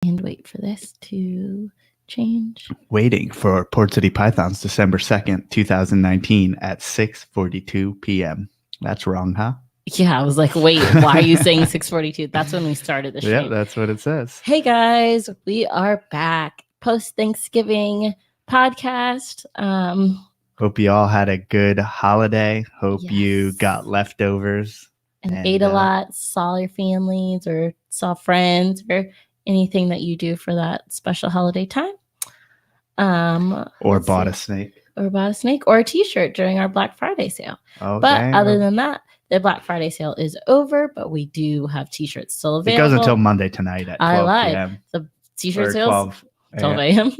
And wait for this to change. Waiting for Theportcitypythons December 2nd, 2019 at 6:42 p.m. That's wrong, huh? Yeah, I was like, wait, why are you saying 6:42? That's when we started the stream. Yeah, that's what it says. Hey guys, we are back. Post-Thanksgiving podcast. Hope you all had a good holiday. Hope Yes. you got leftovers. And ate a lot, saw your families or saw friends or anything that you do for that special holiday time. Or bought a snake. Or bought a snake or a t-shirt during our Black Friday sale. Oh, but dang. Other than that, the Black Friday sale is over, but we do have t-shirts still available. It goes until Monday tonight at 12 p.m. The t-shirt sales 12 a.m.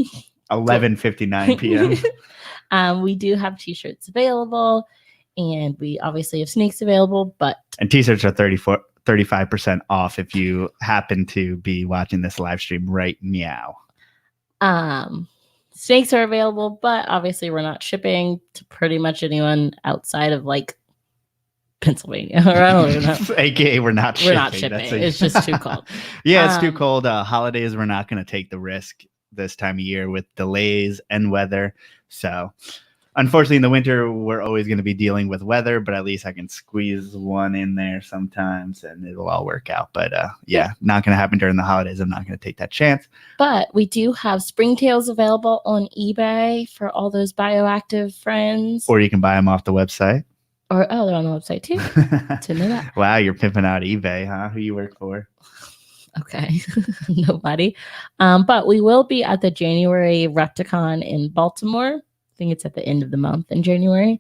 11:59 p.m. We do have t-shirts available, and we obviously have snakes available, and t-shirts are 35% off if you happen to be watching this live stream right meow. Snakes are available, but obviously we're not shipping to pretty much anyone outside of like Pennsylvania, or I don't even know. AKA we're not shipping. It's just too cold. Yeah, it's too cold. Holidays, we're not going to take the risk this time of year with delays and weather. So unfortunately, in the winter, we're always going to be dealing with weather, but at least I can squeeze one in there sometimes and it'll all work out. But yeah, not going to happen during the holidays. I'm not going to take that chance. But we do have springtails available on eBay for all those bioactive friends. Or you can buy them off the website. Or, they're on the website too. To know that. Wow, you're pimping out eBay, huh? Who you work for? Okay. Nobody. But we will be at the January Repticon in Baltimore. I think it's at the end of the month in January.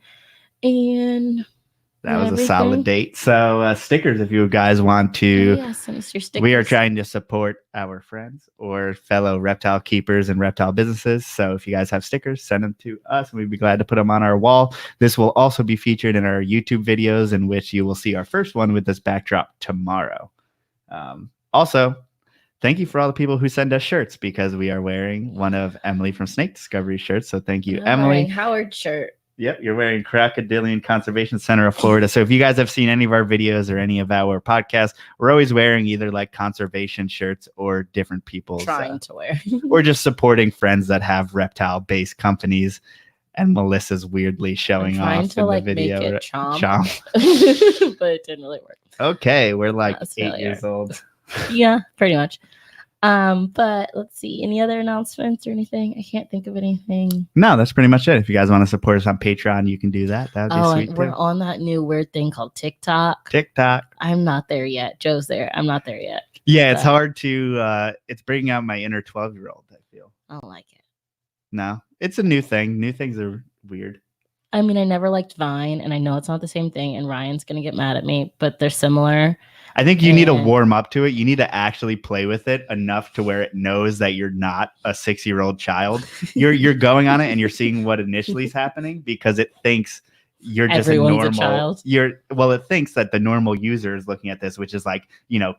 And that was a solid date. So stickers, if you guys want to. Send us your stickers. We are trying to support our friends or fellow reptile keepers and reptile businesses. So if you guys have stickers, send them to us and we'd be glad to put them on our wall. This will also be featured in our YouTube videos, in which you will see our first one with this backdrop tomorrow. Also, thank you for all the people who send us shirts, because we are wearing one of Emily from Snake Discovery shirts. So thank you, Emily. Howard shirt. Yep, you're wearing Crocodilian Conservation Center of Florida. So if you guys have seen any of our videos or any of our podcasts, we're always wearing either like conservation shirts or different people's trying to wear, or just supporting friends that have reptile-based companies. And Melissa's weirdly showing off in the video. Make it chomp. But it didn't really work. Okay, we're like 8 years old. Yeah, pretty much. But let's see, any other announcements or anything? I can't think of anything. No, that's pretty much it. If you guys want to support us on Patreon, you can do that. That would be sweet. We're on that new weird thing called TikTok. I'm not there yet. Joe's there. I'm not there yet. Yeah, it's hard to it's bringing out my inner 12-year-old, I feel. I don't like it. No, it's a new thing. New things are weird. I mean, I never liked Vine, and I know it's not the same thing, and Ryan's going to get mad at me, but they're similar. I think you need to warm up to it. You need to actually play with it enough to where it knows that you're not a 6-year-old child. You're going on it and you're seeing what initially is happening, because it thinks you're just everyone's a normal. It thinks that the normal user is looking at this, which is like,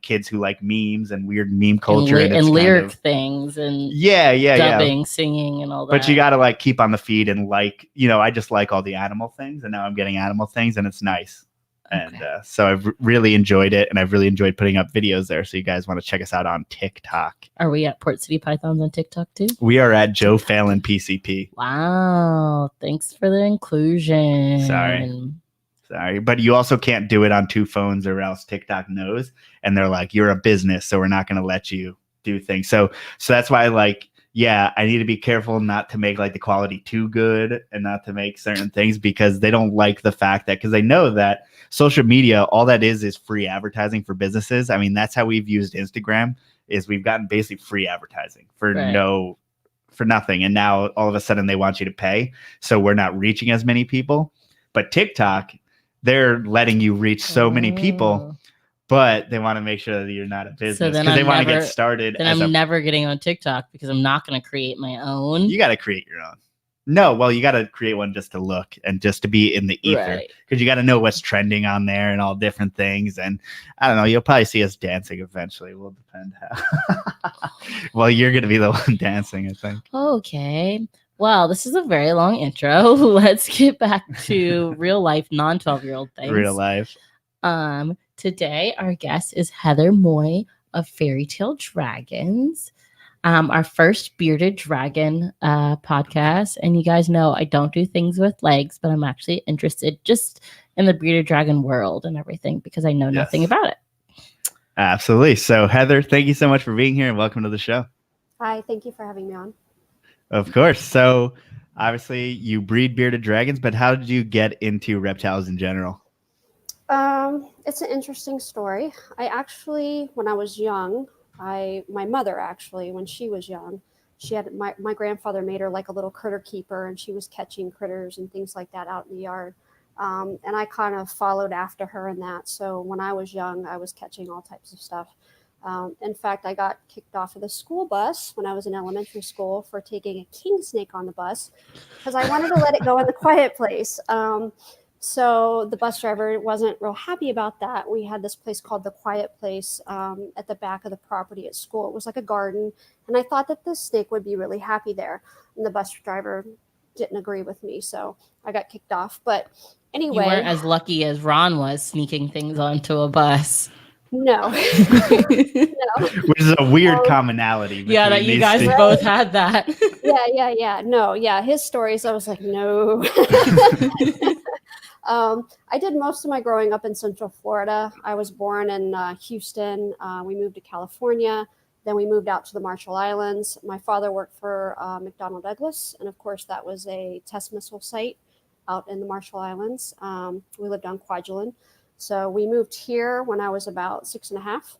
kids who like memes and weird meme culture and lyric things and dubbing, singing, and all that. But you got to like keep on the feed and like, I just like all the animal things, and now I'm getting animal things, and it's nice. And so I've really enjoyed it, and I've really enjoyed putting up videos there. So you guys want to check us out on TikTok. Are we at Port City Pythons on TikTok too? We are at Joe Fallon PCP. Wow. Thanks for the inclusion. Sorry. But you also can't do it on 2 phones, or else TikTok knows. And they're like, you're a business, so we're not going to let you do things. So that's why I need to be careful not to make like the quality too good and not to make certain things, because they don't like the fact that, because they know that social media, all that is free advertising for businesses. I mean, that's how we've used Instagram, is we've gotten basically free advertising for nothing. And now all of a sudden they want you to pay. So we're not reaching as many people. But TikTok, they're letting you reach so many people. But they want to make sure that you're not a business, because they want to get started. Then I'm never getting on TikTok, because I'm not going to create my own. You got to create your own. No, well, you got to create one just to look and just to be in the ether, because you got to know what's trending on there and all different things. And I don't know, you'll probably see us dancing eventually. Will depend how. Well, you're going to be the one dancing, I think. Okay. Well, this is a very long intro. Let's get back to real life, non-12-year-old things. Real life. Today, our guest is Heather Moye of Fairytale Dragons. our first bearded dragon podcast. And you guys know I don't do things with legs, but I'm actually interested just in the bearded dragon world and everything because I know nothing about it. Absolutely. So, Heather, thank you so much for being here and welcome to the show. Hi, thank you for having me on. Of course. So, obviously, you breed bearded dragons, but how did you get into reptiles in general? It's an interesting story. I actually, when I was young, my mother actually, when she was young, she had my grandfather made her like a little critter keeper, and she was catching critters and things like that out in the yard. And I kind of followed after her in that. So when I was young, I was catching all types of stuff. In fact, I got kicked off of the school bus when I was in elementary school for taking a king snake on the bus because I wanted to let it go in the quiet place. So the bus driver wasn't real happy about that. We had this place called the Quiet Place at the back of the property at school. It was like a garden, and I thought that this snake would be really happy there. And the bus driver didn't agree with me, so I got kicked off. But anyway, you weren't as lucky as Ron was sneaking things onto a bus. No. No. Which is a weird commonality. Yeah, that you guys both had that. Yeah. No, yeah. His stories, I was like, no. I did most of my growing up in Central Florida. I was born in Houston. We moved to California. Then we moved out to the Marshall Islands. My father worked for McDonnell Douglas. And of course, that was a test missile site out in the Marshall Islands. We lived on Kwajalein. So we moved here when I was about 6.5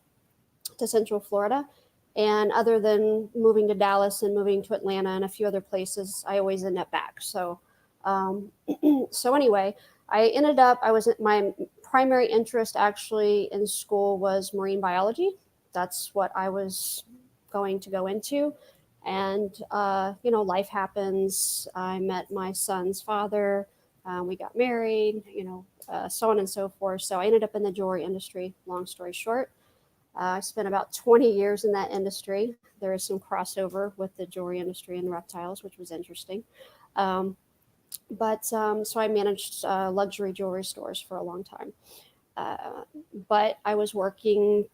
to Central Florida. And other than moving to Dallas and moving to Atlanta and a few other places, I always end up back. So, so anyway, my primary interest actually in school was marine biology. That's what I was going to go into. And, life happens. I met my son's father. We got married, so on and so forth. So I ended up in the jewelry industry, long story short. I spent about 20 years in that industry. There is some crossover with the jewelry industry and reptiles, which was interesting. So I managed luxury jewelry stores for a long time. But I was working,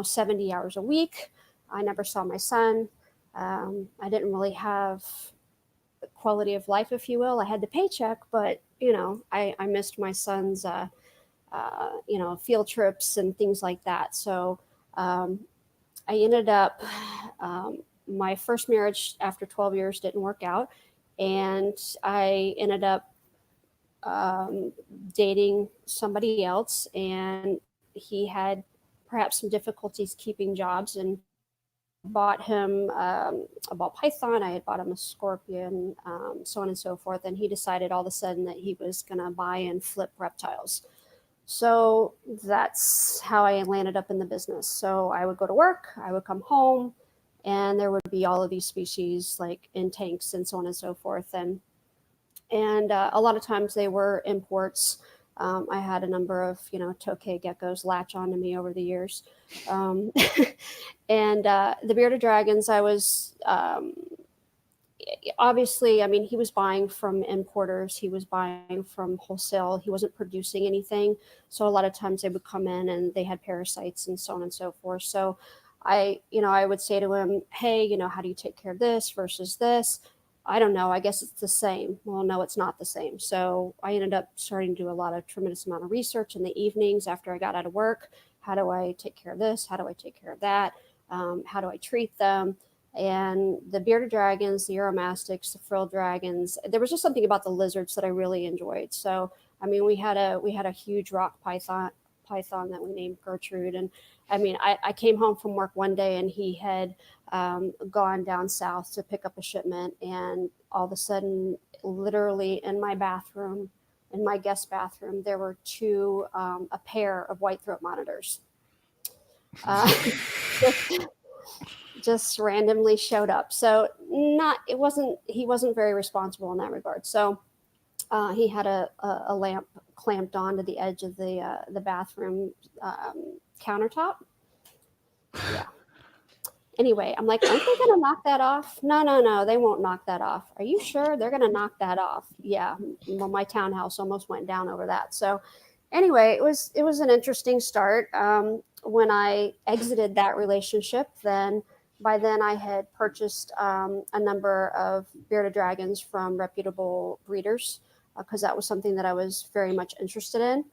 70 hours a week. I never saw my son. I didn't really have the quality of life, if you will. I had the paycheck, but, I missed my son's, field trips and things like that. So I ended up, my first marriage after 12 years didn't work out. And I ended up dating somebody else, and he had perhaps some difficulties keeping jobs, and bought him a ball python. I had bought him a scorpion, so on and so forth. And he decided all of a sudden that he was going to buy and flip reptiles. So that's how I landed up in the business. So I would go to work, I would come home, and there would be all of these species like in tanks and so on and so forth. And a lot of times they were imports. I had a number of, tokay geckos latch onto me over the years. And the bearded dragons, I was obviously, he was buying from importers. He was buying from wholesale. He wasn't producing anything. So a lot of times they would come in and they had parasites and so on and so forth. So I would say to him, hey, how do you take care of this versus this? I don't know. I guess it's the same. Well, no, it's not the same. So I ended up starting to do a lot of tremendous amount of research in the evenings after I got out of work. How do I take care of this? How do I take care of that? How do I treat them? And the bearded dragons, the aromastics, the frilled dragons, there was just something about the lizards that I really enjoyed. So, we had a huge rock python that we named Gertrude. And I came home from work one day and he had gone down south to pick up a shipment. And all of a sudden, literally in my bathroom, in my guest bathroom, there were a pair of white throat monitors. Just randomly showed up. So he wasn't very responsible in that regard. So he had a lamp clamped onto the edge of the bathroom countertop. Yeah. Anyway, I'm like, aren't they going to knock that off? No, they won't knock that off. Are you sure they're going to knock that off? Yeah. Well, my townhouse almost went down over that. So anyway, it was an interesting start. When I exited that relationship, then By then, I had purchased a number of bearded dragons from reputable breeders because that was something that I was very much interested in.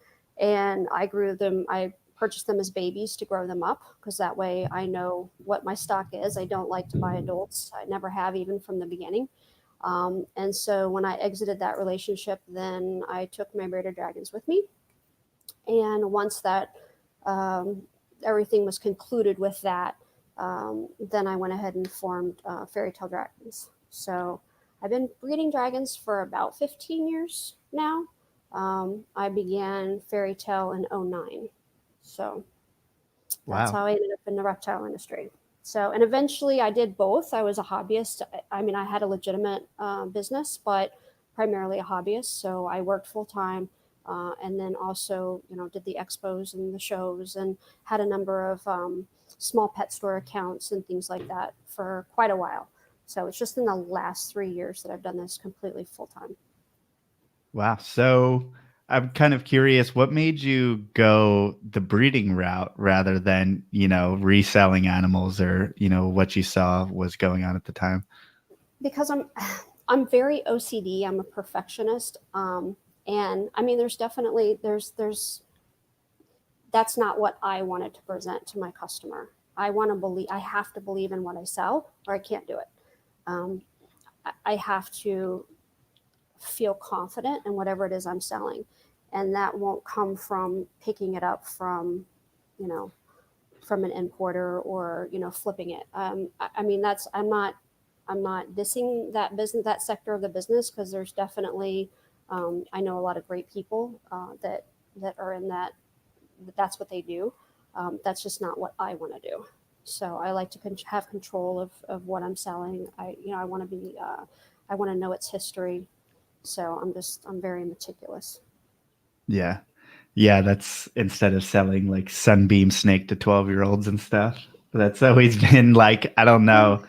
And I grew them, I purchased them as babies to grow them up because that way I know what my stock is. I don't like to buy adults, I never have, even from the beginning. And so when I exited that relationship, then I took my bearded dragons with me. And once that everything was concluded with that, then I went ahead and formed Fairytale Dragons. So I've been breeding dragons for about 15 years now. I began Fairytale in '09. So that's Wow. how I ended up in the reptile industry. So, and eventually I did both. I was a hobbyist. I mean, I had a legitimate business, but primarily a hobbyist. So I worked full time, and then also, did the expos and the shows, and had a number of small pet store accounts and things like that for quite a while. So it's just in the last 3 years that I've done this completely full time. Wow. So I'm kind of curious, what made you go the breeding route rather than, reselling animals or, what you saw was going on at the time? Because I'm very OCD. I'm a perfectionist. And I mean, there's definitely there's that's not what I wanted to present to my customer. I have to believe in what I sell, or I can't do it. Um, I have to feel confident in whatever it is I'm selling, and that won't come from picking it up from, you know, from an importer or flipping it. I mean, I'm not dissing that business, that sector of the business, because there's definitely I know a lot of great people that are in that. That's what they do. That's just not what I want to do. So I like to have control of what I'm selling. I want to be I want to know its history. So I'm very meticulous. Yeah. Yeah, that's instead of selling like Sunbeam Snake to 12-year-olds and stuff. That's always been like, I don't know.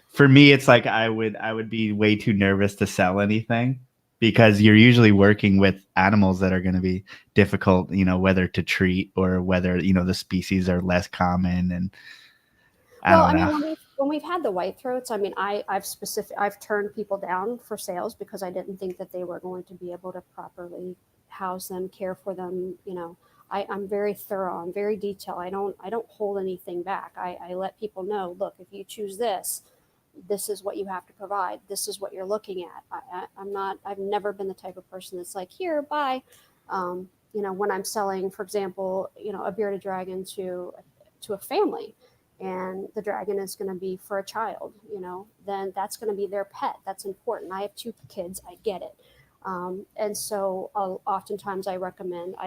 For me, it's like I would be way too nervous to sell anything because you're usually working with animals that are going to be difficult, whether to treat or whether, the species are less common, and I Well, don't I mean, know. when we've had the white throats, I mean, I've turned people down for sales because I didn't think that they were going to be able to properly house them, care for them. I'm very thorough. I'm very detailed. I don't hold anything back. I let people know, look, if you choose this, this is what you have to provide. This is what you're looking at. I'm not. I've never been the type of person that's like, here, buy. When I'm selling, for example, a bearded dragon to a family, and the dragon is going to be for a child, then that's going to be their pet. That's important. I have two kids. I get it. And so oftentimes I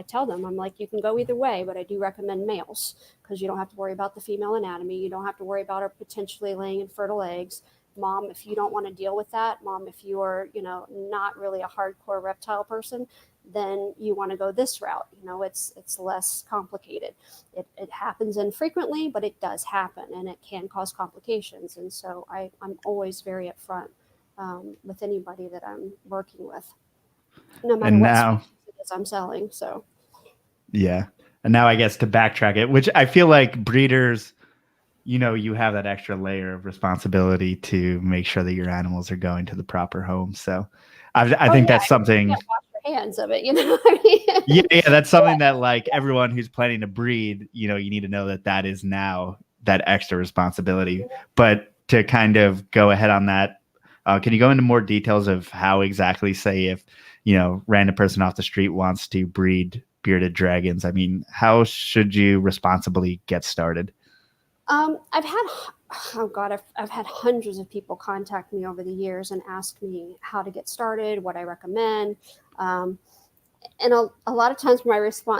tell them, I'm like, you can go either way, but I do recommend males because you don't have to worry about the female anatomy. You don't have to worry about her potentially laying infertile eggs. Mom, if you don't want to deal with that, mom, if you are, not really a hardcore reptile person, then you want to go this route. It's less complicated. It happens infrequently, but it does happen, and it can cause complications. And so I'm always very upfront with anybody that I'm working with, no matter And what species now, it is I'm selling. So yeah. And now I guess to backtrack it, which I feel like breeders, you have that extra layer of responsibility to make sure that your animals are going to the proper home. So I oh think yeah, that's you something. can't wash your hands of it, what I mean? Yeah, yeah, that's something that like everyone who's planning to breed, you need to know that that is now that extra responsibility. But to kind of go ahead on that, can you go into more details of how exactly, say, if random person off the street wants to breed bearded dragons? I mean, how should you responsibly get started? I've had, oh God, I've had hundreds of people contact me over the years and ask me how to get started, what I recommend. And a lot of times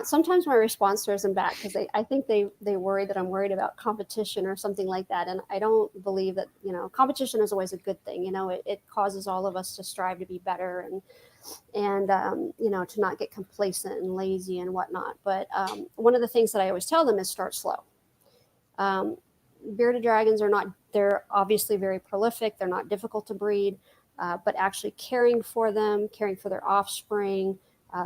sometimes my response throws them back because I think they worry that I'm worried about competition or something like that. And I don't believe that, competition is always a good thing. It causes all of us to strive to be better and to not get complacent and lazy and whatnot. But one of the things that I always tell them is start slow. Um, Bearded dragons they're obviously very prolific. They're not difficult to breed, but actually caring for them, caring for their offspring,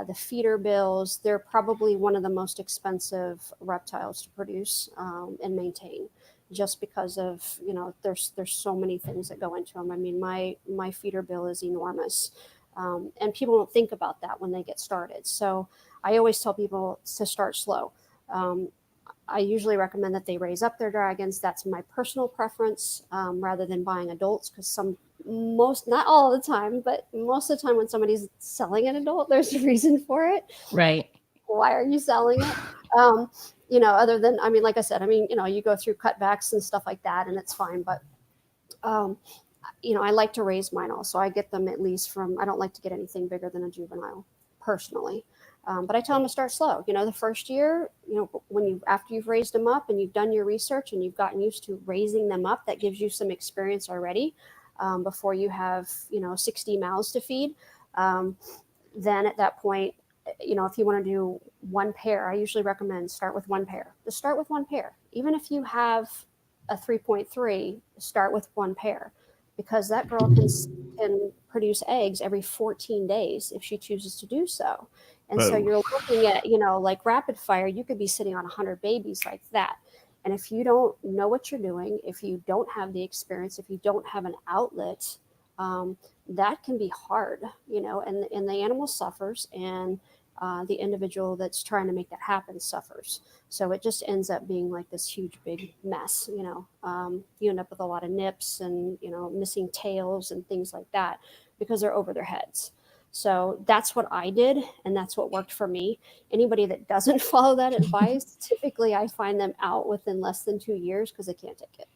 the feeder bills, they're probably one of the most expensive reptiles to produce and maintain. just because of, there's so many things that go into them. I mean, my feeder bill is enormous. And people don't think about that when they get started. So I always tell people to start slow. I usually recommend that they raise up their dragons. That's my personal preference, rather than buying adults, because not all the time, but most of the time when somebody's selling an adult, there's a reason for it. Right. Why are you selling it? Other than, I mean, like I said, I mean, you go through cutbacks and stuff like that, and it's fine. But, I like to raise mine also. I get them at least I don't like to get anything bigger than a juvenile personally. But I tell them to start slow. The first year, after you've raised them up and you've done your research and you've gotten used to raising them up, that gives you some experience already, before you have, 60 mouths to feed. Then at that point, if you want to do one pair, I usually recommend start with one pair. Just start with one pair. Even if you have a 3.3, start with one pair, because that girl can produce eggs every 14 days if she chooses to do so. And so you're looking at, like rapid fire, you could be sitting on 100 babies like that. And if you don't know what you're doing, if you don't have the experience, if you don't have an outlet, that can be hard, and the animal suffers, and the individual that's trying to make that happen suffers. So it just ends up being like this huge, big mess. You end up with a lot of nips and, missing tails and things like that, because they're over their heads. So that's what I did, and that's what worked for me. Anybody that doesn't follow that advice, typically I find them out within less than 2 years because they can't take it.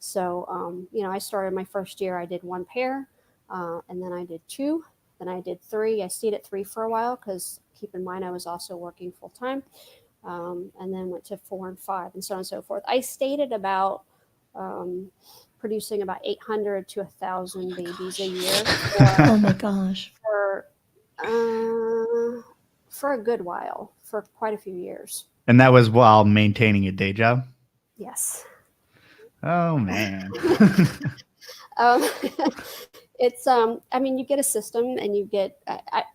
So, I started my first year, I did one pair, and then I did two, then I did three. I stayed at three for a while because, keep in mind, I was also working full time, and then went to 4 and 5, and so on and so forth. I stayed at about producing about 800 to 1,000 babies a year. Oh my gosh. For a good while, for quite a few years. And that was while maintaining a day job? Yes. Oh, man. It's, I mean, you get a system and you get,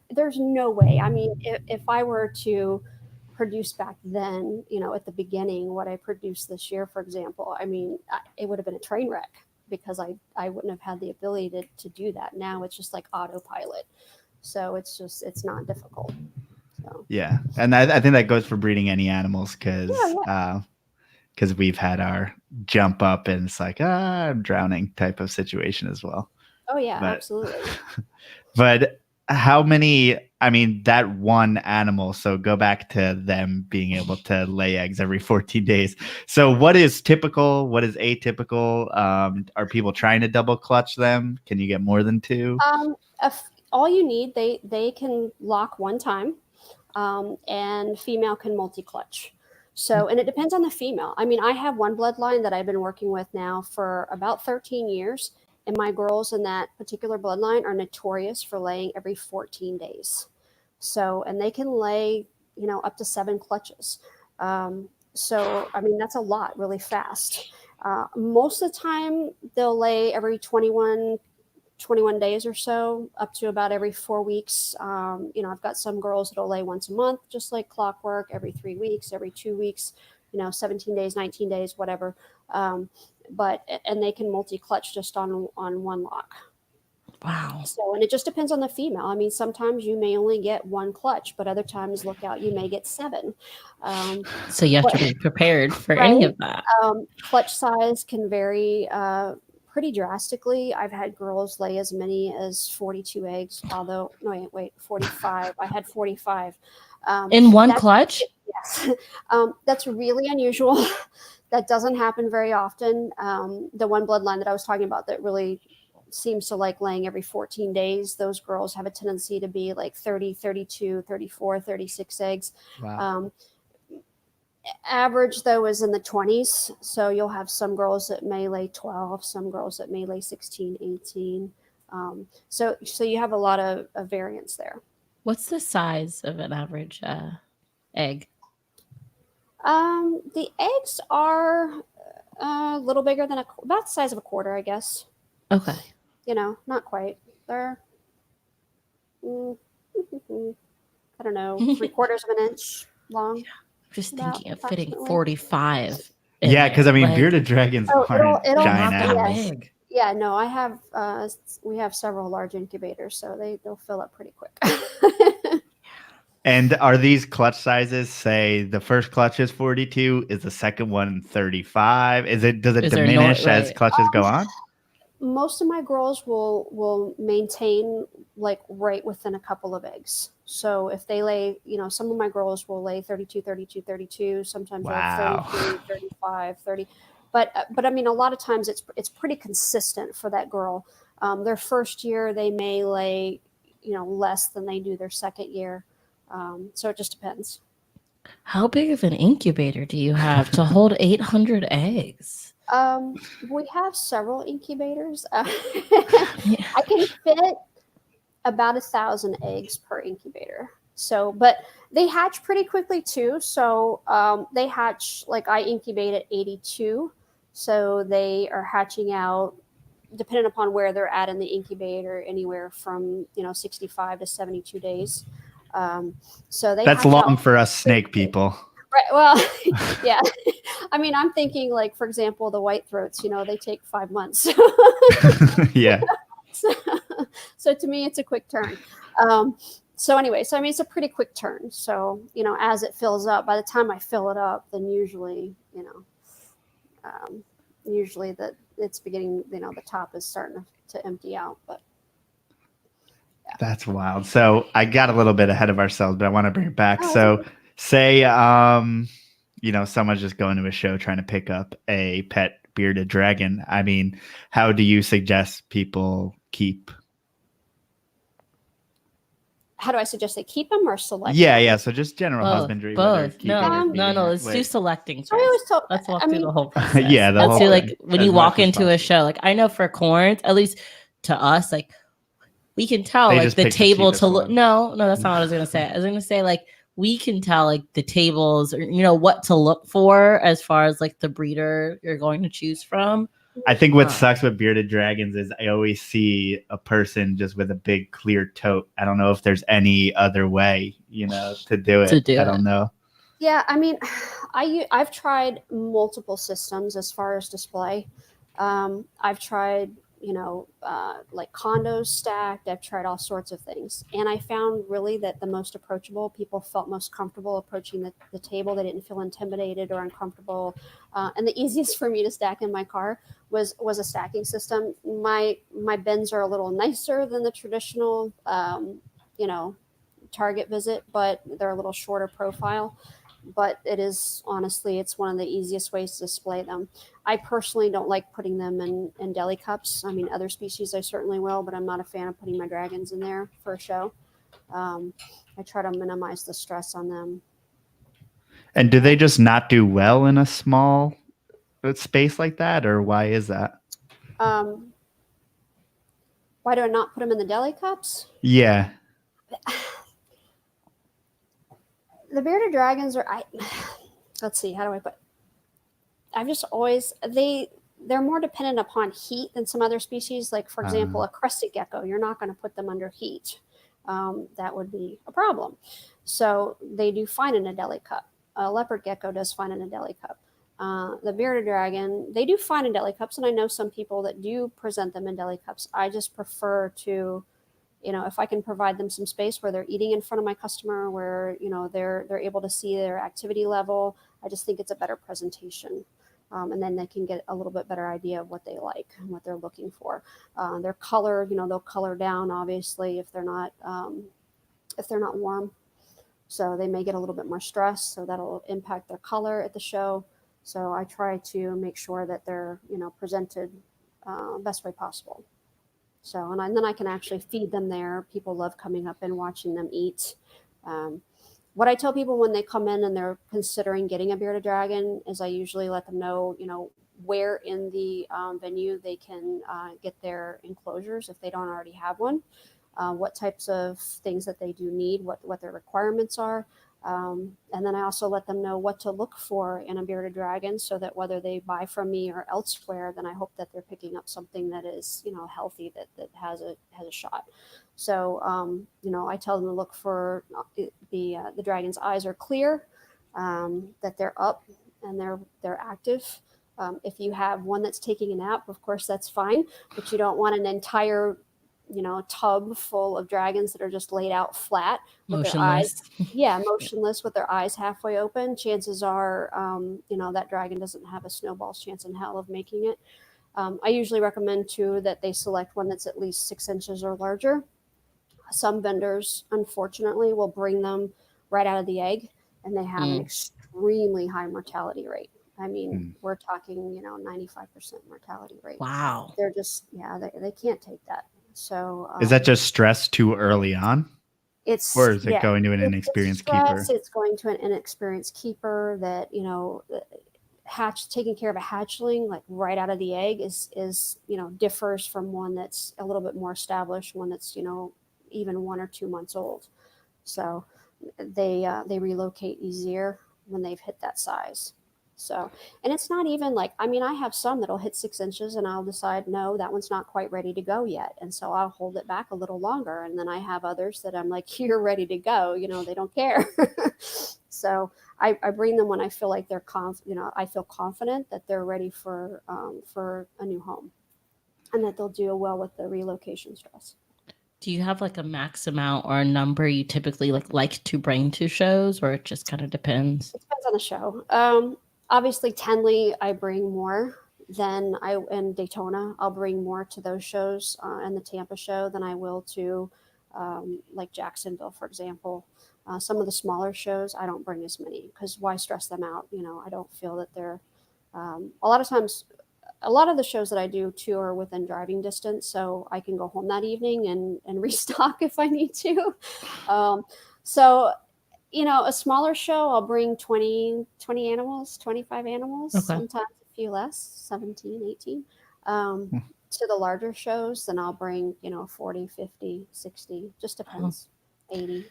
there's no way. I mean, if I were to produce back then, at the beginning, what I produced this year, for example, I mean, it would have been a train wreck, because I wouldn't have had the ability to do that. Now it's just like autopilot. So it's not difficult. So. Yeah. And I think that goes for breeding any animals, because we've had our jump up and it's like, I'm drowning type of situation as well. Oh, yeah, absolutely. But how many, I mean, that one animal, so go back to them being able to lay eggs every 14 days. So what is typical? What is atypical? Are people trying to double clutch them? Can you get more than two? All you need, they can lock one time, and female can multi-clutch. So, and it depends on the female. I mean, I have one bloodline that I've been working with now for about 13 years. And my girls in that particular bloodline are notorious for laying every 14 days. So, and they can lay, up to 7 clutches. So, I mean, that's a lot really fast. Most of the time, they'll lay every 21 days or so, up to about every 4 weeks. I've got some girls that'll lay once a month, just like clockwork, every 3 weeks, every 2 weeks, 17 days, 19 days, whatever. And they can multi-clutch just on one lock. Wow. So, and it just depends on the female. I mean, sometimes you may only get 1 clutch, but other times, look out, you may get 7. So you have to be prepared for any of that. Clutch size can vary pretty drastically. I've had girls lay as many as 42 eggs, although, no, wait, 45. I had 45. In one clutch? Yes. That's really unusual. That doesn't happen very often. The one bloodline that I was talking about that really seems to like laying every 14 days, those girls have a tendency to be like 30, 32, 34, 36 eggs. Wow. Average, though, is in the 20s. So you'll have some girls that may lay 12, some girls that may lay 16, 18. So you have a lot of variance there. What's the size of an average egg? The eggs are a little bigger than about the size of a quarter, I guess. Okay. Not quite. They're, I don't know, 3/4 of an inch long. Yeah. I'm just thinking of fitting 45 in Yeah, because I there. mean, Like, bearded dragons Oh, aren't it'll giant not that animals. big. yeah, no, I have we have several large incubators, so they'll fill up pretty quick. And are these clutch sizes, say the first clutch is 42, is the second one 35? Does it Is there no diminish as right? clutches go on? Most of my girls will maintain like right within a couple of eggs. So if they lay, some of my girls will lay 32, 32, 32. Sometimes they'll have Wow. 33, 35, 30. But I mean, a lot of times it's pretty consistent for that girl. Their first year they may lay, less than they do their second year. So it just depends. How big of an incubator do you have to hold 800 eggs? We have several incubators. Yeah. I can fit about 1,000 eggs per incubator. So, but they hatch pretty quickly too. So they hatch, like I incubate at 82. So they are hatching out, depending upon where they're at in the incubator, anywhere from 65 to 72 days. So they That's hatch long out for us pretty snake people. Right. Well, yeah. I mean, I'm thinking like, for example, the white throats, they take 5 months. Yeah. so, so to me, it's a quick turn. So anyway, I mean, it's a pretty quick turn. So, as it fills up, by the time I fill it up, then usually, usually that it's beginning, the top is starting to empty out, but That's wild. So I got a little bit ahead of ourselves, but I want to bring it back. Oh, So okay. say someone's just going to a show trying to pick up a pet bearded dragon. I mean, how do you suggest people keep? How do I suggest they keep them or select Yeah, them? yeah. So just general husbandry, whether Both. keeping or No, feeding. no. or- Let's do wait. selecting I first. always tell, Let's walk I through mean, the whole process. Yeah, the Let's whole do like thing, when as you much walk as into a possible. show. Like I know for corns, at least to us, like we can tell They like just the pick the table cheapest to look. one. No, that's not what I was gonna say. I was gonna say like we can tell like the tables or what to look for as far as like the breeder you're going to choose from. I think what sucks with bearded dragons is I always see a person just with a big clear tote. I don't know if there's any other way, to do it. To do I it. don't know. Yeah, I mean, I've tried multiple systems as far as display. I've tried, like condos stacked. I've tried all sorts of things, and I found really that the most approachable people felt most comfortable approaching the table. They didn't feel intimidated or uncomfortable, and the easiest for me to stack in my car was a stacking system. My bins are a little nicer than the traditional, Target visit, but they're a little shorter profile. But it is honestly, it's one of the easiest ways to display them. I personally don't like putting them in deli cups. I mean, other species I certainly will, but I'm not a fan of putting my dragons in there for a show. I try to minimize the stress on them. And do they just not do well in a small space like that, or why is that? Um, why do I not put them in the deli cups? Yeah. The bearded dragons are. Let's see. How do I put? I've just always they're more dependent upon heat than some other species. Like for example, a crested gecko, you're not going to put them under heat. That would be a problem. So they do fine in a deli cup. A leopard gecko does fine in a deli cup. The bearded dragon, they do fine in deli cups, and I know some people that do present them in deli cups. I just prefer to, if I can provide them some space where they're eating in front of my customer, where they're able to see their activity level. I just think it's a better presentation. And then they can get a little bit better idea of what they like and what they're looking for. Their color, they'll color down obviously if they're not warm. So they may get a little bit more stress. So that'll impact their color at the show. So I try to make sure that they're presented best way possible. So and then I can actually feed them there. People love coming up and watching them eat. What I tell people when they come in and they're considering getting a bearded dragon is I usually let them know, where in the venue they can get their enclosures if they don't already have one, what types of things that they do need, what their requirements are. And then I also let them know what to look for in a bearded dragon so that whether they buy from me or elsewhere, then I hope that they're picking up something that is, healthy, that has a shot. So, I tell them to look for the dragon's eyes are clear, that they're up, and they're active. If you have one that's taking a nap, of course that's fine, but you don't want an entire, tub full of dragons that are just laid out flat with their eyes, motionless with their eyes halfway open. Chances are, that dragon doesn't have a snowball's chance in hell of making it. I usually recommend too that they select one that's at least 6 inches or larger. Some vendors, unfortunately, will bring them right out of the egg, and they have an extremely high mortality rate. I mean, we're talking, 95% mortality rate. Wow. They're just, they can't take that. So is that just stress too early on? Or is it going to an inexperienced keeper? It's going to an inexperienced keeper that, taking care of a hatchling like right out of the egg is differs from one that's a little bit more established, one that's, even 1 or 2 months old. So they relocate easier when they've hit that size. So, and it's not even like, I mean, I have some that'll hit 6 inches and I'll decide, no, that one's not quite ready to go yet. And so I'll hold it back a little longer. And then I have others that I'm like, you're ready to go. They don't care. So I bring them when I feel like they're I feel confident that they're ready for a new home and that they'll do well with the relocation stress. Do you have like a max amount or a number you typically like to bring to shows, or it just kind of depends? It depends on the show. Obviously, Tenley, I bring more than in Daytona. I'll bring more to those shows and the Tampa show than I will to like Jacksonville, for example. Some of the smaller shows, I don't bring as many because why stress them out? I don't feel that they're a lot of times. A lot of the shows that I do too are within driving distance, so I can go home that evening and restock if I need to. So, a smaller show, I'll bring 20 animals, 25 animals, sometimes a few less, 17, 18. To the larger shows, then I'll bring, 40, 50, 60, just depends, 80.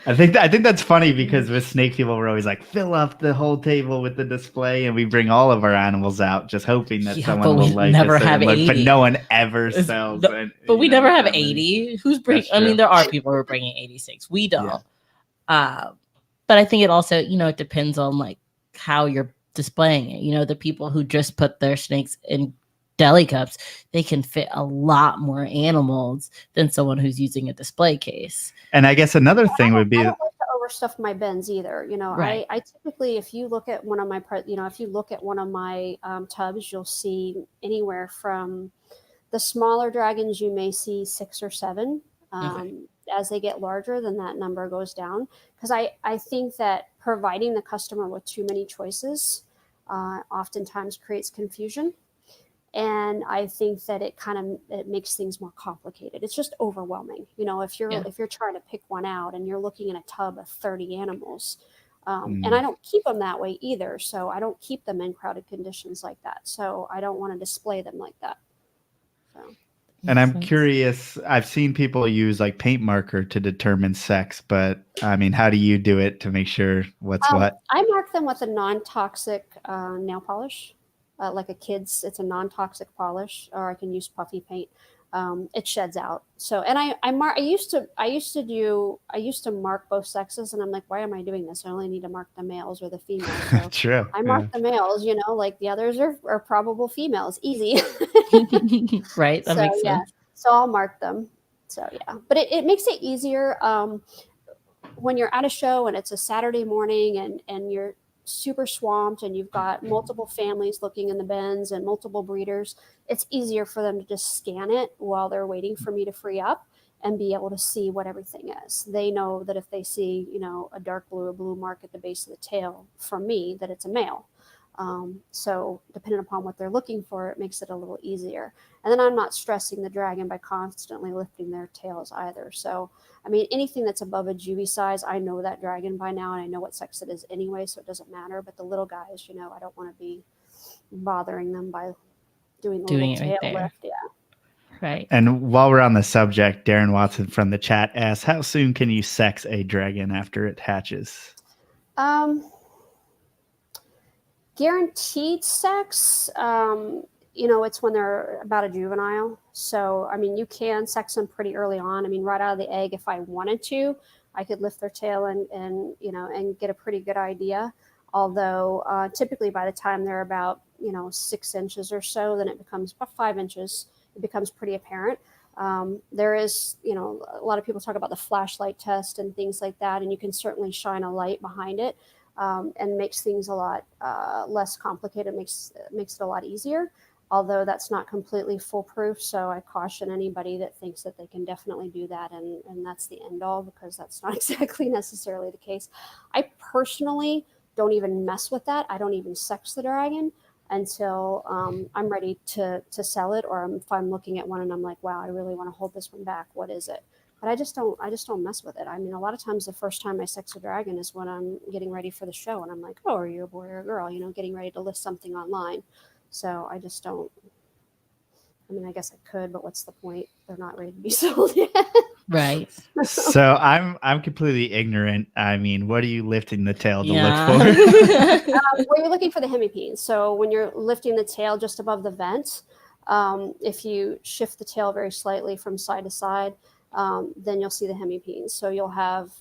I think that's funny because with snake people, we're always like, fill up the whole table with the display, and we bring all of our animals out, just hoping that someone will like never a certain have look, 80. But no one ever sells. But we never have 80. Who's bringing? I mean, there are people who are bringing 86. We don't. Yeah. But I think it also, it depends on like how you're displaying it. The people who just put their snakes in deli cups, they can fit a lot more animals than someone who's using a display case. And I guess another thing would be, I don't like to overstuff my bins either. Right. I typically, if you look at one of my, tubs, you'll see anywhere from the smaller dragons, you may see 6 or 7. As they get larger, then that number goes down. Because I think that providing the customer with too many choices oftentimes creates confusion. And I think that it makes things more complicated. It's just overwhelming. If you're trying to pick one out and you're looking in a tub of 30 animals, and I don't keep them that way either. So I don't keep them in crowded conditions like that. So I don't want to display them like that. So. And I'm curious, I've seen people use like paint marker to determine sex, but I mean, how do you do it to make sure what's what? I mark them with a non-toxic nail polish. Like it's a non-toxic polish, or I can use puffy paint. It sheds out. So, and I used to mark both sexes, and I'm like, why am I doing this? I only need to mark the males or the females. So True. I mark the males, like the others are probable females. Easy. Right. That makes sense. So I'll mark them. So yeah, but it makes it easier when you're at a show and it's a Saturday morning and you're super swamped and you've got multiple families looking in the bins and multiple breeders. It's easier for them to just scan it while they're waiting for me to free up and be able to see what everything is. They know that if they see, a dark blue or blue mark at the base of the tail from me, that it's a male. So depending upon what they're looking for, it makes it a little easier. And then I'm not stressing the dragon by constantly lifting their tails either. So, I mean, anything that's above a juvie size, I know that dragon by now, and I know what sex it is anyway, so it doesn't matter. But the little guys, I don't want to be bothering them by doing the little tail lift. Yeah. Right. And while we're on the subject, Darren Watson from the chat asks, how soon can you sex a dragon after it hatches? Guaranteed sex, it's when they're about a juvenile. So, I mean, you can sex them pretty early on. I mean, right out of the egg, if I wanted to, I could lift their tail and get a pretty good idea. Although typically by the time they're about 6 inches or so, then it becomes about 5 inches. It becomes pretty apparent. There is, a lot of people talk about the flashlight test and things like that, and you can certainly shine a light behind it, and makes things a lot less complicated, makes it a lot easier. Although that's not completely foolproof, so I caution anybody that thinks that they can definitely do that, and that's the end all, because that's not exactly necessarily the case. I personally don't even mess with that. I don't even sex the dragon until I'm ready to sell it, or if I'm looking at one and I'm like, wow, I really want to hold this one back. What is it? But I just don't mess with it. I mean, a lot of times the first time I sex a dragon is when I'm getting ready for the show, and I'm like, oh, are you a boy or a girl? Getting ready to list something online. So I just don't. I mean, I guess I could, but what's the point? They're not ready to be sold yet. Right. So I'm completely ignorant. I mean, what are you lifting the tail to look for? Well, you're looking for the hemipenes. So when you're lifting the tail just above the vent, if you shift the tail very slightly from side to side, then you'll see the hemipenes. So you'll have,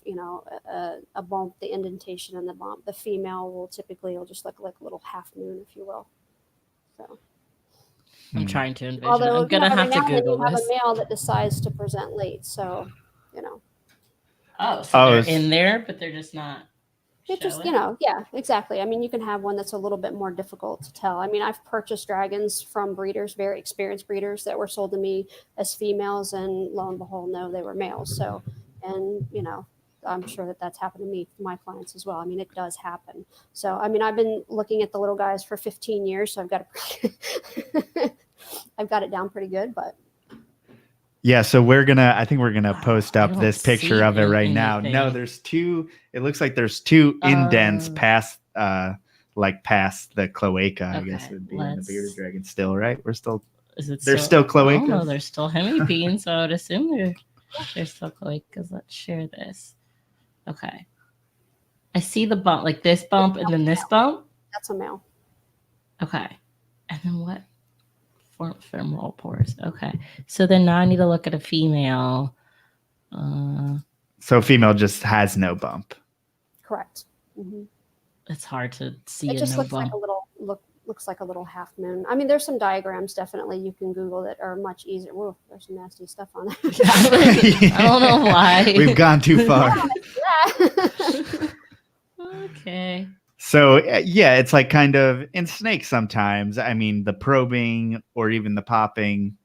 a bump, the indentation and the bump. The female will just look like a little half moon, if you will. So. I'm trying to envision. Although I'm gonna have to Google you have this. a male that decides to present late, so Oh, so they're in there, but they're just not. It just, yeah, exactly. I mean, you can have one that's a little bit more difficult to tell. I mean, I've purchased dragons from breeders, very experienced breeders, that were sold to me as females, and lo and behold, no, they were males. So, and I'm sure that that's happened to me, my clients as well. I mean, it does happen. So, I mean, I've been looking at the little guys for 15 years, so I've got I've got it down pretty good, but. Yeah, so I think we're gonna post up this picture of it right now. No, there's two. It looks like there's two indents past past the cloaca. I guess it would be in the bearded dragon still, right? We're still. There's still cloacas. Oh no, there's still hemipenes, so I would assume there's still cloacas. Let's share this. Okay. I see the bump, like this bump and then this bump. That's a male. Okay. And then what? Femoral pores. Okay. So then now I need to look at a female. So female just has no bump. Correct. Mm-hmm. It's hard to see. It just looks like a little half moon. I mean, there's some diagrams definitely you can Google that are much easier. Whoa, there's some nasty stuff on there. I don't know why. We've gone too far. Okay. So yeah, it's like kind of in snakes sometimes. I mean, the probing or even the popping,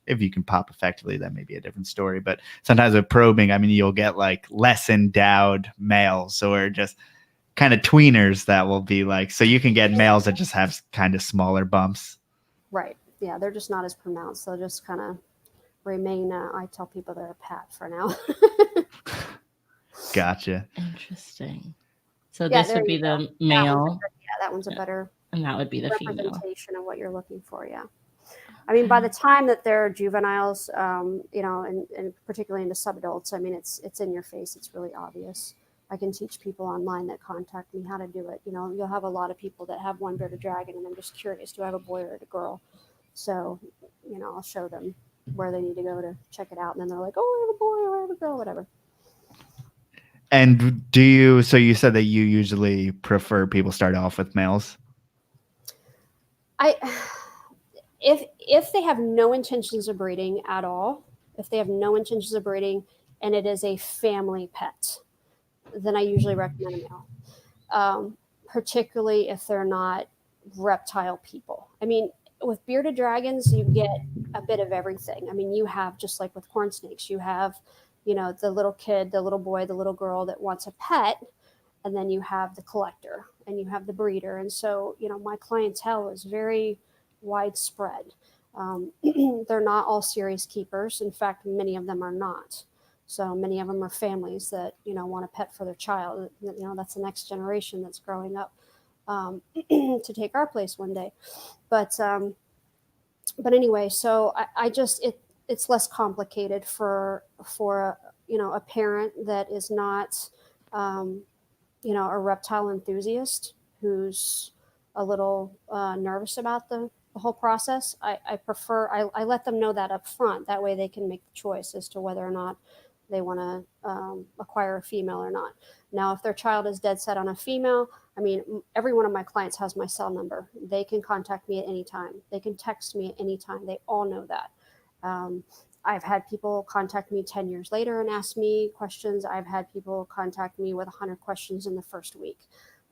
if you can pop effectively, that may be a different story. But sometimes with probing, I mean, you'll get like less endowed males or just kind of tweeners that will be like, so you can get males that just have kind of smaller bumps. Right. Yeah, they're just not as pronounced. They'll just kind of remain, I tell people they're a pat for now. Gotcha. Interesting. So this would be the male. That one's a better. And that would be the representation of what you're looking for. Yeah. I mean, by the time that they're juveniles, and particularly into subadults, I mean, it's in your face. It's really obvious. I can teach people online that contact me how to do it. You'll have a lot of people that have one bearded dragon and I'm just curious, do I have a boy or a girl? So, I'll show them where they need to go to check it out. And then they're like, oh, I have a boy or I have a girl, whatever. And so you said that you usually prefer people start off with males? If they have no intentions of breeding at all, and it is a family pet, then I usually recommend a male, particularly if they're not reptile people. I mean, with bearded dragons, you get a bit of everything. I mean, you have, just like with corn snakes, you have the little kid, the little boy, the little girl that wants a pet, and then you have the collector and you have the breeder. And so, my clientele is very widespread. They're not all serious keepers. In fact, many of them are not. So many of them are families that, want a pet for their child. That's the next generation that's growing up to take our place one day. But anyway, so I just, it's less complicated for a parent that is not a reptile enthusiast who's a little nervous about the whole process. I let them know that up front. That way they can make the choice as to whether or not they want to acquire a female or not. Now, if their child is dead set on a female, I mean, every one of my clients has my cell number. They can contact me at any time. They can text me at any time. They all know that. I've had people contact me 10 years later and ask me questions. I've had people contact me with 100 questions in the first week.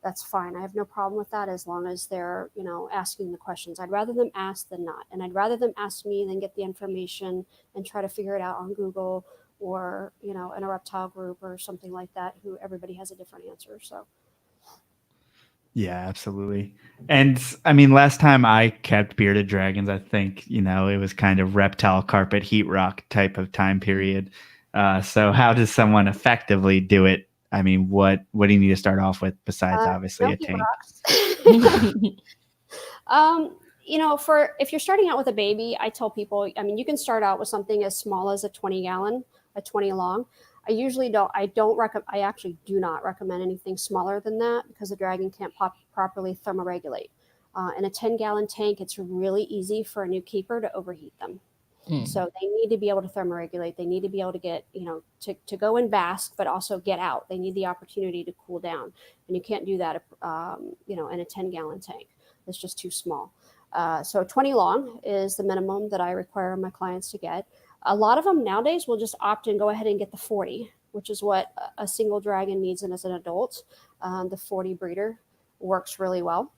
That's fine. I have no problem with that as long as they're, asking the questions. I'd rather them ask than not. And I'd rather them ask me than get the information and try to figure it out on Google or, in a reptile group or something like that, who everybody has a different answer. So. Yeah, absolutely. And I mean, last time I kept bearded dragons, I think, it was kind of reptile carpet heat rock type of time period. So how does someone effectively do it? I mean, what do you need to start off with besides obviously no a tank? For if you're starting out with a baby, I tell people, I mean, you can start out with something as small as a 20 gallon, a 20 long. I actually do not recommend anything smaller than that because the dragon can't properly thermoregulate. In a 10 gallon tank, it's really easy for a new keeper to overheat them. So they need to be able to thermoregulate. They need to be able to get, to go and bask, but also get out. They need the opportunity to cool down. And you can't do that, in a 10 gallon tank. It's just too small. So 20 long is the minimum that I require my clients to get. A lot of them nowadays will just opt and go ahead and get the 40, which is what a single dragon needs as an adult. The 40 breeder works really well.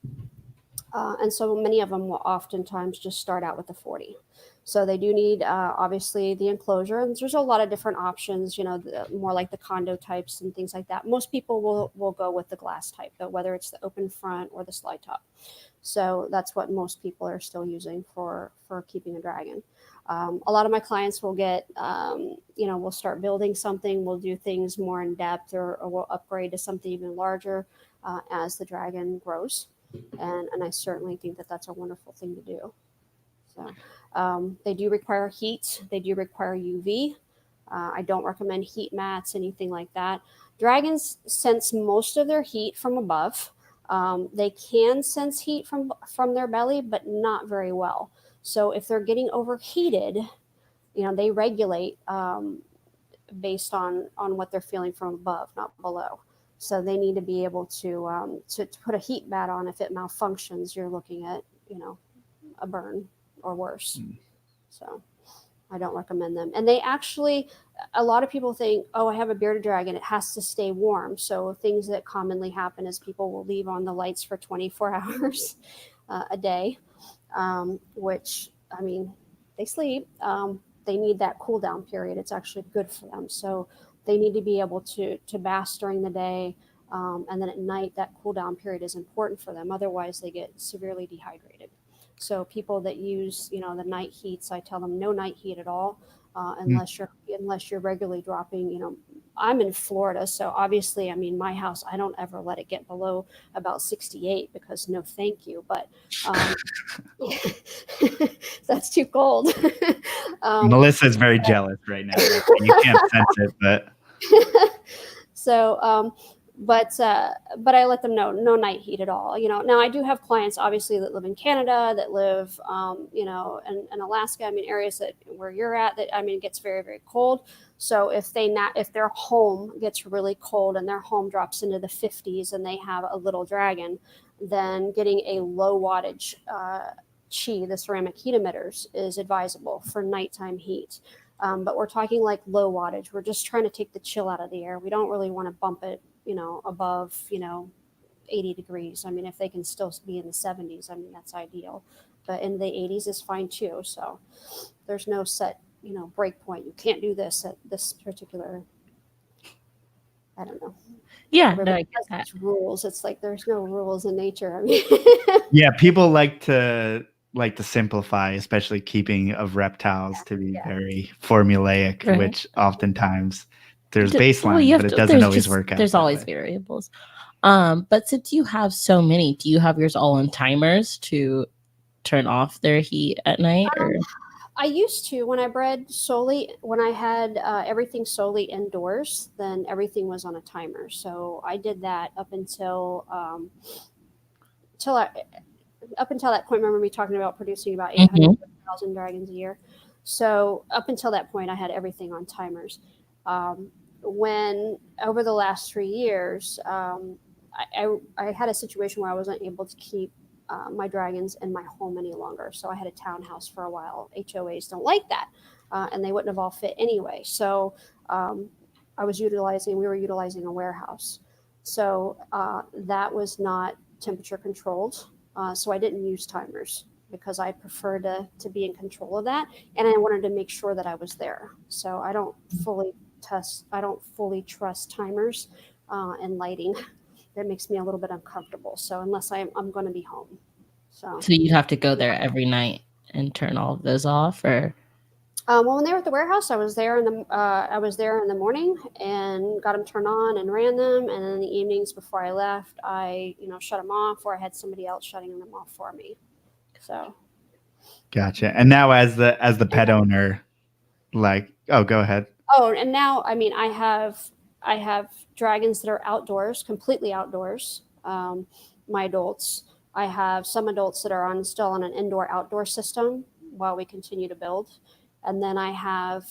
And so many of them will oftentimes just start out with the 40. So they do need, obviously, the enclosure. And there's a lot of different options, more like the condo types and things like that. Most people will go with the glass type, though, whether it's the open front or the slide top. So that's what most people are still using for keeping a dragon. A lot of my clients will get, we'll start building something. We'll do things more in depth or we'll upgrade to something even larger as the dragon grows. And I certainly think that that's a wonderful thing to do. So they do require heat. They do require UV. I don't recommend heat mats, anything like that. Dragons sense most of their heat from above. They can sense heat from their belly, but not very well. So if they're getting overheated, they regulate based on what they're feeling from above, not below. So they need to be able to put a heat mat on. If it malfunctions, you're looking at a burn or worse. So I don't recommend them. And they actually, a lot of people think, oh, I have a bearded dragon, it has to stay warm. So things that commonly happen is people will leave on the lights for 24 hours a day, which, I mean, they sleep. They need that cool down period. It's actually good for them. So they need to be able to bask during the day. And then at night, that cool down period is important for them. Otherwise, they get severely dehydrated. So people that use, the night heats, I tell them no night heat at all, unless you're regularly dropping. I'm in Florida, so obviously, I mean, my house, I don't ever let it get below about 68 because no, thank you. But that's too cold. Melissa's very jealous right now. You can't sense it, but so. But I let them know no night heat at all. Now I do have clients obviously that live in Canada, that live, in Alaska. I mean, areas where you're at, that I mean, it gets very, very cold. So if their home gets really cold and their home drops into the 50s and they have a little dragon, then getting a low wattage Qi, the ceramic heat emitters, is advisable for nighttime heat. But we're talking like low wattage. We're just trying to take the chill out of the air. We don't really want to bump it above, 80 degrees. I mean, if they can still be in the 70s, I mean, that's ideal. But in the 80s is fine too. So there's no set, break point. You can't do this at this particular, I don't know. Yeah, no, I get that. Rules. It's like there's no rules in nature. I mean, yeah, people like to simplify, especially keeping of reptiles to be very formulaic, Right. which oftentimes there's baseline, but it doesn't always work out. There's always variables. But since you have so many, do you have yours all on timers to turn off their heat at night? Or I used to when I bred solely, when I had everything solely indoors, then everything was on a timer. So I did that up until that point. Remember me talking about producing about 800,000 dragons a year. So up until that point, I had everything on timers. When over the last 3 years, I had a situation where I wasn't able to keep my dragons in my home any longer. So I had a townhouse for a while. HOAs don't like that, and they wouldn't have all fit anyway. So we were utilizing a warehouse. So that was not temperature controlled. So I didn't use timers because I prefer to be in control of that. And I wanted to make sure that I was there. So I don't fully trust timers and lighting. That makes me a little bit uncomfortable. So unless I'm going to be home. So you'd have to go there every night and turn all of those off, or? Well, when they were at the warehouse, I was there in the morning and got them turned on and ran them. And in the evenings before I left, I shut them off, or I had somebody else shutting them off for me. So. Gotcha. And now as the pet owner, like, oh, go ahead. Oh, and now, I mean, I have dragons that are outdoors, completely outdoors. My adults. I have some adults that are still on an indoor-outdoor system while we continue to build. And then I have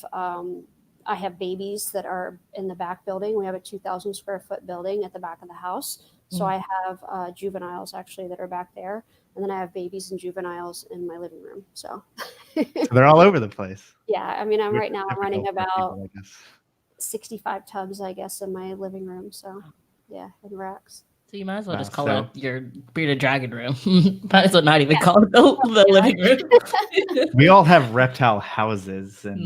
babies that are in the back building. We have a 2,000 square foot building at the back of the house. So I have juveniles actually that are back there. And then I have babies and juveniles in my living room. So they're all over the place. Yeah. I mean, I'm running about 65 tubs, I guess, in my living room. So yeah, in racks. So you might as well just call it your bearded dragon room. Might as well not even call it the living room. We all have reptile houses, and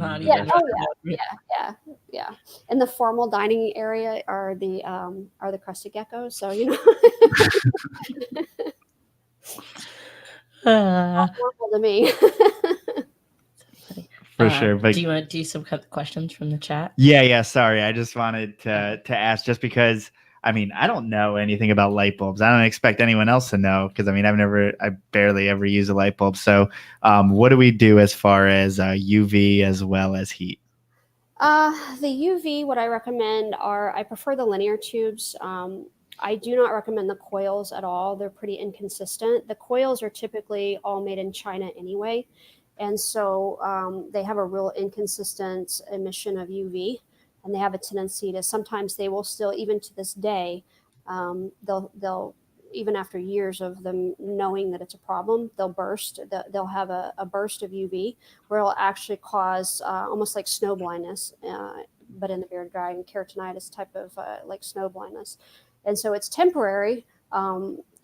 yeah. In the formal dining area are the crested geckos. So normal to me. For sure. But do you want to do some questions from the chat? Yeah. Sorry, I just wanted to ask, just because. I mean, I don't know anything about light bulbs. I don't expect anyone else to know because, I mean, I barely ever use a light bulb. So what do we do as far as UV as well as heat? The UV, what I recommend I prefer the linear tubes. I do not recommend the coils at all. They're pretty inconsistent. The coils are typically all made in China anyway. And so they have a real inconsistent emission of UV. And they have a tendency to, sometimes they will still, even to this day, they'll even after years of them knowing that it's a problem, they'll burst. They'll have a burst of UV where it'll actually cause almost like snow blindness, but in the bearded dragon, keratinitis type of like snow blindness. And so it's temporary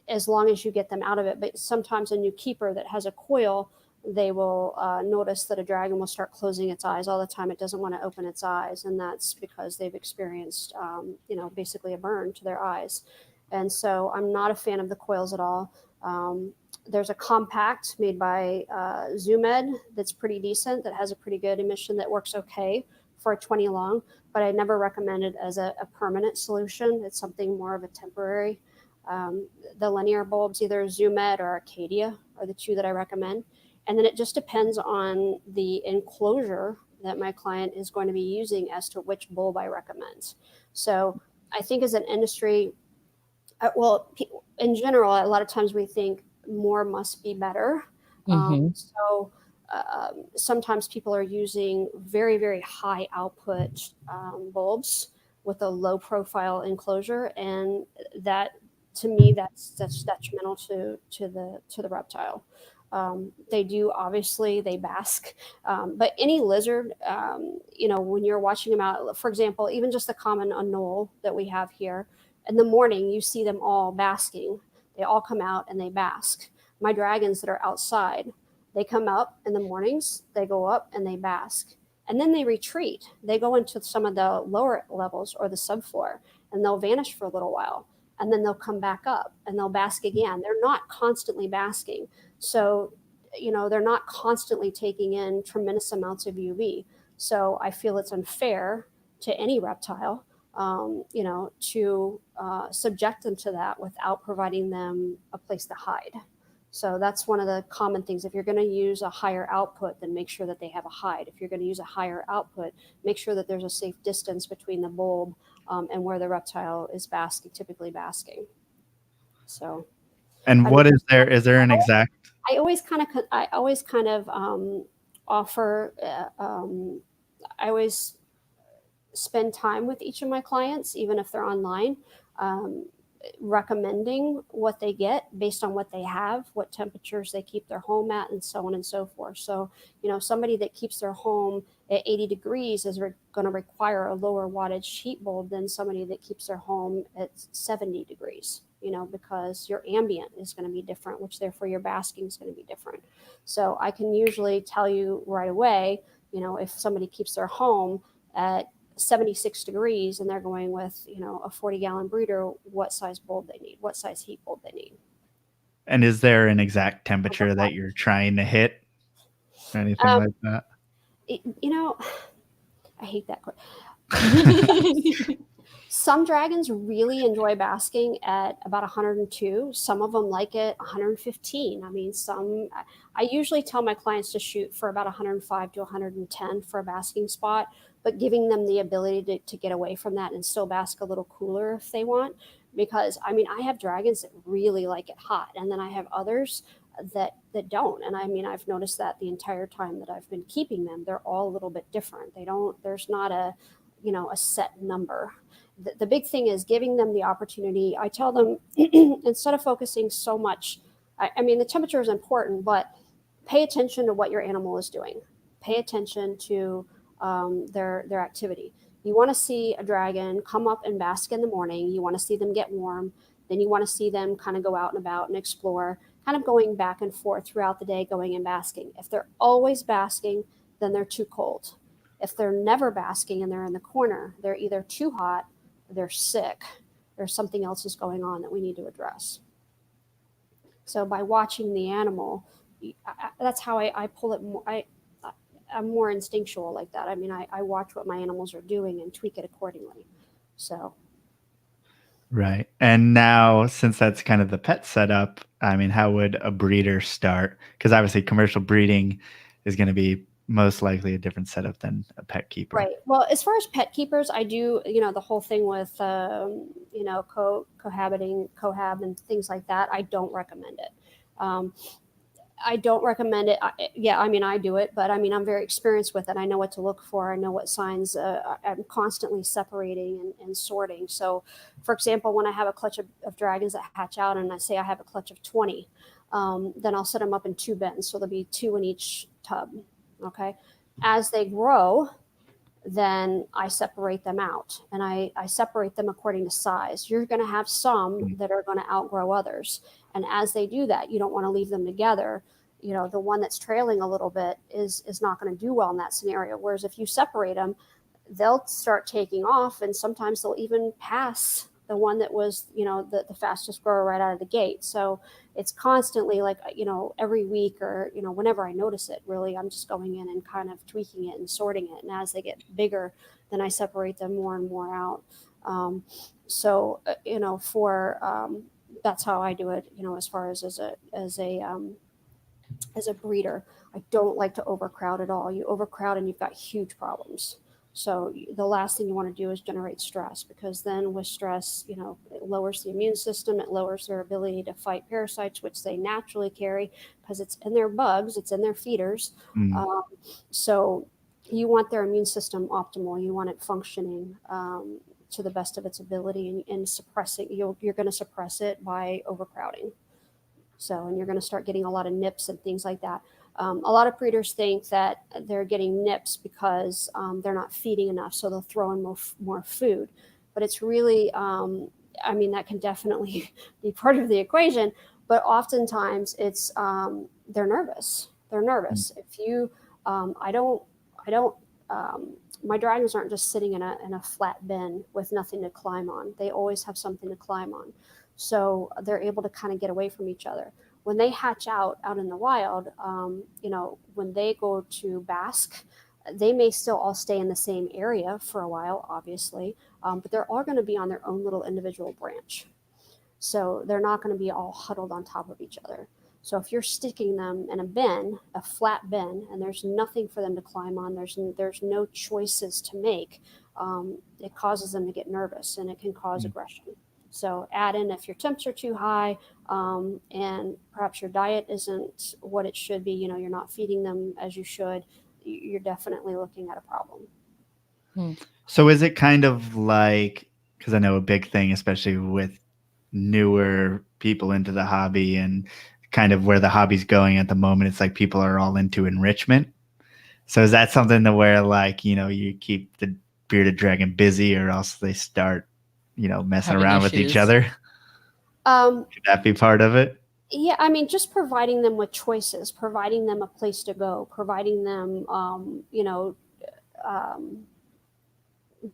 as long as you get them out of it. But sometimes a new keeper that has a coil, they will notice that a dragon will start closing its eyes all the time. It doesn't want to open its eyes. And that's because they've experienced, basically a burn to their eyes. And so I'm not a fan of the coils at all. There's a compact made by Zoomed that's pretty decent, that has a pretty good emission that works okay for a 20 long, but I never recommend it as a permanent solution. It's something more of a temporary. The linear bulbs, either Zoomed or Arcadia, are the two that I recommend. And then it just depends on the enclosure that my client is going to be using as to which bulb I recommend. So I think as an industry, in general, a lot of times we think more must be better. Sometimes people are using very, very high output bulbs with a low profile enclosure. And that, to me, that's detrimental to the reptile. They bask, but any lizard, when you're watching them out, for example, even just the common anole that we have here, in the morning, you see them all basking. They all come out and they bask. My dragons that are outside, they come up in the mornings, they go up and they bask. And then they retreat. They go into some of the lower levels or the subfloor, and they'll vanish for a little while. And then they'll come back up and they'll bask again. They're not constantly basking. So, they're not constantly taking in tremendous amounts of UV. So I feel it's unfair to any reptile, to subject them to that without providing them a place to hide. So that's one of the common things. If you're going to use a higher output, then make sure that they have a hide. If you're going to use a higher output, make sure that there's a safe distance between the bulb and where the reptile is typically basking. So. And is there an exact? I always kind of offer. I always spend time with each of my clients, even if they're online, recommending what they get based on what they have, what temperatures they keep their home at, and so on and so forth. So, somebody that keeps their home at 80 degrees is going to require a lower wattage heat bulb than somebody that keeps their home at 70 degrees, because your ambient is going to be different, which therefore your basking is going to be different. So I can usually tell you right away, if somebody keeps their home at 76 degrees and they're going with, a 40-gallon breeder, what size bulb they need, what size heat bulb they need. And is there an exact temperature that you're trying to hit? Anything like that? I hate that question. Some dragons really enjoy basking at about 102. Some of them like it 115. I mean, I usually tell my clients to shoot for about 105 to 110 for a basking spot, but giving them the ability to get away from that and still bask a little cooler if they want. Because, I mean, I have dragons that really like it hot, and then I have others that don't. And I mean, I've noticed that the entire time that I've been keeping them, they're all a little bit different. There's not a set number. The big thing is giving them the opportunity. I tell them instead of focusing so much, I mean, the temperature is important, but pay attention to what your animal is doing. Pay attention to their activity. You want to see a dragon come up and bask in the morning. You want to see them get warm. Then you want to see them kind of go out and about and explore, kind of going back and forth throughout the day, going and basking. If they're always basking, then they're too cold. If they're never basking and they're in the corner, they're either too hot, they're sick, or something else is going on that we need to address. So by watching the animal, that's how I pull it more. I'm more instinctual like that. I mean, I watch what my animals are doing and tweak it accordingly. So. Right. And now, since that's kind of the pet setup, I mean, how would a breeder start? Because obviously commercial breeding is going to be most likely a different setup than a pet keeper. Right. Well, as far as pet keepers, I do, the whole thing with, cohabiting, cohab and things like that. I don't recommend it. I don't recommend it. I mean, I do it, but I mean, I'm very experienced with it. I know what to look for. I know what signs. I'm constantly separating and sorting. So, for example, when I have a clutch of dragons that hatch out and I say I have a clutch of 20, then I'll set them up in 2 bins. So there'll be 2 in each tub. Okay. As they grow, then I separate them out, and I separate them according to size. You're going to have some that are going to outgrow others. And as they do that, you don't want to leave them together. The one that's trailing a little bit is not going to do well in that scenario. Whereas if you separate them, they'll start taking off, and sometimes they'll even pass the one that was, the fastest grower right out of the gate. So it's constantly like, every week or, whenever I notice it, really, I'm just going in and kind of tweaking it and sorting it. And as they get bigger, then I separate them more and more out. That's how I do it, as far as a breeder. I don't like to overcrowd at all. You overcrowd and you've got huge problems. So the last thing you want to do is generate stress, because then with stress, it lowers the immune system. It lowers their ability to fight parasites, which they naturally carry because it's in their bugs, it's in their feeders. So you want their immune system optimal. You want it functioning to the best of its ability, and suppressing. You're going to suppress it by overcrowding. So, and you're going to start getting a lot of nips and things like that. A lot of breeders think that they're getting nips because they're not feeding enough, so they'll throw in more food. But it's really, I mean, that can definitely be part of the equation. But oftentimes, it's they're nervous. They're nervous. If you, I don't. My dragons aren't just sitting in a flat bin with nothing to climb on. They always have something to climb on. So they're able to kind of get away from each other. When they hatch out in the wild, when they go to bask, they may still all stay in the same area for a while, obviously, but they're all going to be on their own little individual branch. So they're not going to be all huddled on top of each other. So if you're sticking them in a bin, a flat bin, and there's nothing for them to climb on, there's no choices to make, it causes them to get nervous, and it can cause aggression. So add in if your temps are too high, and perhaps your diet isn't what it should be, you're not feeding them as you should, you're definitely looking at a problem. So is it kind of like, because I know a big thing, especially with newer people into the hobby and kind of where the hobby's going at the moment. It's like people are all into enrichment. So is that something to where like, you keep the bearded dragon busy or else they start, messing Having around with each issues. other? Could that be part of it? Yeah, I mean, just providing them with choices, providing them a place to go, providing them,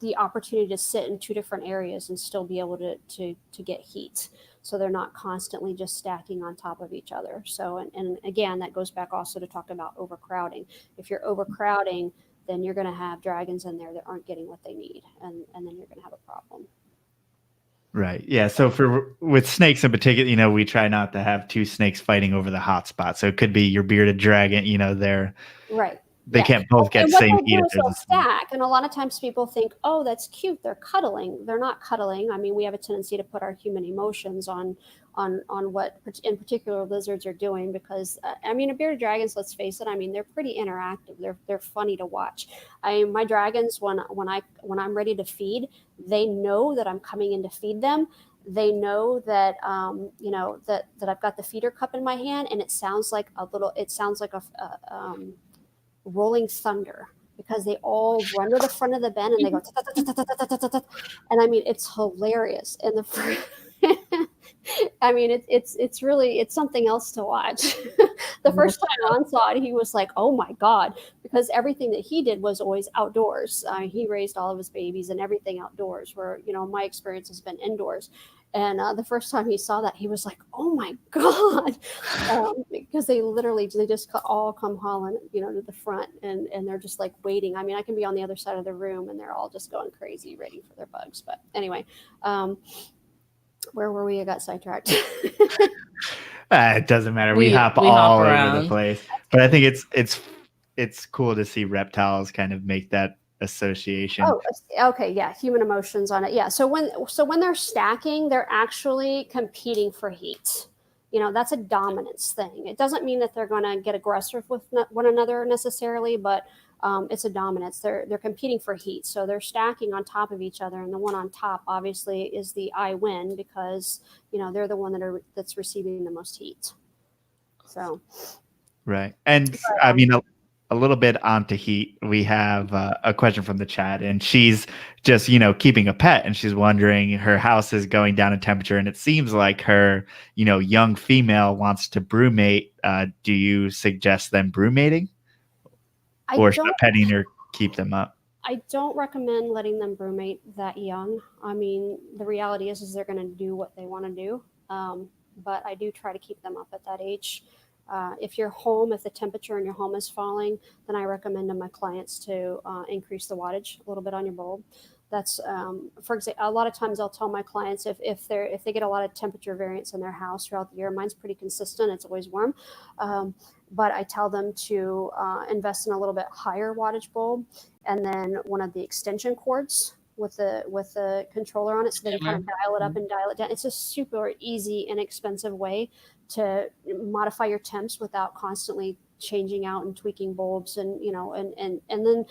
the opportunity to sit in two different areas and still be able to get heat, so they're not constantly just stacking on top of each other. So and again, that goes back also to talk about overcrowding. If you're overcrowding, then you're going to have dragons in there that aren't getting what they need, and then you're going to have a problem. Right. Yeah. So with snakes in particular, we try not to have two snakes fighting over the hot spot. So it could be your bearded dragon, Right. they Yeah. can't both get And what same they'll heat do if is there's they'll a snake. stack, and a lot of times people think, "Oh, that's cute. They're cuddling." They're not cuddling. I mean, we have a tendency to put our human emotions on what, in particular, lizards are doing because I mean, a bearded dragons. Let's face it. I mean, they're pretty interactive. They're funny to watch. My dragons, when I'm ready to feed, they know that I'm coming in to feed them. They know that that I've got the feeder cup in my hand, and it sounds like a rolling thunder because they all run to the front of the bin and they go and I mean it's hilarious and I mean it's really it's something else to watch. The first time Ron saw it, he was like, "Oh my god!" Because everything that he did was always outdoors. He raised all of his babies and everything outdoors. Where my experience has been indoors. And the first time he saw that, he was like, "Oh my god!" Because they just all come hauling, to the front, and they're just like waiting. I mean, I can be on the other side of the room, and they're all just going crazy, waiting for their bugs. But anyway, where were we? I got sidetracked. It doesn't matter. We hop hop all over around. the place. But I think it's cool to see reptiles kind of make that association. Oh, okay, yeah, human emotions on it. Yeah, so when they're stacking, they're actually competing for heat. That's a dominance thing. It doesn't mean that they're going to get aggressive with one another necessarily, but it's a dominance. They're competing for heat, so they're stacking on top of each other, and the one on top obviously is the I win because they're the one that's receiving the most heat. So right, and I mean a little bit onto heat. We have a question from the chat, and she's just keeping a pet, and she's wondering her house is going down in temperature, and it seems like her young female wants to brumate. Do you suggest them brumating? Or should a petting or keep them up? I don't recommend letting them brumate that young. I mean, the reality is they're going to do what they want to do. But I do try to keep them up at that age. If the temperature in your home is falling, then I recommend to my clients to increase the wattage a little bit on your bulb. That's for example, a lot of times I'll tell my clients if they get a lot of temperature variance in their house throughout the year. Mine's pretty consistent; it's always warm. But I tell them to invest in a little bit higher wattage bulb, and then one of the extension cords with the controller on it, so they can kind of dial it up and dial it down. It's a super easy, inexpensive way to modify your temps without constantly changing out and tweaking bulbs, and then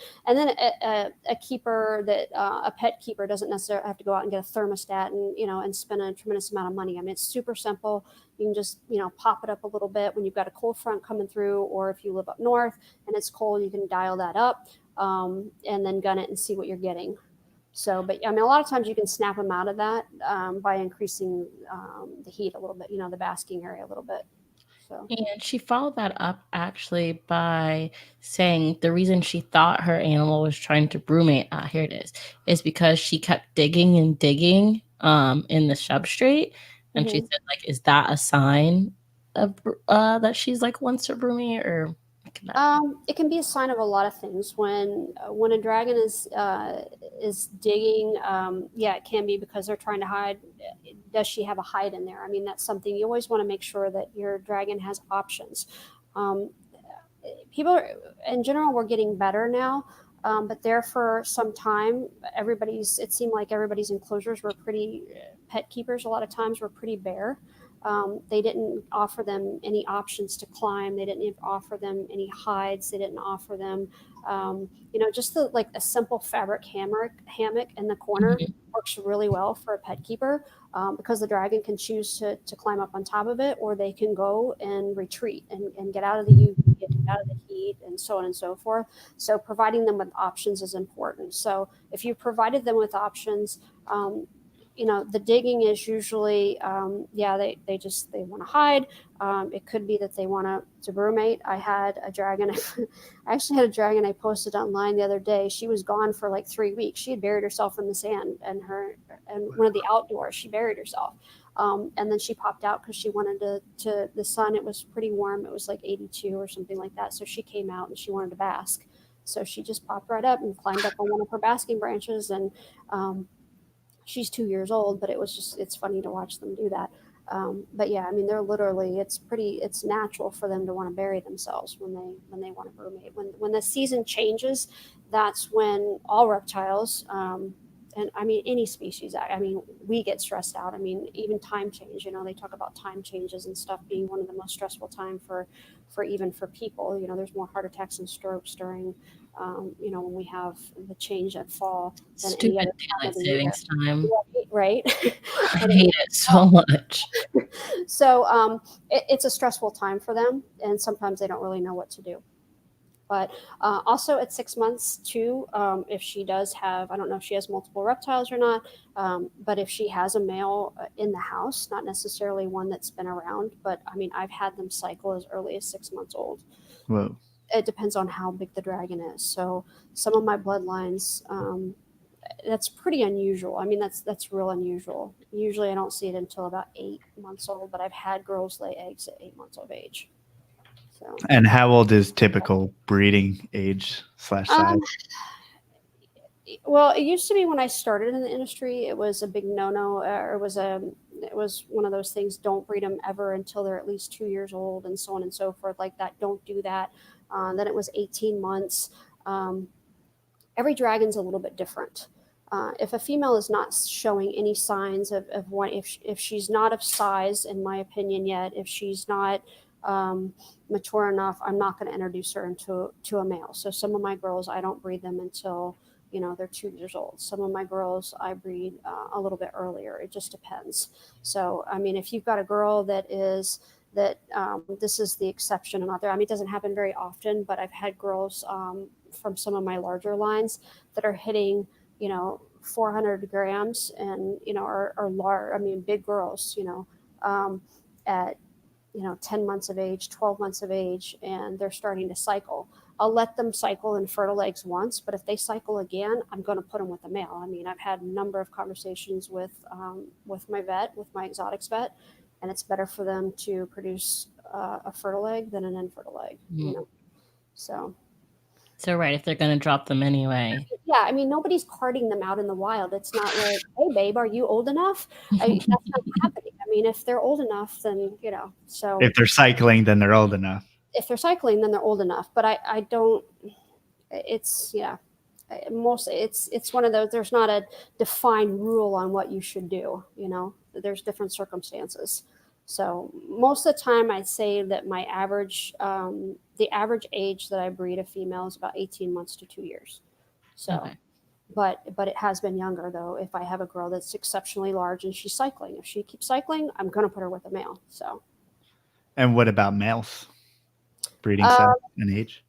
a keeper that a pet keeper doesn't necessarily have to go out and get a thermostat and spend a tremendous amount of money. I mean, it's super simple. You can just pop it up a little bit when you've got a cold front coming through, or if you live up north and it's cold, you can dial that up and then gun it and see what you're getting. So, but I mean, a lot of times you can snap them out of that by increasing the heat a little bit, the basking area a little bit. So. And she followed that up actually by saying the reason she thought her animal was trying to brumate, here it is because she kept digging and digging in the substrate. And she said, like, is that a sign of that she's like wants to brumate, or? It can be a sign of a lot of things. When a dragon is digging, yeah, it can be because they're trying to hide. Does she have a hide in there? I mean, that's something you always want to make sure that your dragon has options. People in general, we're getting better now, but there for some time, it seemed like everybody's enclosures were pretty, pet keepers a lot of times were pretty bare. They didn't offer them any options to climb. They didn't offer them any hides. They didn't offer them, just like a simple fabric hammock in the corner works really well for a pet keeper because the dragon can choose to climb up on top of it, or they can go and retreat and get out of the UV, get out of the heat, and so on and so forth. So providing them with options is important. So if you provided them with options, the digging is usually, they want to hide. It could be that they want to brumate. I had a dragon. I actually had a dragon I posted online the other day. She was gone for like 3 weeks. She had buried herself in the sand, and one of the outdoors, she buried herself. And then she popped out because she wanted to the sun. It was pretty warm. It was like 82 or something like that. So she came out and she wanted to bask. So she just popped right up and climbed up on one of her basking branches. And she's 2 years old, but it's funny to watch them do that. But yeah, I mean, they're literally, it's natural for them to want to bury themselves when they want to brumate. When the season changes, that's when all reptiles, and I mean, any species, I mean, we get stressed out. I mean, even time change, they talk about time changes and stuff being one of the most stressful time for even for people. There's more heart attacks and strokes during, when we have the change at fall than any Stupid other time daylight of the year. savings time. Right? I hate it so much. So it's a stressful time for them, and sometimes they don't really know what to do. But also at 6 months too, if she does have, I don't know if she has multiple reptiles or not, but if she has a male in the house, not necessarily one that's been around, but I mean, I've had them cycle as early as 6 months old. Whoa. It depends on how big the dragon is. So some of my bloodlines, that's pretty unusual. I mean, that's real unusual. Usually I don't see it until about 8 months old, but I've had girls lay eggs at 8 months of age. So. And how old is typical breeding age / size? Well, it used to be when I started in the industry, it was a big no-no. It was one of those things. Don't breed them ever until they're at least 2 years old, and so on and so forth. Like that. Don't do that. Then it was 18 months. Every dragon's a little bit different. If a female is not showing any signs of one, if she's not of size, in my opinion, yet, if she's not mature enough, I'm not going to introduce her to a male. So some of my girls, I don't breed them until they're 2 years old. Some of my girls I breed a little bit earlier. It just depends. So I mean, if you've got a girl that this is the exception and not there. I mean, it doesn't happen very often, but I've had girls from some of my larger lines that are hitting 400 grams and are large. I mean, big girls. At 10 months of age, 12 months of age, and they're starting to cycle. I'll let them cycle in fertile eggs once, but if they cycle again, I'm going to put them with a male. I mean, I've had a number of conversations with my vet, with my exotics vet, and it's better for them to produce a fertile egg than an infertile egg. So right, if they're going to drop them anyway. Yeah, I mean, nobody's carting them out in the wild. It's not like, hey, babe, are you old enough? That's not happening. I mean, if they're old enough, then, so. If they're cycling, then they're old enough. If they're cycling, then they're old enough. But I don't, it's one of those, there's not a defined rule on what you should do. There's different circumstances. So most of the time I'd say that my average, the average age that I breed a female is about 18 months to 2 years. So, okay. But it has been younger though. If I have a girl that's exceptionally large and she's cycling, if she keeps cycling, I'm going to put her with a male. So. And what about males? Breeding size and age?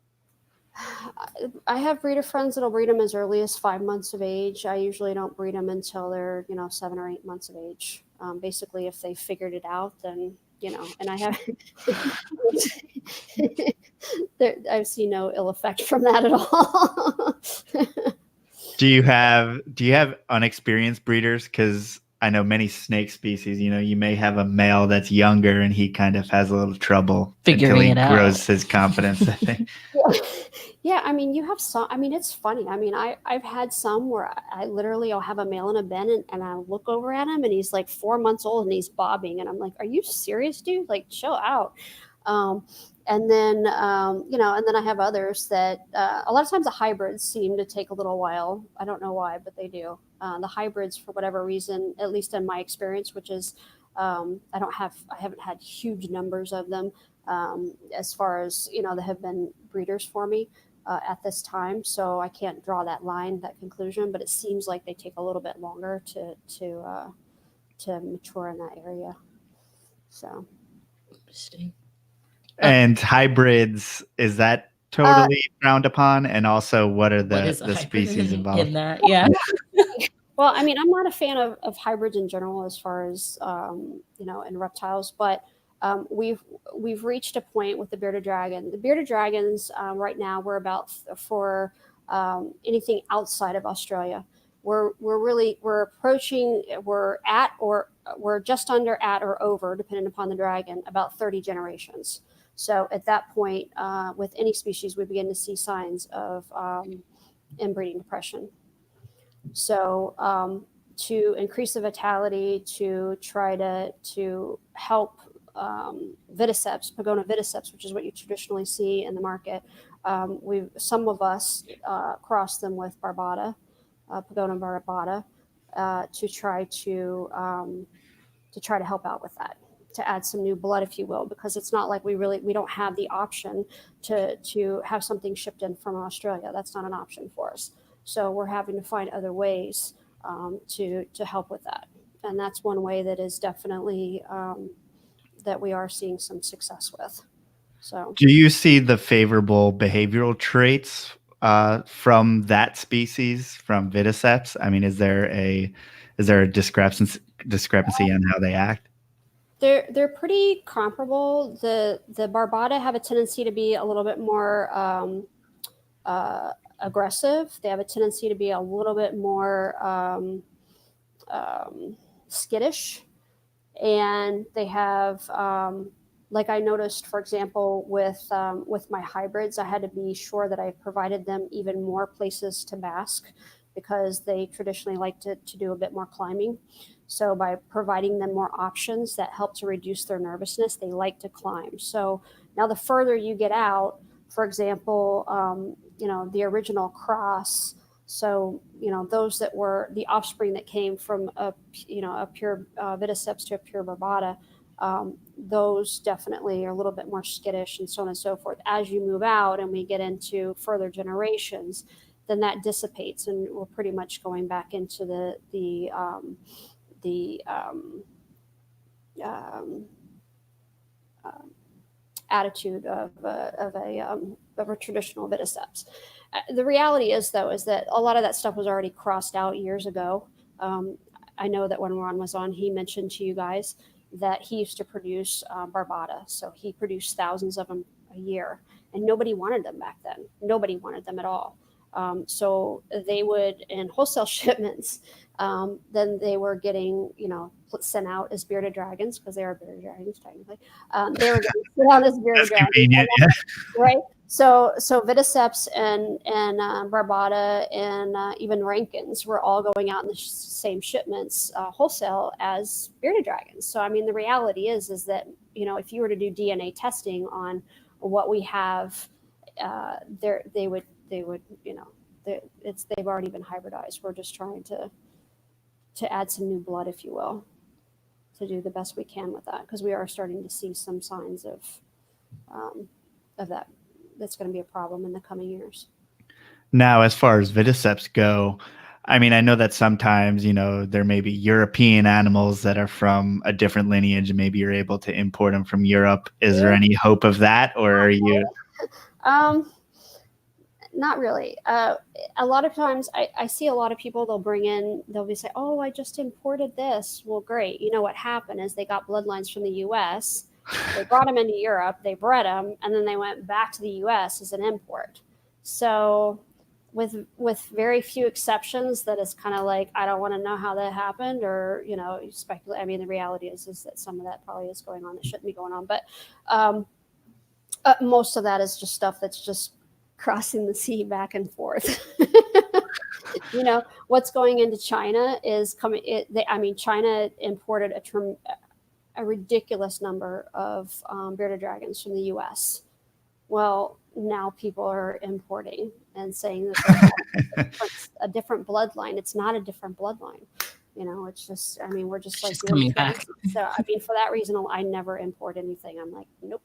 I have breeder friends that'll breed them as early as 5 months of age. I usually don't breed them until they're 7 or 8 months of age. Basically, if they figured it out, then and I have I've seen no ill effect from that at all. Do you have unexperienced breeders? Because I know many snake species, you may have a male that's younger and he kind of has a little trouble figuring it out. Grows his confidence, I think. Yeah, I mean, you have some, I mean, it's funny. I mean, I've had some where I'll have a male in a bin and I look over at him and he's like 4 months old and he's bobbing. And I'm like, are you serious, dude? Like, chill out. And then I have others that a lot of times the hybrids seem to take a little while. I don't know why, but they do. The hybrids, for whatever reason, at least in my experience, which is I haven't had huge numbers of them as far as, that have been breeders for me. at this time. So I can't draw that line, that conclusion, but it seems like they take a little bit longer to mature in that area. So. Interesting. And hybrids, is that totally frowned upon? And also, what are the species involved in that? Yeah. Well, I mean, I'm not a fan of hybrids in general, as far as in reptiles, but we've reached a point with the bearded dragon. The bearded dragons right now, we're about for anything outside of Australia. We're just under, at, or over, depending upon the dragon, about 30 generations. So at that point, with any species, we begin to see signs of inbreeding depression. So to increase the vitality, to try to help Viticeps, Pagona Viticeps, which is what you traditionally see in the market, some of us cross them with Barbata, Pagona Barbata, to try to help out with that, to add some new blood, if you will, because it's not like we don't have the option to have something shipped in from Australia. That's not an option for us. So we're having to find other ways to help with that. And that's one way that is definitely that we are seeing some success with. So, do you see the favorable behavioral traits from that species, from Viticeps? I mean, is there a discrepancy on how they act? They're pretty comparable. The Barbata have a tendency to be a little bit more aggressive. They have a tendency to be a little bit more skittish, and they have, like I noticed, for example, with my hybrids, I had to be sure that I provided them even more places to bask, because they traditionally like to do a bit more climbing. So by providing them more options that help to reduce their nervousness, they like to climb. So now the further you get out, for example, the original cross, so those that were the offspring that came from a pure Viticeps to a pure Barbata, those definitely are a little bit more skittish, and so on and so forth. As you move out and we get into further generations, then that dissipates, and we're pretty much going back into the attitude of a traditional Viticeps. The reality is, though, is that a lot of that stuff was already crossed out years ago. I know that when Ron was on, he mentioned to you guys that he used to produce Barbata. So he produced thousands of them a year, and nobody wanted them back then. Nobody wanted them at all. So they would, in wholesale shipments, then they were getting, sent out as bearded dragons, because they are bearded dragons technically. They were getting sent out as bearded dragons, convenient, yeah. right? So Viticeps and Barbata and even Rankins were all going out in the same shipments wholesale as bearded dragons. So I mean, the reality is that if you were to do DNA testing on what we have, they would they've already been hybridized. We're just trying to add some new blood, if you will, to do the best we can with that, because we are starting to see some signs of that. That's going to be a problem in the coming years. Now, as far as Viticeps go, I mean, I know that sometimes, there may be European animals that are from a different lineage, and maybe you're able to import them from Europe. Is there any hope of that, or are you? Not really. A lot of times I see a lot of people, they'll be say, oh, I just imported this. Well, great. You know what happened is they got bloodlines from the US, they brought them into Europe, they bred them, and then they went back to the US as an import. So with very few exceptions, that is kind of like, I don't want to know how that happened, or, speculate. I mean, the reality is that some of that probably is going on that shouldn't be going on. But most of that is just stuff that's just crossing the sea back and forth. What's going into China is coming. China imported a ridiculous number of bearded dragons from the U.S. Well, now people are importing and saying that a different bloodline. It's not a different bloodline. It's just. I mean, we're just like coming back. So I mean, for that reason, I never import anything. I'm like, nope.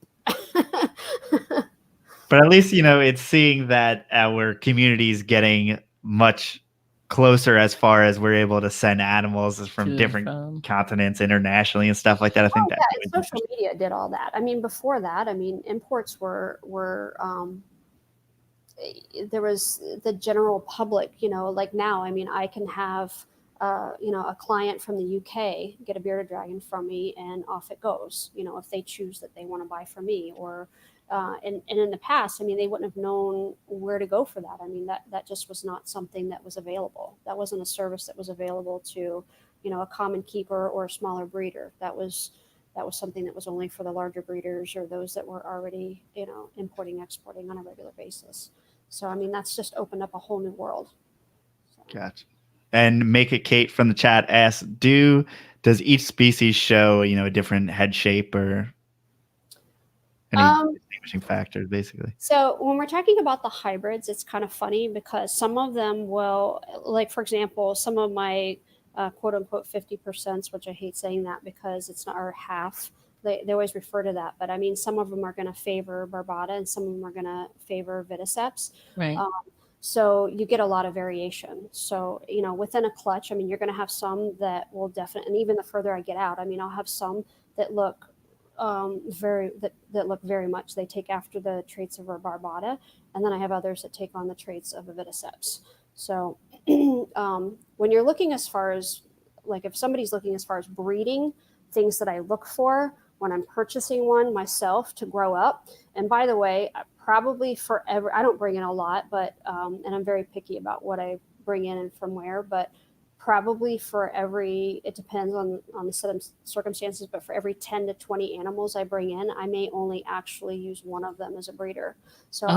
But at least, it's seeing that our community is getting much closer as far as we're able to send animals from different continents internationally and stuff like that. I think that and social media did all that. I mean, before that, imports were there was the general public, like now, I can have, a client from the UK get a bearded dragon from me and off it goes, if they choose that they want to buy from me or, and in the past, they wouldn't have known where to go for that. That just was not something that was available. That wasn't a service that was available to, a common keeper or a smaller breeder. That was something that was only for the larger breeders or those that were already, importing, exporting on a regular basis. So, that's just opened up a whole new world. So. Gotcha. And Make It Kate from the chat asks, does each species show, a different head shape or any distinguishing factors, basically? So when we're talking about the hybrids, it's kind of funny because some of them will, like, for example, some of my quote unquote 50%, which I hate saying that because it's not our half. They always refer to that, but some of them are going to favor barbata and some of them are going to favor viticeps. Right. So you get a lot of variation. So, within a clutch, you're going to have some that will definitely, and even the further I get out, I'll have some that look that look very much, they take after the traits of a barbata. And then I have others that take on the traits of a viticeps. So when you're looking as far as, like, if somebody's looking as far as breeding, things that I look for when I'm purchasing one myself to grow up. And by the way, probably forever, I don't bring in a lot, but, and I'm very picky about what I bring in and from where, but probably for every, it depends on the set of circumstances, but for every 10 to 20 animals I bring in, I may only actually use one of them as a breeder. So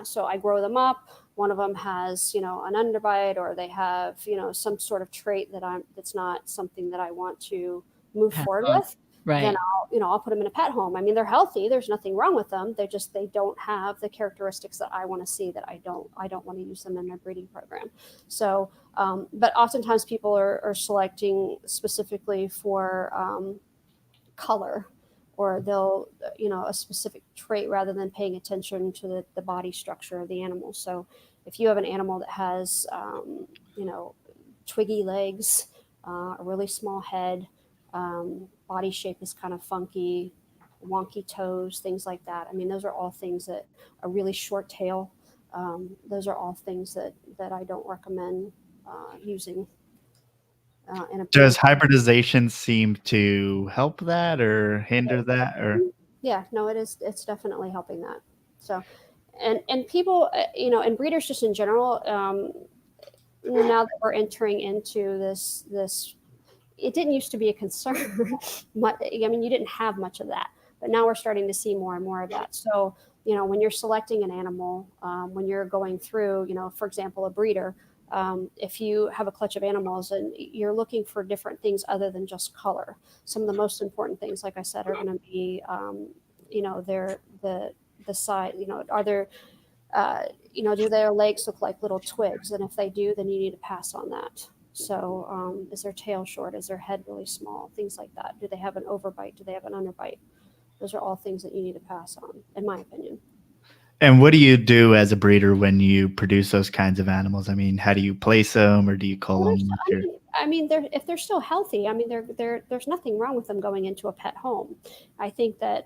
so I grow them up. One of them has, an underbite, or they have, some sort of trait that's not something that I want to move forward with. Right. Then I'll put them in a pet home. They're healthy. There's nothing wrong with them. They don't have the characteristics that I want to see, that I don't want to use them in my breeding program. So, but oftentimes people are selecting specifically for color, or they'll, a specific trait rather than paying attention to the body structure of the animal. So if you have an animal that has, twiggy legs, a really small head, body shape is kind of funky, wonky toes, things like that. Those are all things that, a really short tail. Those are all things that I don't recommend using. Does hybridization seem to help that or hinder that? Or yeah, no, it is. It's definitely helping that. So, and people, and breeders just in general. Now that we're entering into this, it didn't used to be a concern. You didn't have much of that, but now we're starting to see more and more of that. So, when you're selecting an animal, when you're going through, for example, a breeder, if you have a clutch of animals and you're looking for different things other than just color, some of the most important things, like I said, are going to be, the size, are there, do their legs look like little twigs? And if they do, then you need to pass on that. So is their tail short? Is their head really small? Things like that. Do they have an overbite? Do they have an underbite? Those are all things that you need to pass on, in my opinion. And what do you do as a breeder when you produce those kinds of animals? How do you place them, or do you cull them? If they're still healthy, there's nothing wrong with them going into a pet home. I think that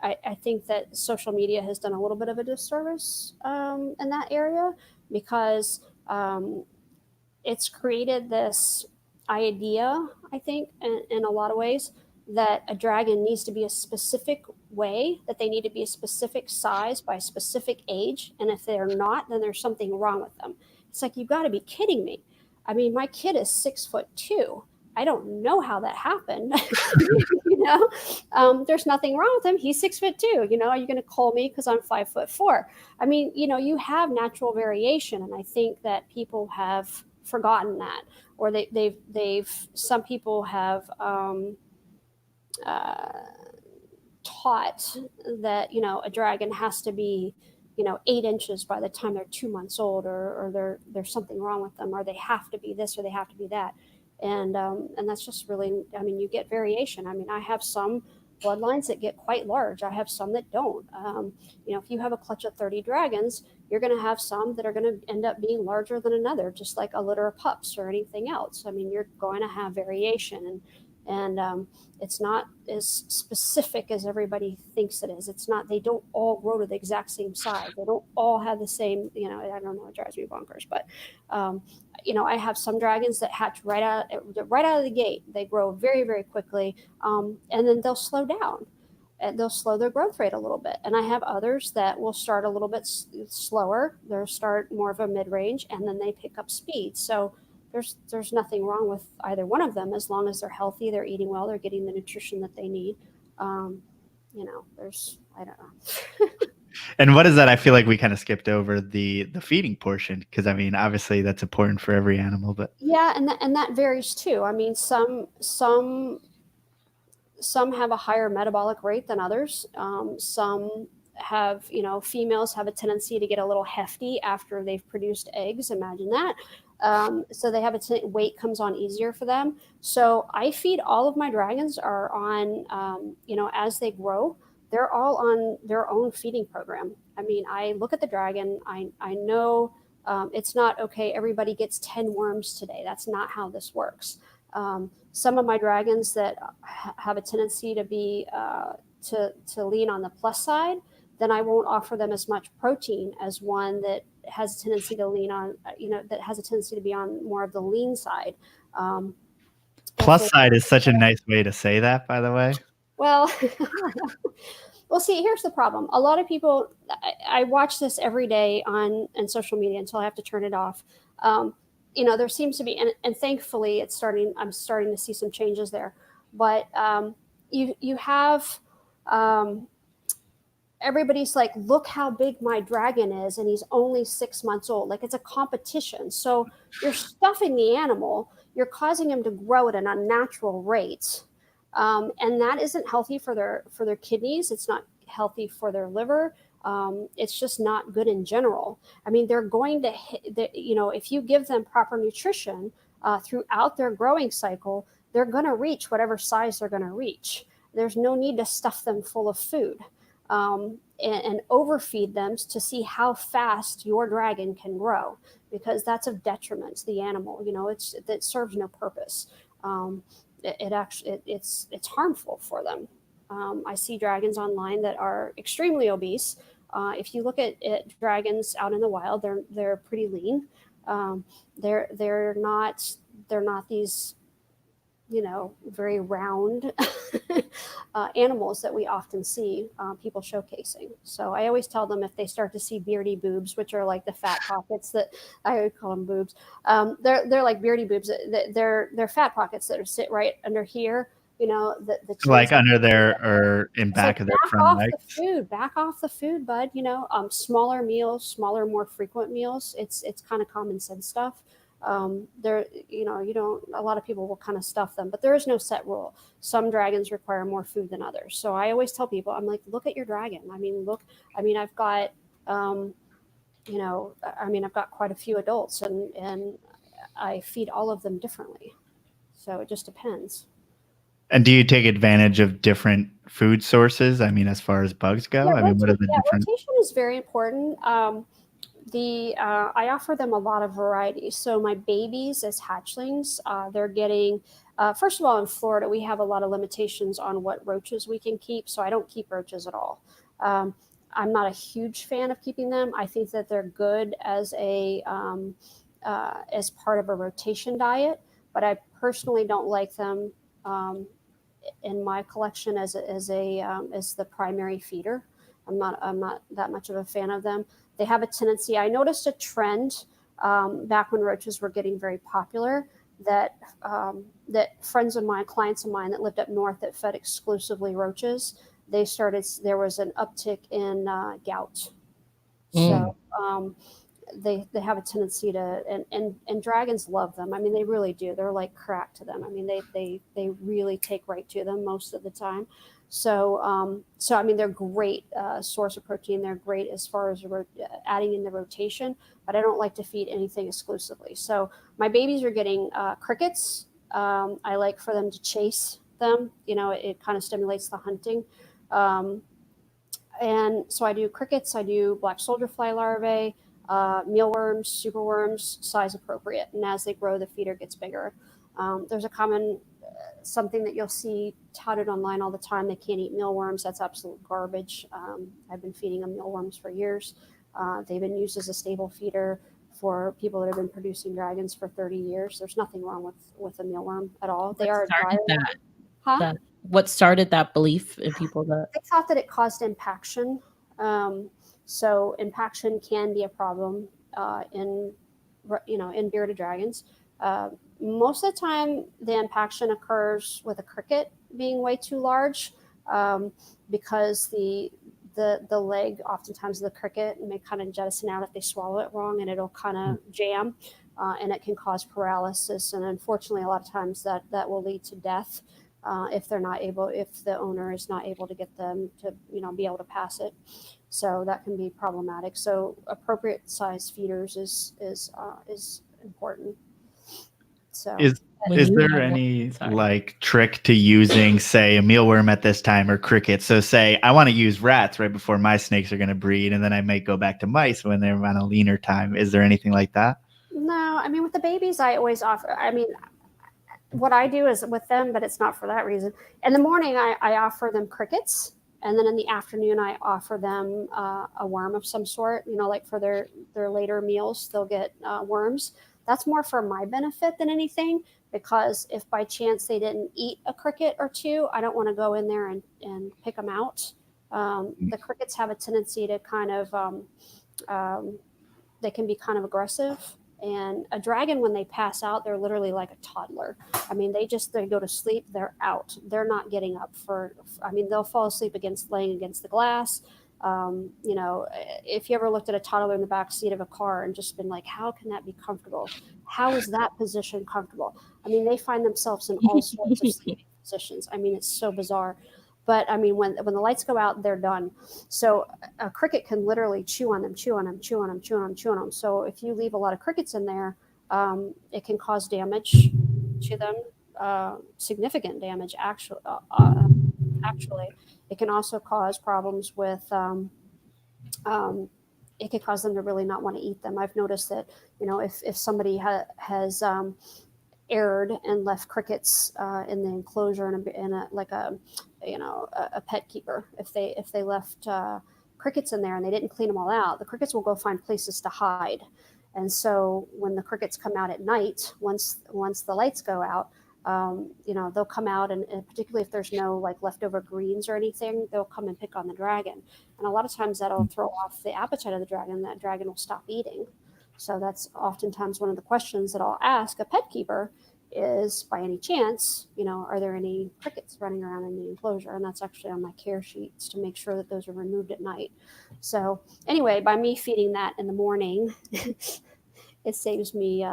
I think that social media has done a little bit of a disservice in that area, because it's created this idea, I think, in a lot of ways, that a dragon needs to be a specific way, that they need to be a specific size by a specific age. And if they're not, then there's something wrong with them. It's like, you've got to be kidding me. My kid is 6'2". I don't know how that happened. There's nothing wrong with him. He's 6'2". Are you going to call me because I'm 5'4"? You have natural variation. And I think that people have forgotten that, or some people have taught that, a dragon has to be, 8 inches by the time they're 2 months old, or there's something wrong with them, or they have to be this, or they have to be that. And that's just really, you get variation. I have some bloodlines that get quite large. I have some that don't. If you have a clutch of 30 dragons, you're going to have some that are going to end up being larger than another, just like a litter of pups or anything else. I mean, you're going to have variation, and it's not as specific as everybody thinks it is. It's not. They don't all grow to the exact same size. They don't all have the same. I don't know. It drives me bonkers, but I have some dragons that hatch right out of the gate. They grow very, very quickly, and then they'll slow down. And they'll slow their growth rate a little bit. And I have others that will start a little bit slower. They'll start more of a mid-range, and then they pick up speed. So there's nothing wrong with either one of them as long as they're healthy, they're eating well, they're getting the nutrition that they need. I don't know. And what is that? I feel like we kind of skipped over the feeding portion, because I mean, obviously that's important for every animal, but yeah, and that varies too. I mean, some have a higher metabolic rate than others. Some have, females have a tendency to get a little hefty after they've produced eggs. Imagine that. So they have weight comes on easier for them. So I feed all of my dragons are on, as they grow, they're all on their own feeding program. I mean, I look at the dragon. I know it's not okay. Everybody gets 10 worms today. That's not how this works. Some of my dragons that have a tendency to be to lean on the plus side, then I won't offer them as much protein as one that has a tendency to lean on, that has a tendency to be on more of the lean side. Plus side is such a nice way to say that, by the way. Well, well, see, here's the problem. A lot of people, I watch this every day on social media until I have to turn it off. There seems to be, and thankfully I'm starting to see some changes there, but you have everybody's like, look how big my dragon is, and he's only 6 months old. Like, it's a competition. So you're stuffing the animal, you're causing him to grow at an unnatural rate, and that isn't healthy for their kidneys. It's not healthy for their liver. It's just not good in general. I mean, they're going to if you give them proper nutrition throughout their growing cycle, they're going to reach whatever size they're going to reach. There's no need to stuff them full of food and overfeed them to see how fast your dragon can grow, because that's of detriment to the animal. It serves no purpose. It's harmful for them. I see dragons online that are extremely obese. If you look at dragons out in the wild, they're pretty lean. They're not these, very round animals that we often see people showcasing. So I always tell them, if they start to see beardy boobs, which are like the fat pockets that I would call them boobs, they're like beardy boobs. They're fat pockets that sit right under here. The like under there or in back of their front legs. Back off the food, bud. Smaller meals, smaller, more frequent meals. It's kind of common sense stuff. A lot of people will kind of stuff them, but there is no set rule. Some dragons require more food than others. So I always tell people, I'm like, look at your dragon. I've got, I've got quite a few adults, and I feed all of them differently. So it just depends. And do you take advantage of different food sources? I mean, as far as bugs go, what are the different? Rotation is very important. I offer them a lot of variety. So my babies as hatchlings, they're getting, first of all, in Florida, we have a lot of limitations on what roaches we can keep. So I don't keep roaches at all. I'm not a huge fan of keeping them. I think that they're good as as part of a rotation diet, but I personally don't like them in my collection as the primary feeder. I'm not that much of a fan of them. They have a tendency. I noticed a trend back when roaches were getting very popular, that friends of mine, clients of mine that lived up north that fed exclusively roaches, there was an uptick in gout. So they have a tendency to, and dragons love them. I mean, they really do. They're like crack to them. I mean, they really take right to them most of the time. So I mean, they're great source of protein. They're great as far as adding in the rotation, but I don't like to feed anything exclusively. So my babies are getting crickets. I like for them to chase them. It kind of stimulates the hunting. And so I do crickets, I do black soldier fly larvae, mealworms, superworms, size appropriate. And as they grow, the feeder gets bigger. There's a common something that you'll see touted online all the time. They can't eat mealworms. That's absolute garbage. I've been feeding them mealworms for years. They've been used as a stable feeder for people that have been producing dragons for 30 years. There's nothing wrong with a mealworm at all. They are what started that belief in people that they thought that it caused impaction. So impaction can be a problem in bearded dragons. Most of the time, the impaction occurs with a cricket being way too large, because the leg, oftentimes the cricket, may kind of jettison out if they swallow it wrong, and it'll kind of jam, and it can cause paralysis. And unfortunately, a lot of times that will lead to death if the owner is not able to get them to be able to pass it. So that can be problematic. So appropriate size feeders is important. So is there any like trick to using, say, a mealworm at this time or cricket? So say I want to use rats right before my snakes are going to breed, and then I might go back to mice when they're on a leaner time. Is there anything like that? No, I mean, with the babies, I always offer, what I do is with them, but it's not for that reason. In the morning, I offer them crickets. And then in the afternoon, I offer them a worm of some sort, like for their later meals, they'll get worms. That's more for my benefit than anything, because if by chance they didn't eat a cricket or two, I don't want to go in there and pick them out. The crickets have a tendency to kind of, they can be kind of aggressive. And a dragon, when they pass out, they're literally like a toddler. I mean, they go to sleep, they're out. They're not getting up they'll fall asleep laying against the glass. If you ever looked at a toddler in the back seat of a car and just been like, how can that be comfortable? How is that position comfortable? I mean, they find themselves in all sorts of sleeping positions. I mean, it's so bizarre. But I mean, when the lights go out, they're done. So a cricket can literally chew on them. So if you leave a lot of crickets in there, it can cause damage to them, significant damage. Actually, it can also cause problems with. It could cause them to really not want to eat them. I've noticed that if somebody has erred and left crickets in the enclosure in a pet keeper, if they left crickets in there and they didn't clean them all out, the crickets will go find places to hide. And so when the crickets come out at night, once the lights go out, they'll come out, and particularly if there's no like leftover greens or anything, they'll come and pick on the dragon. And a lot of times that'll throw off the appetite of the dragon. That dragon will stop eating. So that's oftentimes one of the questions that I'll ask a pet keeper is, by any chance, are there any crickets running around in the enclosure? And that's actually on my care sheets to make sure that those are removed at night. So anyway, by me feeding that in the morning, it saves me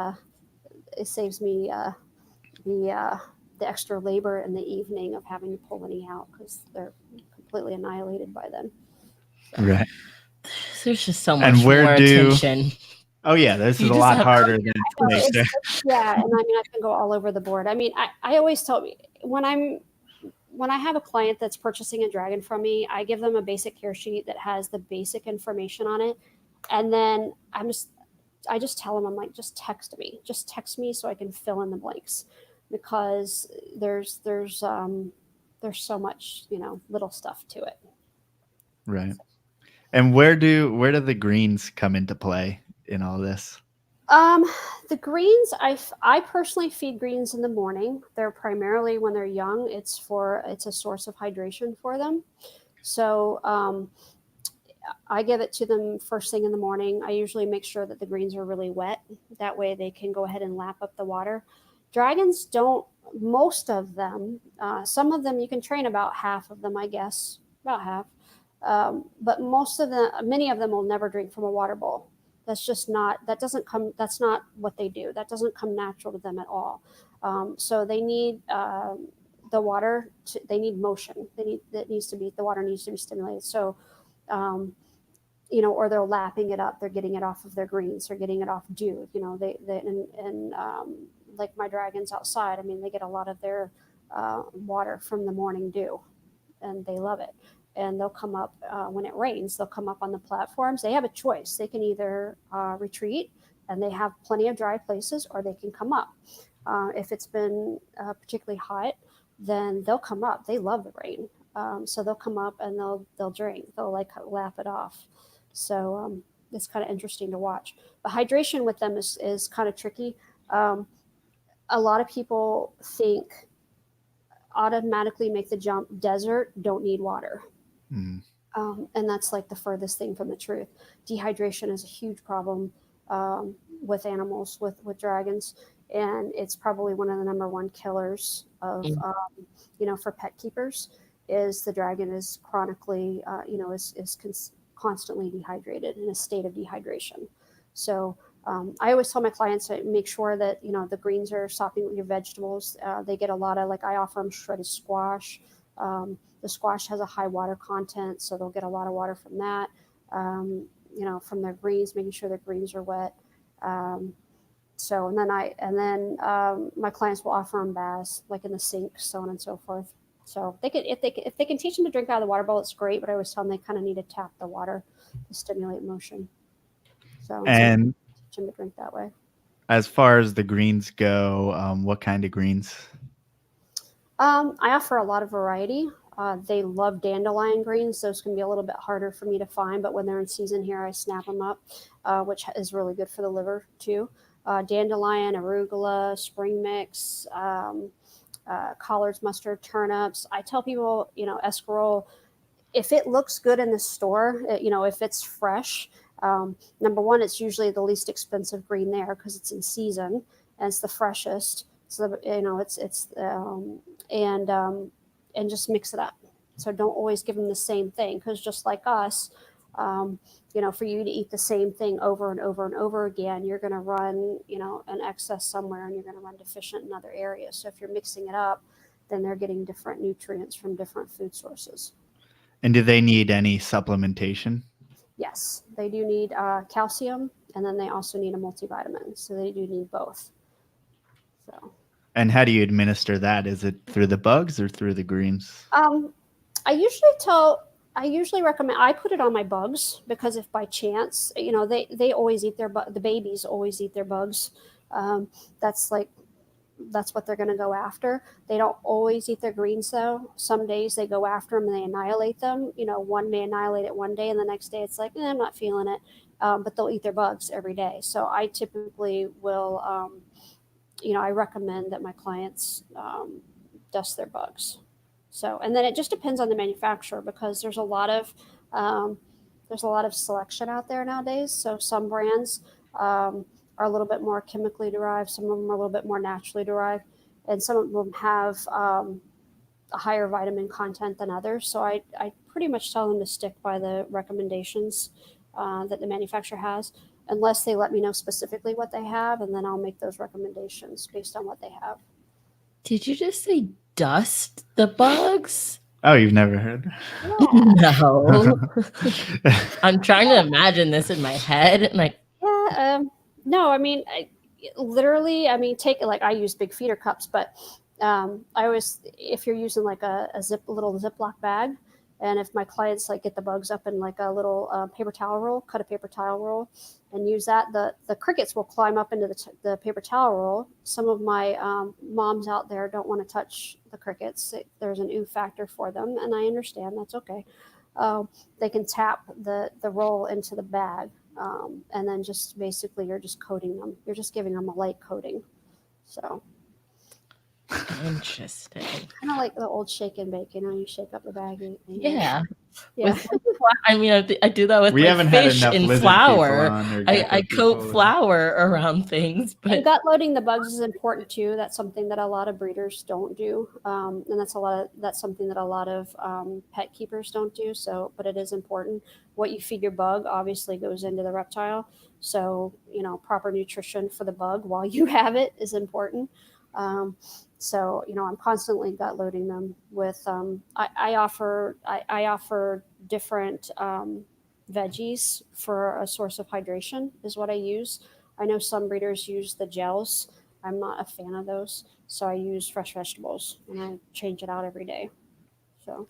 the extra labor in the evening of having to pull any out, because they're completely annihilated by then. Right. There's just so much more attention. Oh yeah, this is a lot harder than yeah, and I mean, I can go all over the board. I mean, I always tell me when I have a client that's purchasing a dragon from me, I give them a basic care sheet that has the basic information on it, and then I just tell them, I'm like, just text me so I can fill in the blanks, because there's so much little stuff to it. Right. And where do the greens come into play in all this? The greens, I personally feed greens in the morning. They're primarily, when they're young, it's a source of hydration for them. So I give it to them first thing in the morning. I usually make sure that the greens are really wet. That way they can go ahead and lap up the water. Dragons don't, most of them, some of them you can train about half of them, I guess, about half. But many of them will never drink from a water bowl. That's not what they do. That doesn't come natural to them at all. So they need the water, they need motion. The water needs to be stimulated. So, or they're lapping it up. They're getting it off of their greens. They're getting it off dew. Like my dragons outside, I mean, they get a lot of their water from the morning dew, and they love it. And they'll come up when it rains. They'll come up on the platforms. They have a choice. They can either retreat, and they have plenty of dry places, or they can come up. If it's been particularly hot, then they'll come up. They love the rain, so they'll come up and they'll drink. They'll like lap it off. So it's kind of interesting to watch. But hydration with them is kind of tricky. A lot of people think automatically make the jump desert, don't need water. Mm. And that's like the furthest thing from the truth. Dehydration is a huge problem with animals, with dragons, and it's probably one of the number one killers of for pet keepers. Is the dragon is chronically constantly dehydrated, in a state of dehydration. So I always tell my clients to make sure that the greens are sopping with your vegetables. They get a lot of, like, I offer them shredded squash. The squash has a high water content, so they'll get a lot of water from that. From their greens, making sure their greens are wet. My clients will offer them baths, like in the sink, so on and so forth. So if they can teach them to drink out of the water bowl, it's great. But I always tell them they kind of need to tap the water to stimulate motion. So and teach them to drink that way. As far as the greens go, what kind of greens? I offer a lot of variety. They love dandelion greens. Those can be a little bit harder for me to find, but when they're in season here, I snap them up, which is really good for the liver too. Dandelion, arugula, spring mix, collards, mustard, turnips. I tell people, escarole, if it looks good in the store, if it's fresh, number one, it's usually the least expensive green there because it's in season and it's the freshest. So and just mix it up. So don't always give them the same thing, because just like us, for you to eat the same thing over and over and over again, you're going to run, an excess somewhere, and you're going to run deficient in other areas. So if you're mixing it up, then they're getting different nutrients from different food sources. And do they need any supplementation? Yes, they do need calcium, and then they also need a multivitamin. So they do need both. So. And how do you administer that? Is it through the bugs or through the greens? I usually recommend, I put it on my bugs, because if by chance, they always eat the babies always eat their bugs. That's what they're going to go after. They don't always eat their greens though. Some days they go after them and they annihilate them. One may annihilate it one day, and the next day it's like, I'm not feeling it. But they'll eat their bugs every day. So I typically will, I recommend that my clients dust their bugs. So, and then it just depends on the manufacturer, because there's a lot of selection out there nowadays. So some brands are a little bit more chemically derived. Some of them are a little bit more naturally derived, and some of them have a higher vitamin content than others. So I pretty much tell them to stick by the recommendations that the manufacturer has, unless they let me know specifically what they have, and then I'll make those recommendations based on what they have. Did you just say dust the bugs? Oh, you've never heard? No. I'm trying to imagine this in my head. No, I mean, take it, like, I use big feeder cups, but I always, if you're using like a little Ziploc bag, and if my clients like get the bugs up in like a little paper towel roll, cut a paper towel roll and use that, the crickets will climb up into the paper towel roll. Some of my moms out there don't want to touch the crickets. There's an ooh factor for them, and I understand, that's okay. They can tap the roll into the bag, and then just basically you're just coating them. You're just giving them a light coating. So. Interesting. Kind of like the old shake and bake, you shake up the bag. Yeah. Yeah. I do that with fish in flour. I coat flour around things. But and gut loading the bugs is important too. That's something that a lot of breeders don't do, and that's something that a lot of pet keepers don't do. So, but it is important. What you feed your bug obviously goes into the reptile. So proper nutrition for the bug while you have it is important. So, I'm constantly gut loading them with, I offer different veggies for a source of hydration is what I use. I know some breeders use the gels. I'm not a fan of those. So I use fresh vegetables and I change it out every day. So.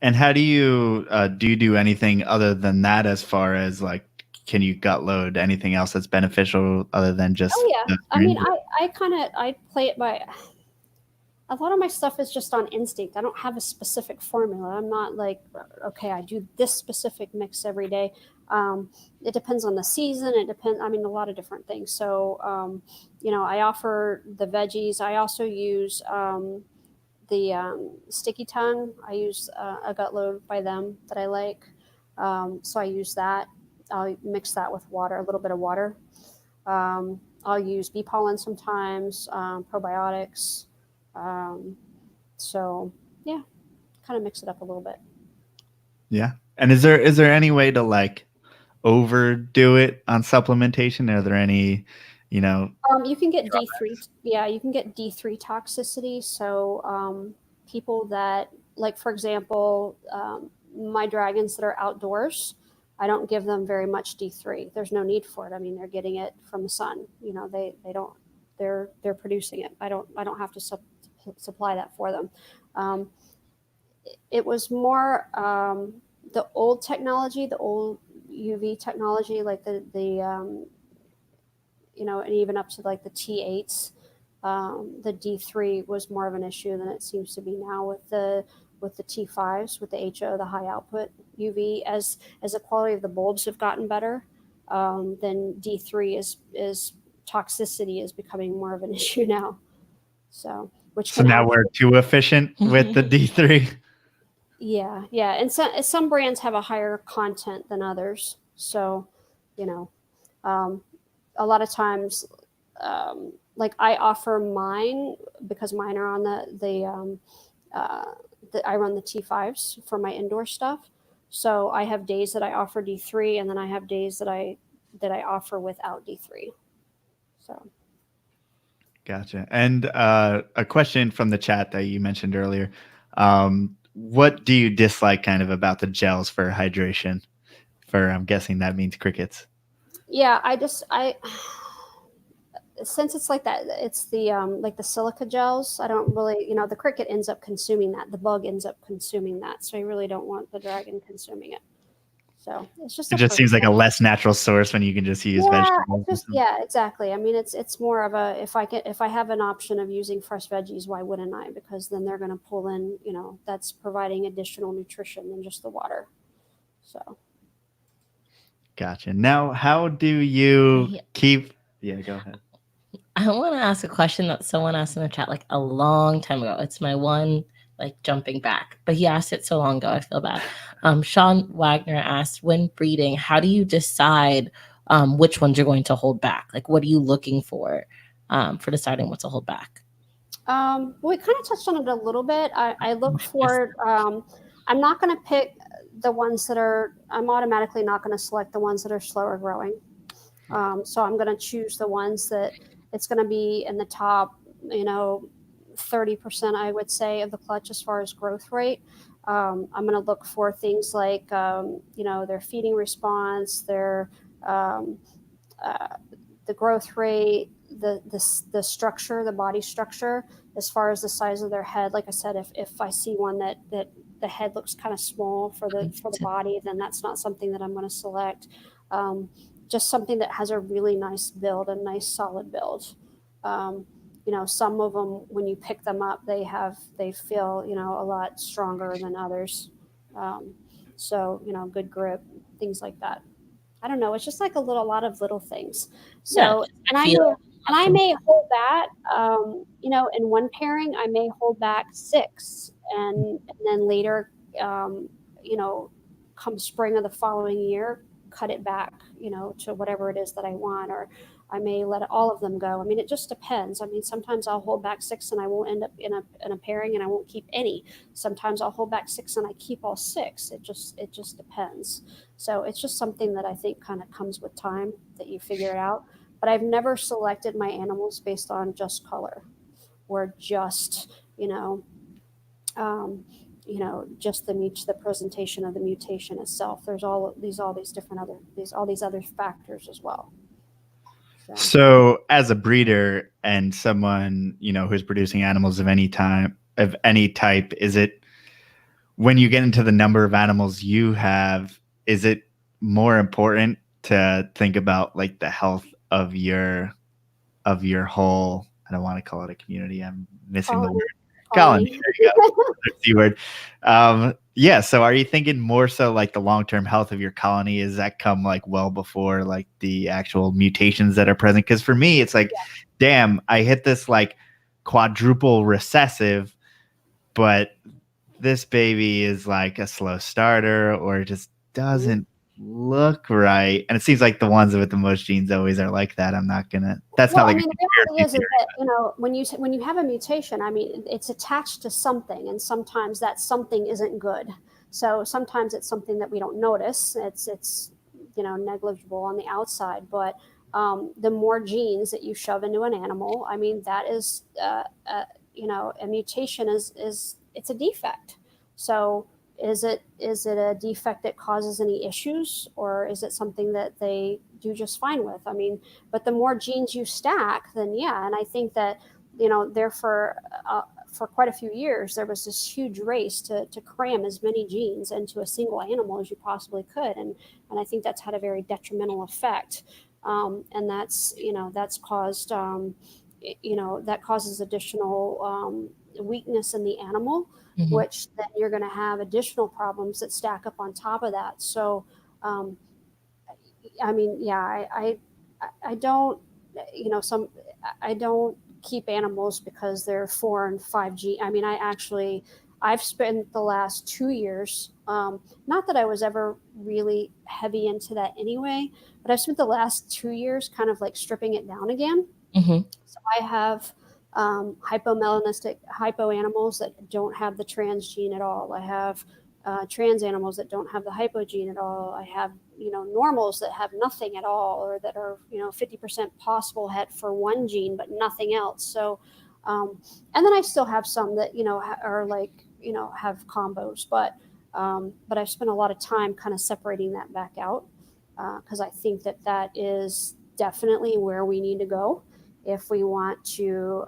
And how do you do anything other than that, as far as like, can you gut load anything else that's beneficial other than just? Oh yeah, I mean, I play it by. A lot of my stuff is just on instinct. I don't have a specific formula. I'm not like, okay, I do this specific mix every day. It depends on the season. It depends. I mean, a lot of different things. So, I offer the veggies. I also use the sticky tongue. I use a gut load by them that I like. So I use that. I'll mix that with water, a little bit of water. I'll use bee pollen sometimes, probiotics. So yeah, kind of mix it up a little bit. Yeah. And is there any way to like overdo it on supplementation? Are there any, You can get D3. Yeah, you can get D3 toxicity. So people that, like, for example, my dragons that are outdoors, I don't give them very much D3. There's no need for it. I mean, they're getting it from the sun. They don't. They're producing it. I don't have to supply that for them. It was more the old technology, the old UV technology, like the and even up to like the T8s. The D3 was more of an issue than it seems to be now with the T5s, with the HO, the high output UV. As the quality of the bulbs have gotten better, then D3 is toxicity is becoming more of an issue now. So now we're too efficient with the D3. Yeah, and some brands have a higher content than others. So, a lot of times, like I offer mine because mine are on I run the T5s for my indoor stuff. So I have days that I offer D3, and then I have days that I offer without D3. So. Gotcha. And a question from the chat that you mentioned earlier. What do you dislike kind of about the gels for hydration? I'm guessing that means crickets. Yeah, since it's like that, it's the like the silica gels. I don't really, the cricket ends up consuming that. The bug ends up consuming that. So I really don't want the dragon consuming it. So it's just. It just seems like a less natural source when you can just use vegetables. Yeah, exactly. I mean, it's more of a, if I have an option of using fresh veggies, why wouldn't I? Because then they're going to pull in, that's providing additional nutrition than just the water. So. Gotcha. Now, how do you keep? Yeah, go ahead. I want to ask a question that someone asked in the chat like a long time ago. It's my one like jumping back, but he asked it so long ago. I feel bad. Sean Wagner asked, when breeding, how do you decide which ones you're going to hold back? Like, what are you looking for deciding what to hold back? Well, we kind of touched on it a little bit. I look for, I'm not going to pick the ones that are, I'm automatically not going to select the ones that are slower growing. So I'm going to choose the ones that it's going to be in the top, 30%, I would say, of the clutch as far as growth rate. I'm going to look for things like, their feeding response, their the growth rate, the structure, the body structure, as far as the size of their head. Like I said, if I see one that the head looks kind of small for the body, then that's not something that I'm going to select. Just something that has a really nice build, a nice solid build. Some of them, when you pick them up, they feel, a lot stronger than others. So, good grip, things like that. I don't know. It's just like a lot of little things. So, I may hold back, in one pairing, I may hold back 6, and then later, come spring of the following year, cut it back, to whatever it is that I want, or I may let all of them go. I mean, it just depends. I mean, sometimes I'll hold back 6 and I won't end up in a pairing and I won't keep any. Sometimes I'll hold back 6 and I keep all 6. It just depends. So it's just something that I think kind of comes with time that you figure it out. But I've never selected my animals based on just color or just, just the presentation of the mutation itself. There's all these other factors as well. So as a breeder, and someone, who's producing animals of any type, is it, when you get into the number of animals you have, is it more important to think about like the health of your whole, I don't want to call it a community, I'm missing the word, colony. There you go. The C word. So are you thinking more so like the long-term health of your colony? Is that come like well before like the actual mutations that are present? Because for me, it's like, damn, I hit this like quadruple recessive, but this baby is like a slow starter or just doesn't look right. And it seems like the ones with the most genes always are like that. That's not like, the reality is that, when you have a mutation, I mean, it's attached to something, and sometimes that something isn't good. So sometimes it's something that we don't notice. It's negligible on the outside, but the more genes that you shove into an animal, I mean, that is, a mutation is it's a defect. So is it a defect that causes any issues, or is it something that they do just fine with? I mean, but the more genes you stack, then yeah. And I think that, therefore, for quite a few years, there was this huge race to cram as many genes into a single animal as you possibly could. And I think that's had a very detrimental effect. And that's caused, that causes additional weakness in the animal, which then you're going to have additional problems that stack up on top of that. So, I mean, yeah, I don't, I don't keep animals because they're 4 and 5G. I mean, I've spent the last 2 years, not that I was ever really heavy into that anyway, but I've spent the last 2 years kind of like stripping it down again. So I have hypomelanistic hypo animals that don't have the trans gene at all. I have trans animals that don't have the hypo gene at all. I have normals that have nothing at all, or that are 50% possible het for one gene but nothing else. So and then I still have some that are like have combos, but I've spent a lot of time kind of separating that back out, because I think that is definitely where we need to go if we want to,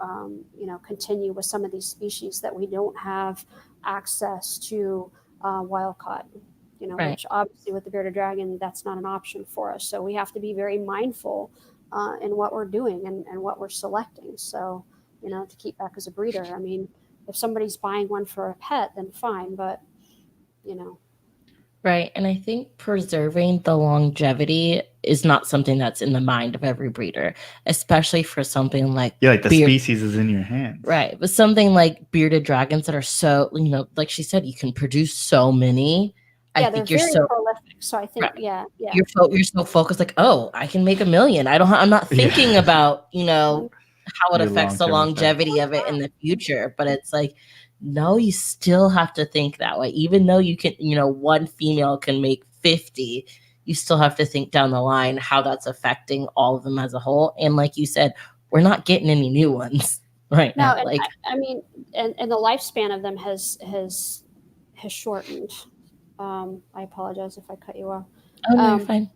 continue with some of these species that we don't have access to wild caught, which obviously with the bearded dragon, that's not an option for us. So we have to be very mindful in what we're doing and what we're selecting. So, to keep back as a breeder, I mean, if somebody's buying one for a pet, then fine, but, Right. And I think preserving the longevity is not something that's in the mind of every breeder, especially for something like the species is in your hands. Right. But something like bearded dragons that are so, like she said, you can produce so many. I think you're so prolific. So I think, yeah. You're so focused, like, oh, I can make 1 million. I'm not thinking about, how it affects the longevity of it in the future. But it's like, no, you still have to think that way. Even though you can, one female can make 50, you still have to think down the line how that's affecting all of them as a whole. And like you said, we're not getting any new ones right now. And I mean, and the lifespan of them has shortened. I apologize if I cut you off. Oh, no, you're fine.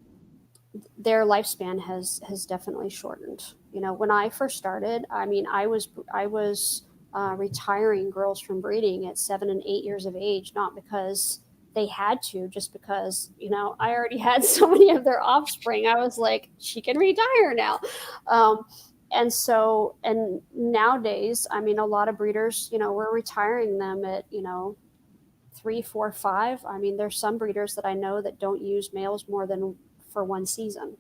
Their lifespan has definitely shortened. When I first started, I mean, I was retiring girls from breeding at 7 and 8 years of age, not because they had to, just because I already had so many of their offspring. I was like, she can retire now. And nowadays, I mean, a lot of breeders, we're retiring them at 3, 4, 5. I mean, there's some breeders that I know that don't use males more than for one season,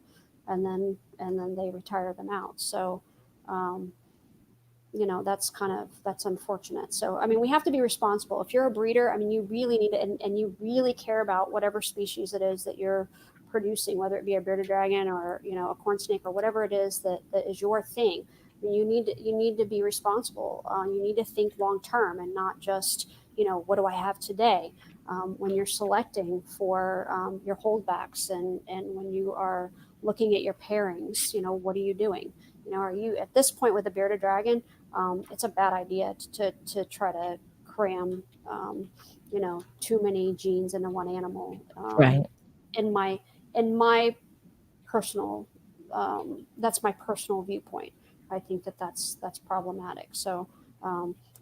and then they retire them out. So that's unfortunate. So, I mean, we have to be responsible. If you're a breeder, I mean, you really need to, and you really care about whatever species it is that you're producing, whether it be a bearded dragon or, a corn snake or whatever it is that is your thing. I mean, you need to be responsible. You need to think long-term and not just, what do I have today? When you're selecting for your holdbacks and when you are looking at your pairings, what are you doing? Are you at this point with a bearded dragon? It's a bad idea to try to cram, too many genes into one animal. Right. In my personal, that's my personal viewpoint. I think that's problematic. So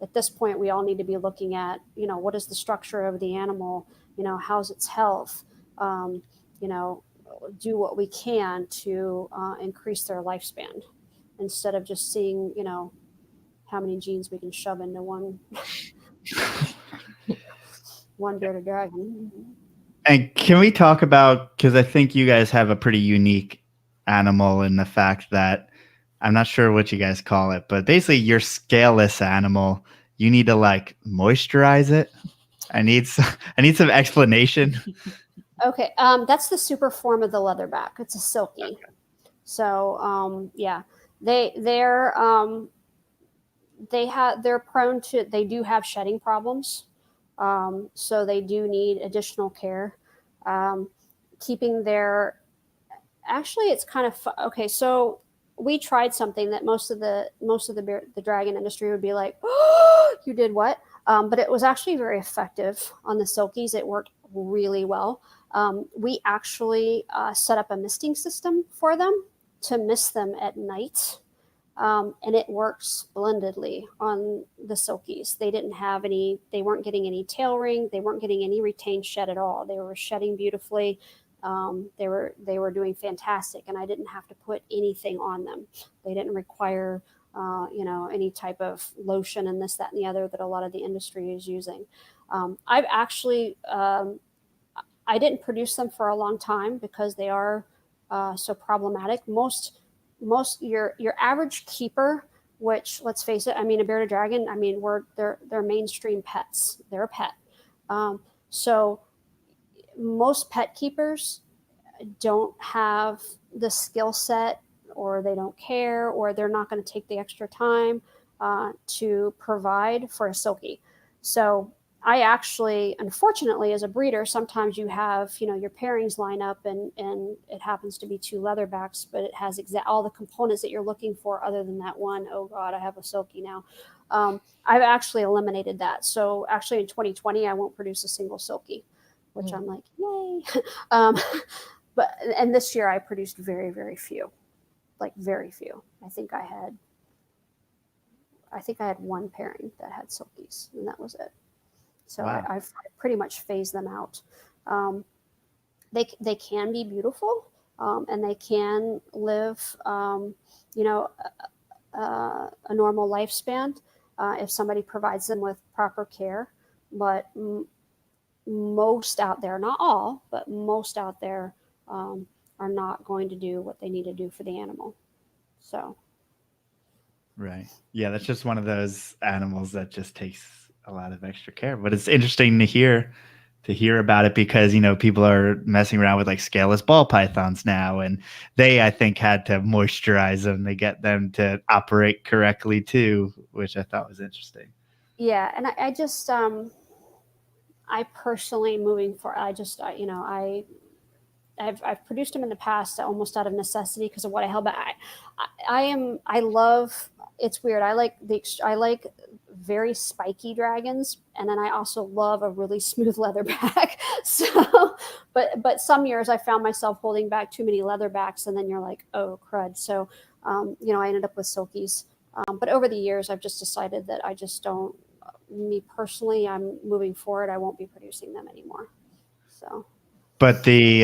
at this point, we all need to be looking at, what is the structure of the animal, how's its health, you know, do what we can to increase their lifespan instead of just seeing, how many genes we can shove into one bearded dragon. And can we talk about, because I think you guys have a pretty unique animal in the fact that I'm not sure what you guys call it, but basically your scaleless animal, you need to like moisturize it. I need some explanation. Okay, that's the super form of the leatherback. It's a silky. Okay. So yeah, they're prone to, they do have shedding problems. So they do need additional care. Keeping their, actually it's kind of okay. So we tried something that most of the dragon industry would be like, oh, you did what? But it was actually very effective on the silkies. It worked really well. We actually set up a misting system for them to mist them at night. And it works splendidly on the silkies. They weren't getting any tail ring. They weren't getting any retained shed at all. They were shedding beautifully. They were doing fantastic, and I didn't have to put anything on them. They didn't require, any type of lotion and this, that, and the other that a lot of the industry is using. I've actually, I didn't produce them for a long time because they are so problematic. Most your average keeper, which, let's face it, I mean, a bearded dragon, I mean, they're mainstream pets. They're a pet. So most pet keepers don't have the skill set, or they don't care, or they're not going to take the extra time to provide for a silky. So I actually, unfortunately, as a breeder, sometimes you have, your pairings line up and it happens to be two leatherbacks, but it has all the components that you're looking for other than that one. Oh God, I have a silky now. I've actually eliminated that. So actually in 2020, I won't produce a single silky, which I'm like, yay. And this year I produced very, very few, like very few. I think I had one pairing that had silkies, and that was it. So wow. I've pretty much phased them out. They can be beautiful, and they can live, a normal lifespan if somebody provides them with proper care. But most out there, not all, but most out there are not going to do what they need to do for the animal. So. Right. Yeah, that's just one of those animals that just takes a lot of extra care. But it's interesting to hear about it because, people are messing around with like scaleless ball pythons now, and they, I think, had to moisturize them. They get them to operate correctly too, which I thought was interesting. Yeah, and I just I personally, moving forward, I've produced them in the past almost out of necessity because of what I held. But I love. It's weird. I like very spiky dragons, and then I also love a really smooth leatherback. So, but some years I found myself holding back too many leatherbacks, and then you're like, oh crud. So, I ended up with silkies. But over the years, I've just decided that I just don't. Me personally, I'm moving forward. I won't be producing them anymore. So. But the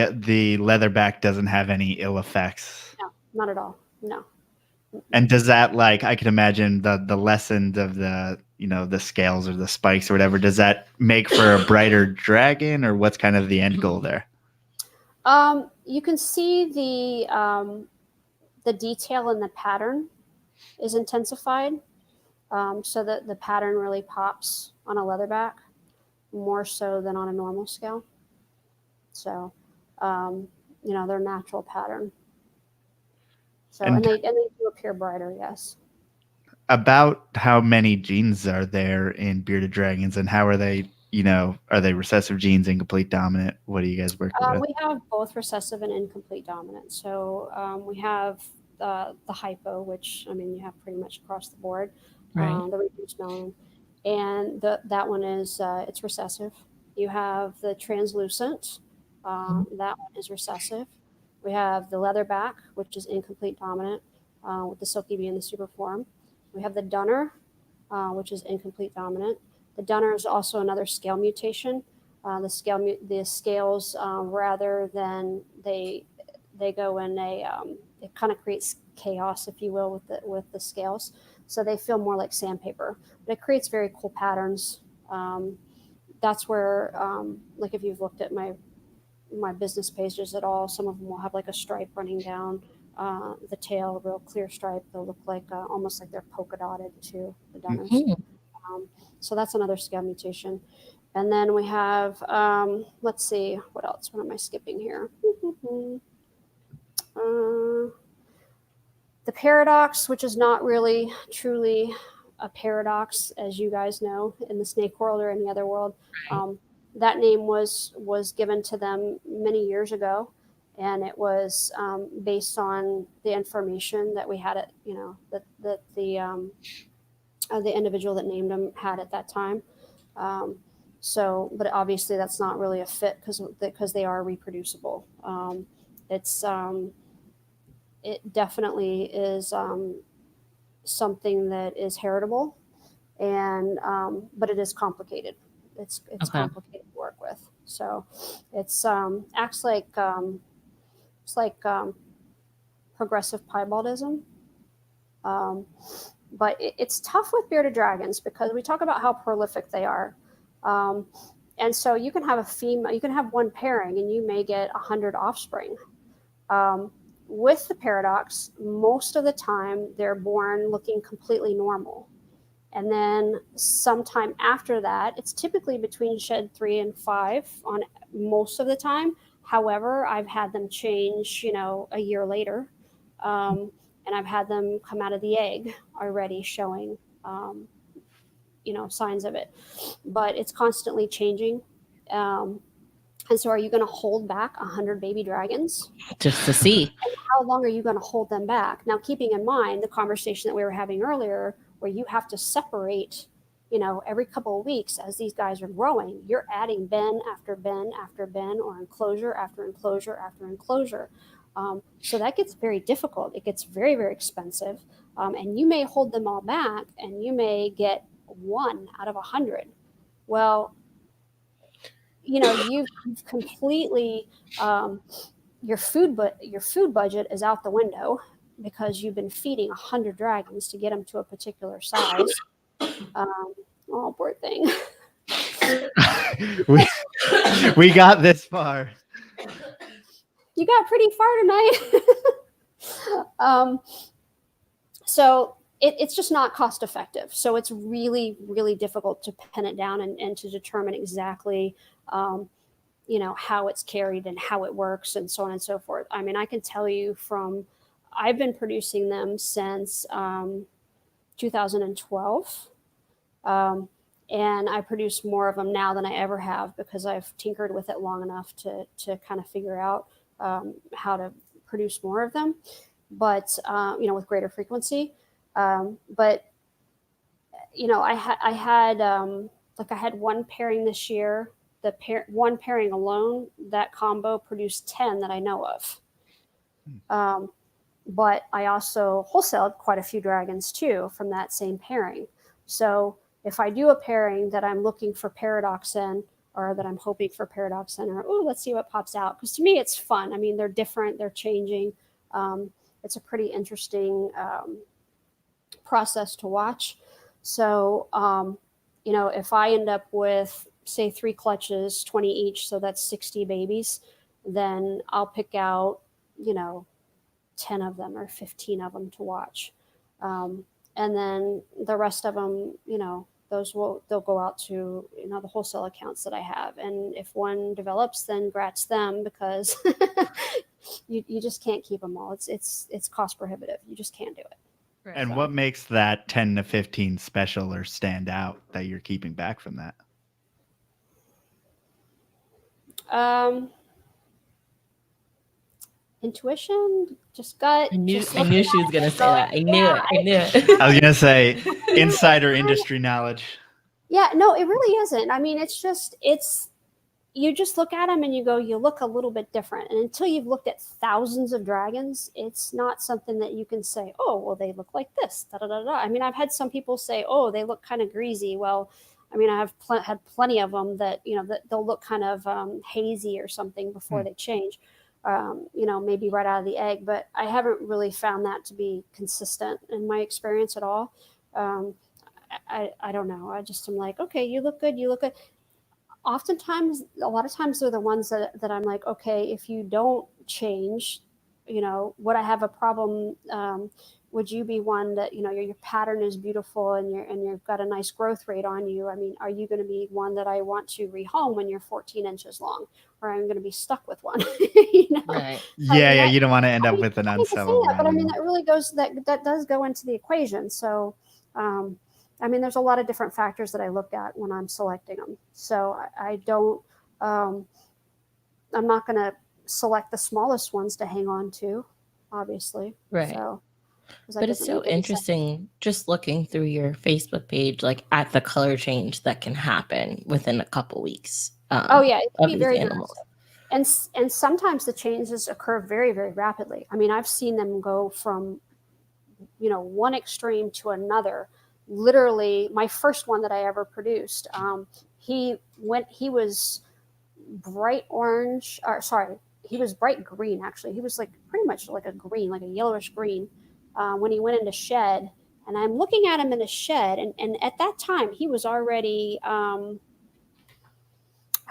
leatherback doesn't have any ill effects. No, not at all. No. And does that, like, I can imagine the lessons of the, the scales or the spikes or whatever, does that make for a brighter dragon, or what's kind of the end goal there? You can see the detail in the pattern is intensified. So that the pattern really pops on a leatherback more so than on a normal scale. So, their natural pattern. So, and they do appear brighter, yes. About how many genes are there in bearded dragons, and how are they, are they recessive genes, incomplete dominant? What are you guys working with? We have both recessive and incomplete dominant. So we have the hypo, which, you have pretty much across the board. Right. The reduced melanin. And that one is, it's recessive. You have the translucent. That one is recessive. We have the leatherback, which is incomplete dominant. with the silky bee and the superform. We have the dunner, which is incomplete dominant. The dunner is also another scale mutation. The scales, rather than they go in it kind of creates chaos, if you will, with the scales. So they feel more like sandpaper, but it creates very cool patterns. That's where, like if you've looked at my business pages at all, some of them will have like a stripe running down the tail, a real clear stripe. They'll look like almost like they're polka dotted too, the dunners. So that's another scale mutation. And then we have, let's see, what else? What am I skipping here? The paradox, which is not really truly a paradox, as you guys know, in the snake world or any other world. That name was given to them many years ago, and it was based on the information that we had at, that the individual that named them had at that time. But obviously that's not really a fit because they are reproducible. It definitely is something that is heritable, and but it is complicated. It's complicated to work with. So it's acts like progressive piebaldism. But it's tough with bearded dragons because we talk about how prolific they are. And so you can have a female, you can have one pairing and you may get 100 offspring. With the paradox, most of the time they're born looking completely normal. And then sometime after that, it's typically between shed 3 and 5 on most of the time. However, I've had them change, a year later. And I've had them come out of the egg already showing, signs of it. But it's constantly changing. And so are you going to hold back 100 baby dragons? Just to see. And how long are you going to hold them back? Now, keeping in mind the conversation that we were having earlier, where you have to separate, every couple of weeks as these guys are growing, you're adding bin after bin after bin, or enclosure after enclosure after enclosure. So that gets very difficult. It gets very, very expensive. And you may hold them all back and you may get 1 out of 100. Well, you've completely, your food budget is out the window because you've been feeding 100 dragons to get them to a particular size. Oh, poor thing. we got this far. You got pretty far tonight. So it's just not cost effective. So it's really, really difficult to pin it down and to determine exactly, how it's carried and how it works and so on and so forth. I mean, I can tell you I've been producing them since 2012. And I produce more of them now than I ever have because I've tinkered with it long enough to kind of figure out how to produce more of them, but with greater frequency. But I had one pairing this year. One pairing alone, that combo produced 10 that I know of. But I also wholesaled quite a few dragons too from that same pairing. So if I do a pairing that I'm looking for paradox in, or that I'm hoping for paradox in, or let's see what pops out. Because to me, it's fun. I mean, they're different, they're changing. It's a pretty interesting process to watch. So, if I end up with, say, 3 clutches, 20 each, so that's 60 babies, then I'll pick out, 10 of them or 15 of them to watch. And then the rest of them, they'll go out to, the wholesale accounts that I have. And if one develops, then grats them, because you just can't keep them all. It's cost prohibitive. You just can't do it. Right. And what makes that 10 to 15 special or stand out that you're keeping back from that? Intuition, just gut. I knew she was gonna say that. I knew it. I was gonna say insider industry knowledge. Yeah, no, it really isn't. I mean, it's you just look at them and you go, you look a little bit different. And until you've looked at thousands of dragons, it's not something that you can say, oh, well, they look like this. Da, da, da, da. I mean, I've had some people say, oh, they look kind of greasy. Well, I mean, I have had plenty of them that, that they'll look kind of hazy or something before they change, maybe right out of the egg. But I haven't really found that to be consistent in my experience at all. I don't know. I just am like, okay, you look good. You look good. Oftentimes, a lot of times they're the ones that I'm like, okay, if you don't change, would I have a problem? Would you be one that, your pattern is beautiful and you've got a nice growth rate on you? I mean, are you going to be one that I want to rehome when you're 14 inches long, or I'm going to be stuck with one? Right. Yeah, you don't want to end up with an unsellable. But I mean, that really goes, that does go into the equation. So, I mean, there's a lot of different factors that I look at when I'm selecting them. So I don't, I'm not going to select the smallest ones to hang on to, obviously. Right. So, but it's so interesting just looking through your Facebook page, like at the color change that can happen within a couple weeks. It can be very animals. And sometimes the changes occur very, very rapidly. I mean, I've seen them go from, one extreme to another. Literally, my first one that I ever produced, he was bright orange, he was bright green, actually. He was like pretty much like a green, like a yellowish green, when he went into shed. And I'm looking at him in a shed, and at that time he was already, I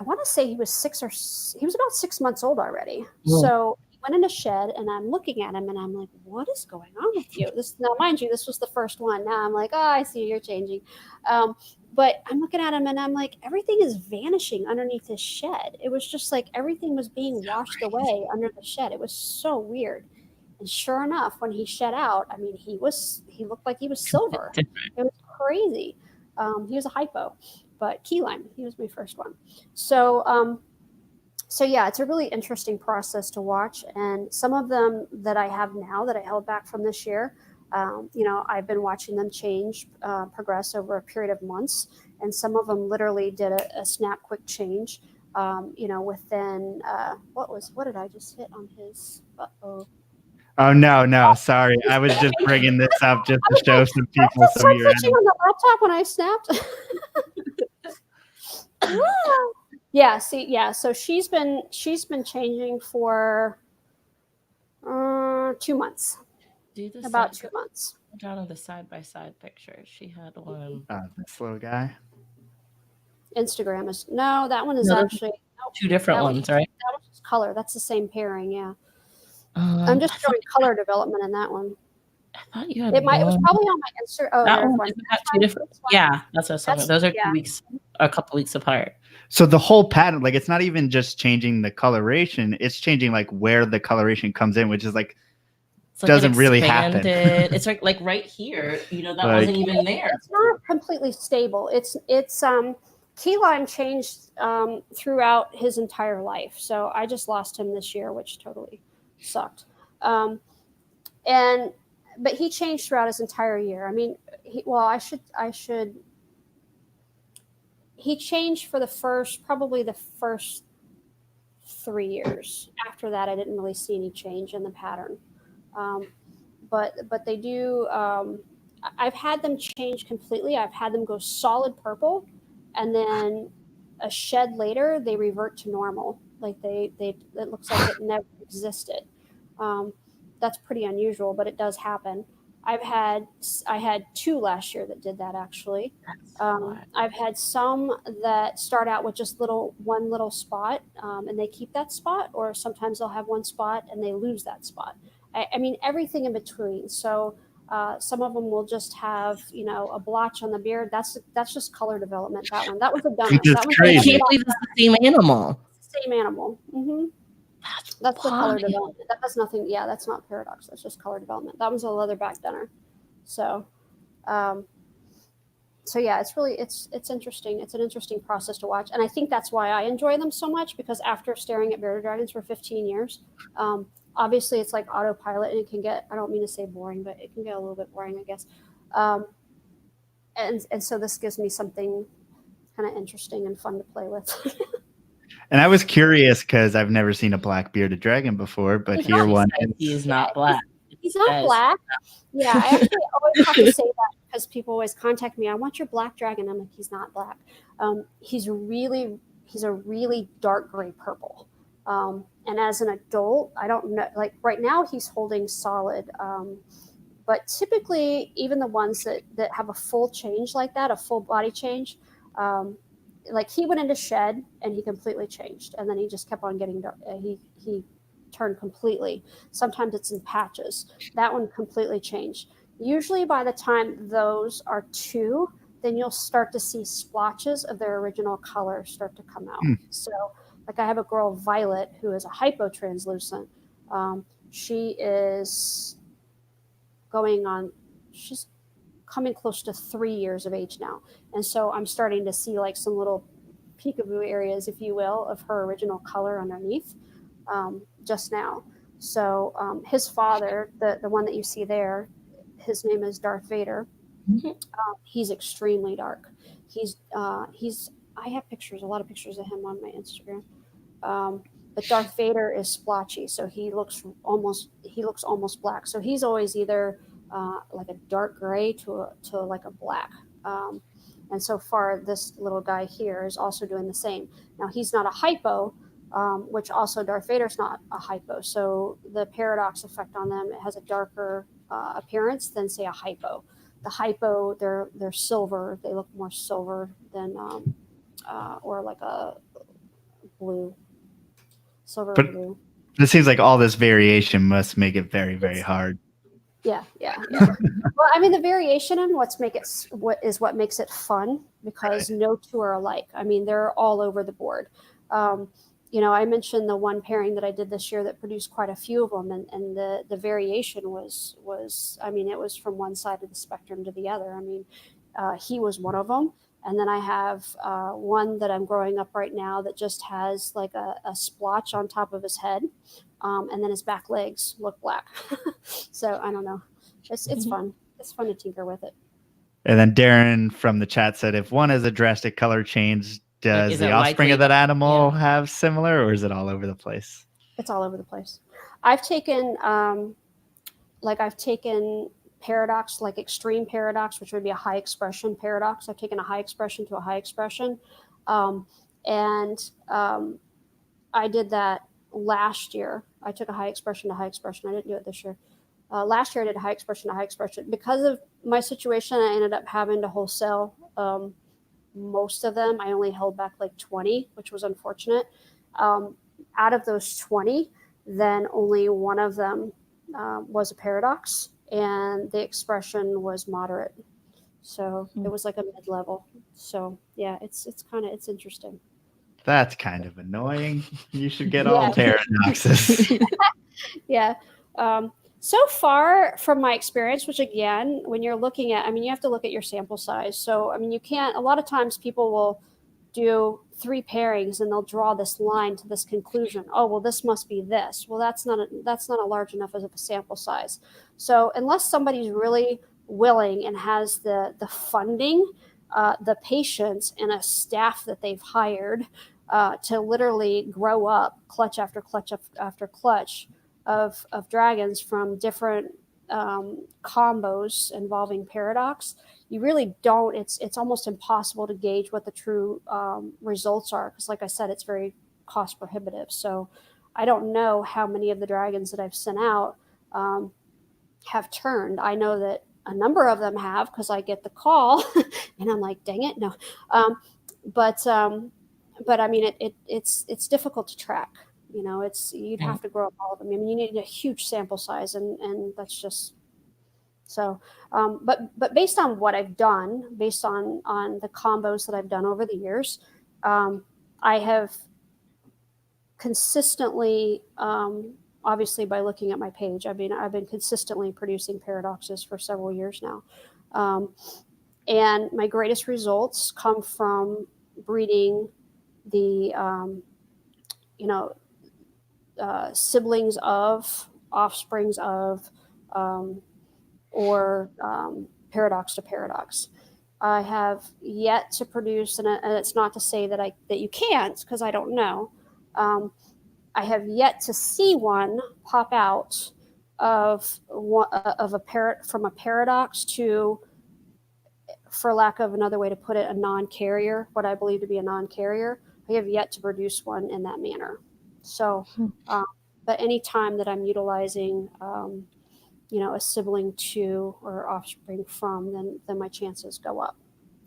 want to say he was about 6 months old already. So he went in a shed, and I'm looking at him and I'm like, what is going on with you? Now, mind you, this was the first one. Now I'm like, oh, I see you're changing. But I'm looking at him and I'm like, everything is vanishing underneath his shed. It was just like everything was being washed away under the shed. It was so weird. And sure enough, when he shed out, I mean, he looked like he was silver. It was crazy. He was a hypo, but key lime, he was my first one. So yeah, it's a really interesting process to watch. And some of them that I have now that I held back from this year, I've been watching them change, progress over a period of months. And some of them literally did a snap quick change, within, what did I just hit on his? Uh-oh. Oh, no, sorry. I was just bringing this up just to show some people some of your on the laptop when I snapped. Yeah, so she's been changing for 2 months. About 2 months. Down on the side-by-side picture, she had one. This little guy. Instagram is that one is actually two different ones, right? That one's just color. That's the same pairing, yeah. I'm just showing color development in that one. I thought you had it was probably on my Instagram. Oh, that one is about two different. Yeah, that's what I was talking about. Those are 2 weeks, a couple weeks apart. So the whole pattern, like, it's not even just changing the coloration; it's changing like where the coloration comes in, which is like doesn't really happen. It's like right here, that wasn't even there. It's not completely stable. It's key lime changed throughout his entire life. So I just lost him this year, which totally sucked. But he changed throughout his entire year. I mean, he changed for probably the first 3 years. After that, I didn't really see any change in the pattern. But they do. I've had them change completely. I've had them go solid purple, and then a shed later they revert to normal. Like it looks like it never existed. That's pretty unusual, but it does happen. I had 2 last year that did that, actually. I've had some that start out with just one little spot, and they keep that spot, or sometimes they'll have one spot and they lose that spot. I mean, everything in between. So some of them will just have, a blotch on the beard. That's just color development. That was a dummy. That was crazy. I can't believe it's the same animal. It's the same animal. Mm-hmm. That's the color development. That does nothing. Yeah, that's not paradox. That's just color development. That was a leatherback dinner. So, yeah, it's interesting. It's an interesting process to watch, and I think that's why I enjoy them so much, because after staring at bearded dragons for 15 years, obviously it's like autopilot, and it can get, I don't mean to say boring, but it can get a little bit boring, I guess. And so this gives me something kind of interesting and fun to play with. And I was curious because I've never seen a black bearded dragon before, but here one he is not black. He's not black. Yeah, I actually always have to say that because people always contact me. I want your black dragon. I'm like, he's not black. He's a really dark gray purple. And as an adult, I don't know. Like right now, he's holding solid. But typically, even the ones that have a full change like that, a full body change, like he went into shed and he completely changed, and then he just kept on getting dark. He turned completely. Sometimes it's in patches. That one completely changed. Usually by the time those are 2, then you'll start to see splotches of their original color start to come out. So like I have a girl, Violet, who is a hypotranslucent. She is she's coming close to 3 years of age now. And so I'm starting to see like some little peekaboo areas, if you will, of her original color underneath just now. So his father, the one that you see there, his name is Darth Vader. He's extremely dark. I have pictures, a lot of pictures of him on my Instagram. But Darth Vader is splotchy, so he looks almost black. So he's always either like a dark gray to like a black. And so far, this little guy here is also doing the same. Now he's not a hypo, which also Darth Vader's not a hypo. So the paradox effect on them, it has a darker appearance than say a hypo. The hypo, they're silver. They look more silver than or like a blue. Silver but blue. It seems like all this variation must make it very, very hard. Yeah. Well, I mean, the variation in what makes it fun, because no 2 are alike. I mean, they're all over the board. I mentioned the one pairing that I did this year that produced quite a few of them, and the variation was I mean, it was from one side of the spectrum to the other. I mean, he was one of them. And then I have one that I'm growing up right now that just has like a splotch on top of his head. And then his back legs look black. So I don't know. It's fun. It's fun to tinker with it. And then Darren from the chat said, if one has a drastic color change, does the offspring of that animal have similar, or is it all over the place? It's all over the place. I've taken paradox, like extreme paradox, which would be a high expression paradox. I've taken a high expression to a high expression. I did that last year. I took a high expression to high expression. I didn't do it this year. Last year I did a high expression to high expression. Because of my situation, I ended up having to wholesale most of them. I only held back like 20, which was unfortunate. Out of those 20, then only one of them was a paradox, and the expression was moderate. So it was like a mid-level. So yeah, it's interesting. That's kind of annoying. You should get all paradoxes. Yeah. So far from my experience, which again, when you're looking at, I mean, you have to look at your sample size. So, I mean, you can't, a lot of times people will do 3 pairings and they'll draw this line to this conclusion. Oh, well, this must be this. Well, that's not a large enough of a sample size. So unless somebody's really willing and has the funding, the patience, and a staff that they've hired to literally grow up clutch after clutch after clutch of dragons from different combos involving paradox, you really don't. It's almost impossible to gauge what the true results are, because, like I said, it's very cost prohibitive. So I don't know how many of the dragons that I've sent out have turned. I know that a number of them have, because I get the call, and I'm like, dang it, no. But I mean, it's difficult to track. You know, you'd have to grow up all of them. I mean, you need a huge sample size, and that's just so. But based on what I've done, based on the combos that I've done over the years, I have consistently, obviously by looking at my page, I've been consistently producing paradoxes for several years now, and my greatest results come from breeding the siblings of, offsprings of, or paradox to paradox. I have yet to produce, and it's not to say that you can't, because I don't know. I have yet to see one pop out of a parrot, from a paradox to, for lack of another way to put it, a non-carrier, what I believe to be a non-carrier. I have yet to produce one in that manner. So, but any time that I'm utilizing, a sibling to or offspring from, then my chances go up.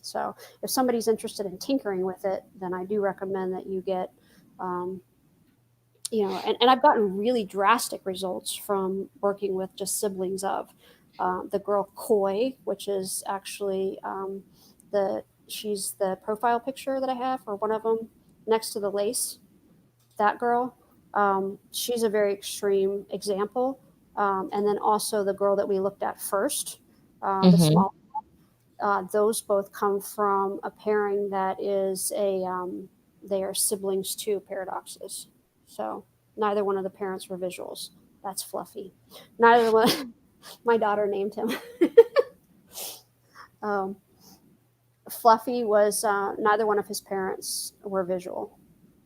So if somebody's interested in tinkering with it, then I do recommend that you get, and I've gotten really drastic results from working with just siblings of the girl Koi, which is actually she's the profile picture that I have, or one of them next to the lace. That girl, she's a very extreme example. And then also the girl that we looked at first, the small, those both come from a pairing that is they are siblings to paradoxes. So neither one of the parents were visuals. That's Fluffy. Neither one. My daughter named him. Fluffy was neither one of his parents were visual.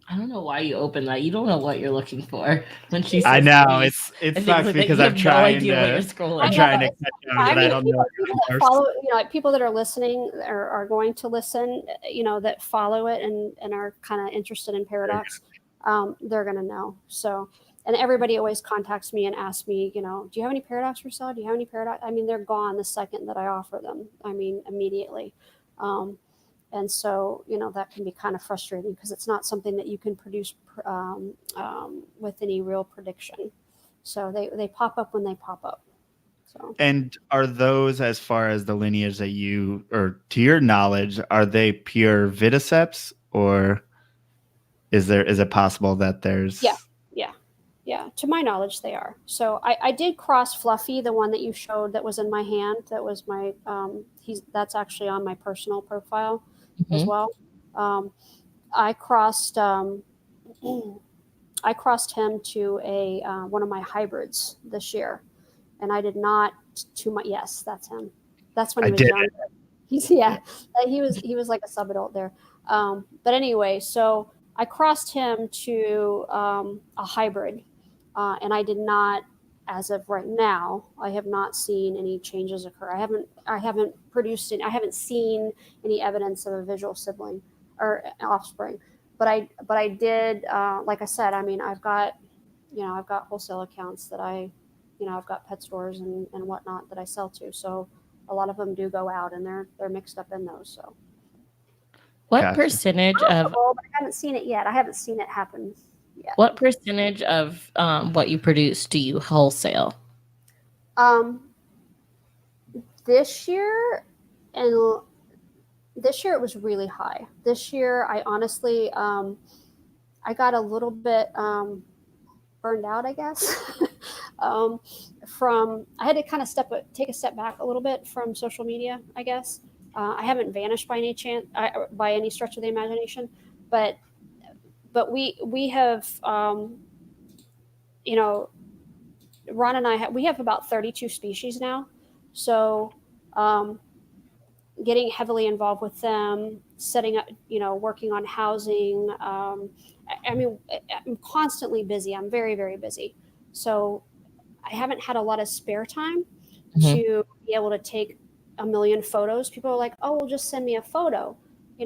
I don't know why you opened that. You don't know what you're looking for when she says. I know please. it sucks because I'm trying to catch on, but I don't know. People that follow, like people that are listening or are going to listen, that follow it and are kind of interested in paradox, they're gonna know. So, and everybody always contacts me and asks me, do you have any paradox for sale? Do you have any paradox? I mean, they're gone the second that I offer them. I mean, immediately. And so, that can be kind of frustrating because it's not something that you can produce with any real prediction. So they pop up when they pop up. So. And are those, as far as the lineage that you, or to your knowledge, are they pure Viticeps, or is it possible that there's... Yeah. To my knowledge, they are. So I did cross Fluffy, the one that you showed that was in my hand. That was my that's actually on my personal profile as well. I crossed him to a one of my hybrids this year, and I did not to my yes, that's him. That's when he was younger. He was like a sub-adult there. But anyway, so I crossed him to a hybrid, and I did not, as of right now, I have not seen any changes occur. I haven't produced any, I haven't seen any evidence of a visual sibling or offspring. But I did, like I said, I mean, I've got wholesale accounts that I've got pet stores and whatnot that I sell to. So a lot of them do go out, and they're mixed up in those. So what percentage of? But I haven't seen it yet. I haven't seen it happen yet. What percentage of what you produce do you wholesale? This year it was really high. This year, I honestly, I got a little bit burned out, I guess. I had to kind of take a step back a little bit from social media, I guess. I haven't vanished by any stretch of the imagination, but we have, Ron and I we have about 32 species now. So, getting heavily involved with them, setting up, working on housing. I mean, I'm constantly busy. I'm very, very busy. So I haven't had a lot of spare time to be able to take a million photos. People are like, oh, well, just send me a photo,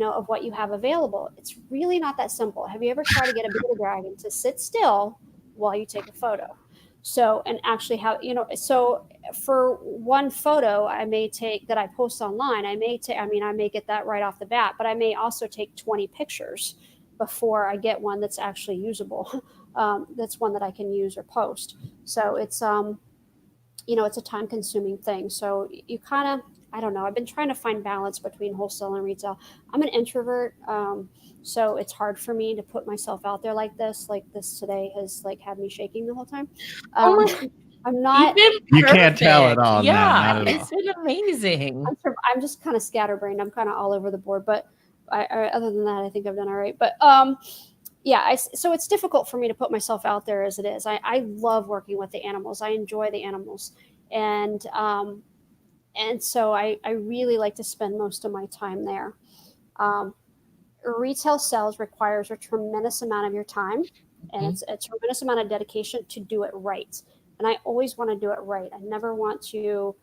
of what you have available. It's really not that simple. Have you ever tried to get a bearded dragon to sit still while you take a photo? So, and actually so for one photo I may take that I post online, I may get that right off the bat, but I may also take 20 pictures before I get one that's actually usable. That's one that I can use or post. So it's, it's a time consuming thing. So you kind of, I don't know. I've been trying to find balance between wholesale and retail. I'm an introvert. So it's hard for me to put myself out there like this. Like this today has had me shaking the whole time. I'm not. You can't tell at all. Yeah, no, not at all. It's been amazing. I'm just kind of scatterbrained. I'm kind of all over the board. But other than that, I think I've done all right. But so it's difficult for me to put myself out there as it is. I love working with the animals. I enjoy the animals, and so I really like to spend most of my time there. retail sales requires a tremendous amount of your time, and it's a tremendous amount of dedication to do it right. And I always want to do it right. I never want to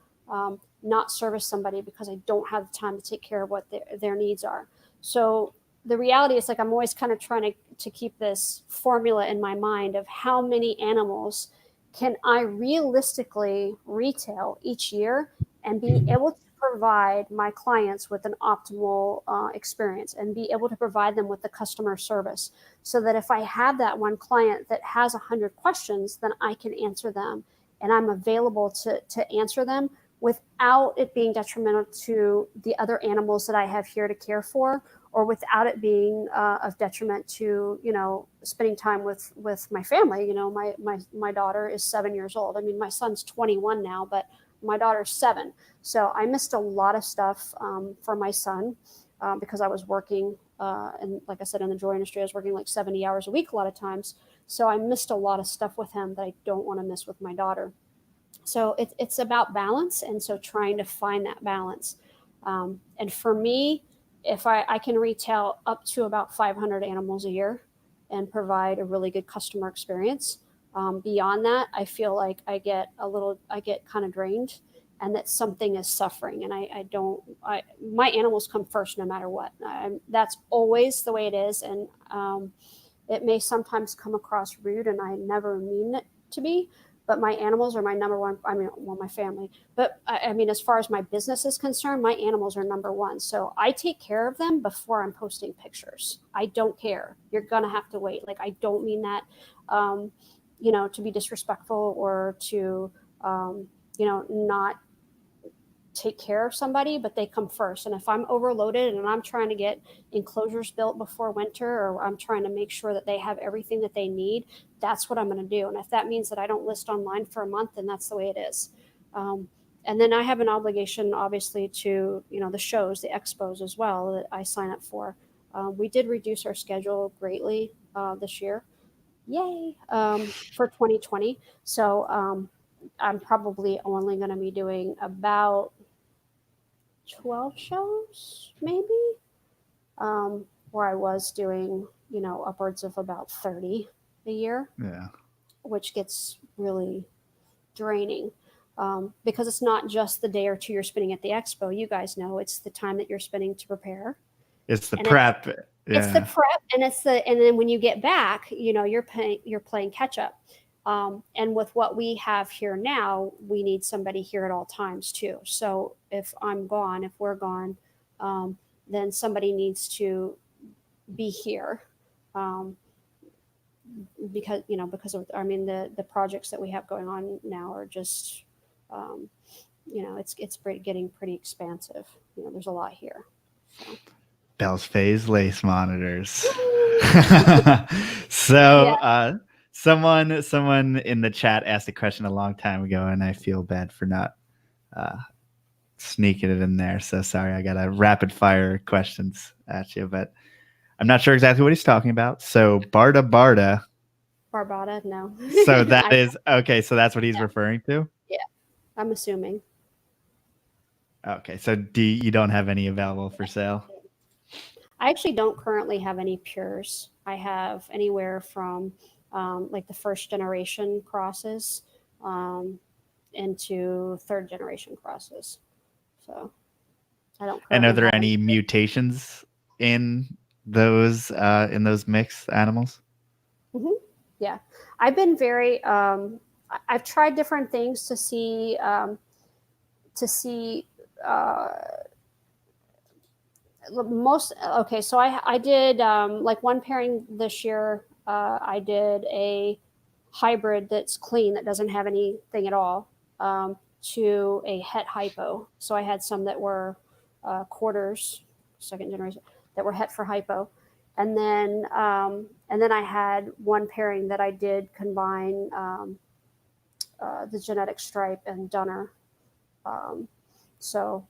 not service somebody because I don't have the time to take care of what their needs are. So the reality is, like, I'm always kind of trying to keep this formula in my mind of how many animals can I realistically retail each year and be able to provide my clients with an optimal experience and be able to provide them with the customer service, so that if I have that one client that has 100 questions, then I can answer them, and I'm available to answer them without it being detrimental to the other animals that I have here to care for, or without it being of detriment to, spending time with my family. My daughter is 7 years old. I mean, my son's 21 now, but my daughter's 7. So I missed a lot of stuff for my son because I was working, and like I said, in the jewelry industry, I was working like 70 hours a week a lot of times. So I missed a lot of stuff with him that I don't want to miss with my daughter. So it's about balance, and so trying to find that balance. And for me, if I can retail up to about 500 animals a year and provide a really good customer experience, beyond that, I feel like I get kind of drained, and that something is suffering. And my animals come first no matter what. That's always the way it is. And it may sometimes come across rude, and I never mean it to be, but my animals are my number one. I mean, well, my family, but I mean, as far as my business is concerned, my animals are number one. So I take care of them before I'm posting pictures. I don't care. You're going to have to wait. Like, I don't mean that, to be disrespectful or to, not take care of somebody, but they come first. And if I'm overloaded and I'm trying to get enclosures built before winter, or I'm trying to make sure that they have everything that they need, that's what I'm going to do. And if that means that I don't list online for a month, then that's the way it is. And then I have an obligation, obviously, to, the shows, the expos as well, that I sign up for. We did reduce our schedule greatly this year. Yay. For 2020. So I'm probably only going to be doing about 12 shows, maybe, where I was doing, upwards of about 30 a year. Yeah. Which gets really draining, because it's not just the day or two you're spending at the expo. You guys know it's the time that you're spending to prepare. It's the prep. It's the prep, and then when you get back, you're playing catch up. And with what we have here now, we need somebody here at all times too. So if we're gone, then somebody needs to be here, because of, the projects that we have going on now are just, it's getting pretty expansive. There's a lot here. So. Bell's Phase lace monitors. So yeah. Someone in the chat asked a question a long time ago, and I feel bad for not sneaking it in there. So sorry, I got a rapid fire questions at you, but I'm not sure exactly what he's talking about. So Barbada, no. So that is okay. So that's what he's referring to. Yeah, I'm assuming. Okay, so you don't have any available for sale? I actually don't currently have any pures. I have anywhere from like the first generation crosses into third generation crosses. So I don't. And are there any mutations in those mixed animals? Mm-hmm. Yeah, I've been very. I've tried different things to see. So I did like one pairing this year. I did a hybrid that's clean, that doesn't have anything at all, to a het hypo. So I had some that were quarters, second generation, that were het for hypo. And then I had one pairing that I did combine the genetic stripe and Dunner. So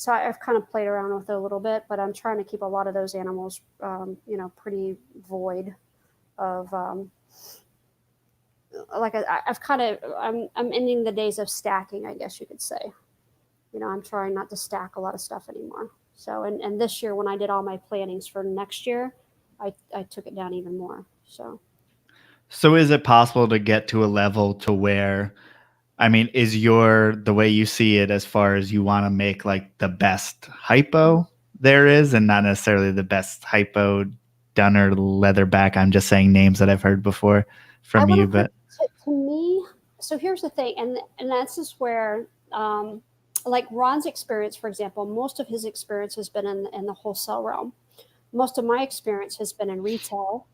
I've kind of played around with it a little bit, but I'm trying to keep a lot of those animals, pretty void of, I'm ending the days of stacking, I guess you could say. I'm trying not to stack a lot of stuff anymore. So, and this year when I did all my plannings for next year, I took it down even more. So is it possible to get to a level to where, I mean, is the way you see it as far as you want to make like the best hypo there is and not necessarily the best hypo Dunner leatherback? I'm just saying names that I've heard before from you, but to me, so here's the thing, and that's just where, like Ron's experience, for example, most of his experience has been in the wholesale realm. Most of my experience has been in retail,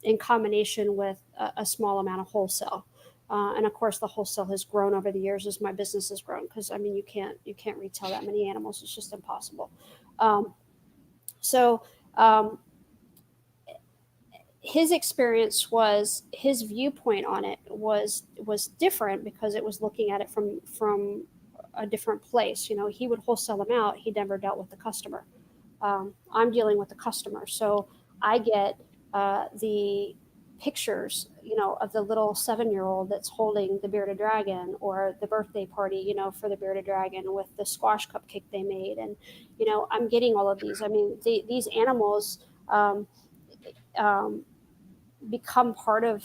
in combination with a small amount of wholesale. And of course, the wholesale has grown over the years as my business has grown. Because I mean, you can't retail that many animals; it's just impossible. So his experience was his viewpoint on it was different because it was looking at it from a different place. He would wholesale them out. He never dealt with the customer. I'm dealing with the customer, so I get the pictures, of the little 7-year-old that's holding the bearded dragon, or the birthday party, for the bearded dragon with the squash cupcake they made, and I'm getting all of these. I mean, these animals um, um, become part of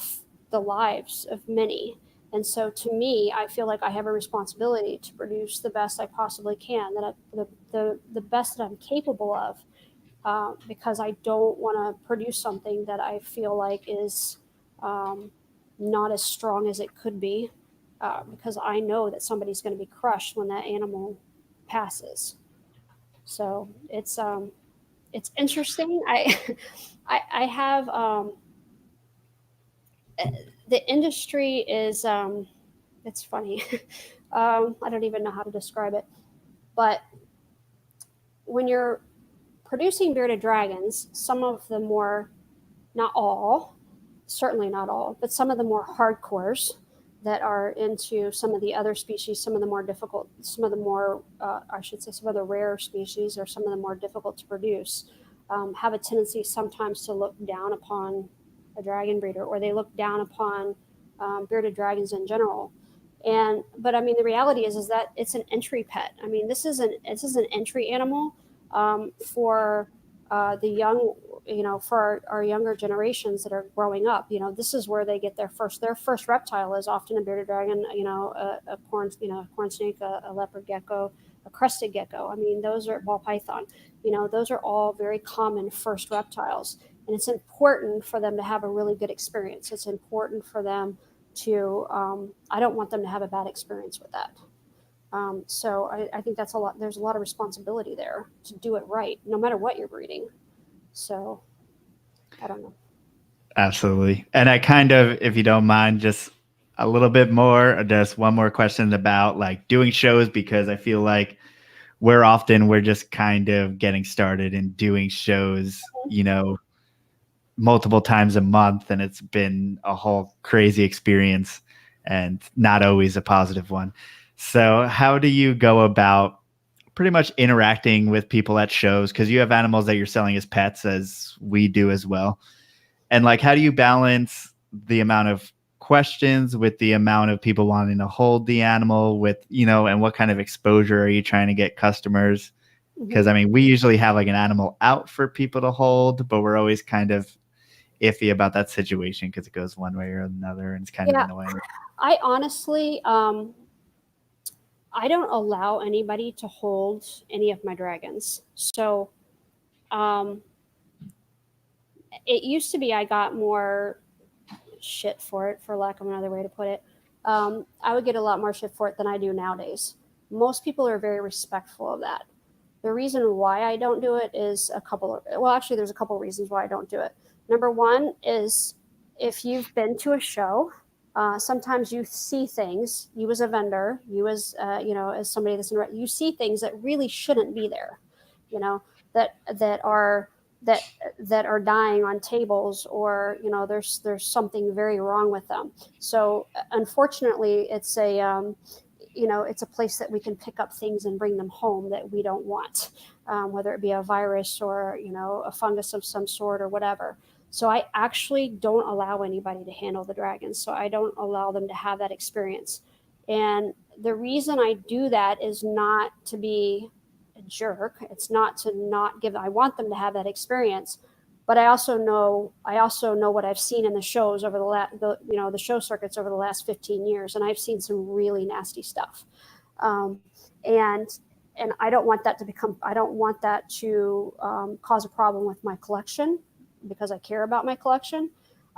the lives of many. And so to me, I feel like I have a responsibility to produce the best I possibly can, the best that I'm capable of, because I don't want to produce something that I feel like is not as strong as it could be, because I know that somebody's going to be crushed when that animal passes. So it's interesting. I have the industry is it's funny. I don't even know how to describe it, but when you're producing bearded dragons, some of the more, not all, certainly not all, but some of the more hardcores that are into some of the other species, some of the more difficult, some of the more, I should say, some of the rare species, or some of the more difficult to produce, have a tendency sometimes to look down upon a dragon breeder, or they look down upon bearded dragons in general. But I mean, the reality is that it's an entry pet. I mean, this is an entry animal, for the young, for our younger generations that are growing up. This is where they get their first reptile is often a bearded dragon, a corn snake, a leopard gecko, a crested gecko. I mean, those are ball python. Those are all very common first reptiles, and it's important for them to have a really good experience. It's important for them to. I don't want them to have a bad experience with that. So I think that's a lot. There's a lot of responsibility there to do it right, no matter what you're breeding. So I don't know. absolutely. And I kind of, if you don't mind, just a little bit more, just one more question about like doing shows, because I feel like we're just kind of getting started and doing shows, multiple times a month, and it's been a whole crazy experience and not always a positive one. So how do you go about pretty much interacting with people at shows? Because you have animals that you're selling as pets, as we do as well. And like, how do you balance the amount of questions with the amount of people wanting to hold the animal with, and what kind of exposure are you trying to get customers? Because I mean, we usually have like an animal out for people to hold, but we're always kind of iffy about that situation because it goes one way or another, and it's kind of annoying. I honestly, I don't allow anybody to hold any of my dragons. So, um, it used to be I got more shit for it, for lack of another way to put it. I would get a lot more shit for it than I do nowadays. Most people are very respectful of that. The reason why I don't do it is actually, there's a couple of reasons why I don't do it. Number one is, if you've been to a show, sometimes you see things, you as a vendor, you as somebody you see things that really shouldn't be there, that are that that are dying on tables, or there's something very wrong with them. So unfortunately, it's a place that we can pick up things and bring them home that we don't want, whether it be a virus, or a fungus of some sort, or whatever. So I actually don't allow anybody to handle the dragons. So I don't allow them to have that experience. And the reason I do that is not to be a jerk. It's not to not give. I want them to have that experience, but I also know what I've seen in the shows over the show circuits over the last 15 years, and I've seen some really nasty stuff, and I don't want that to cause a problem with my collection, because I care about my collection.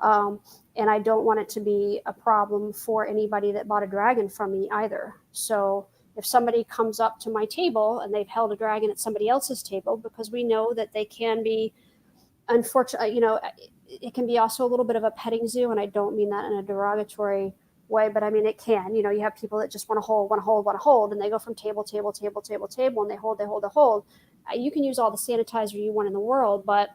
And I don't want it to be a problem for anybody that bought a dragon from me either. So if somebody comes up to my table and they've held a dragon at somebody else's table, because we know that they can be, unfortunately, it can be also a little bit of a petting zoo. And I don't mean that in a derogatory way, but I mean, it can, you have people that just want to hold, and they go from table, and they hold. You can use all the sanitizer you want in the world, but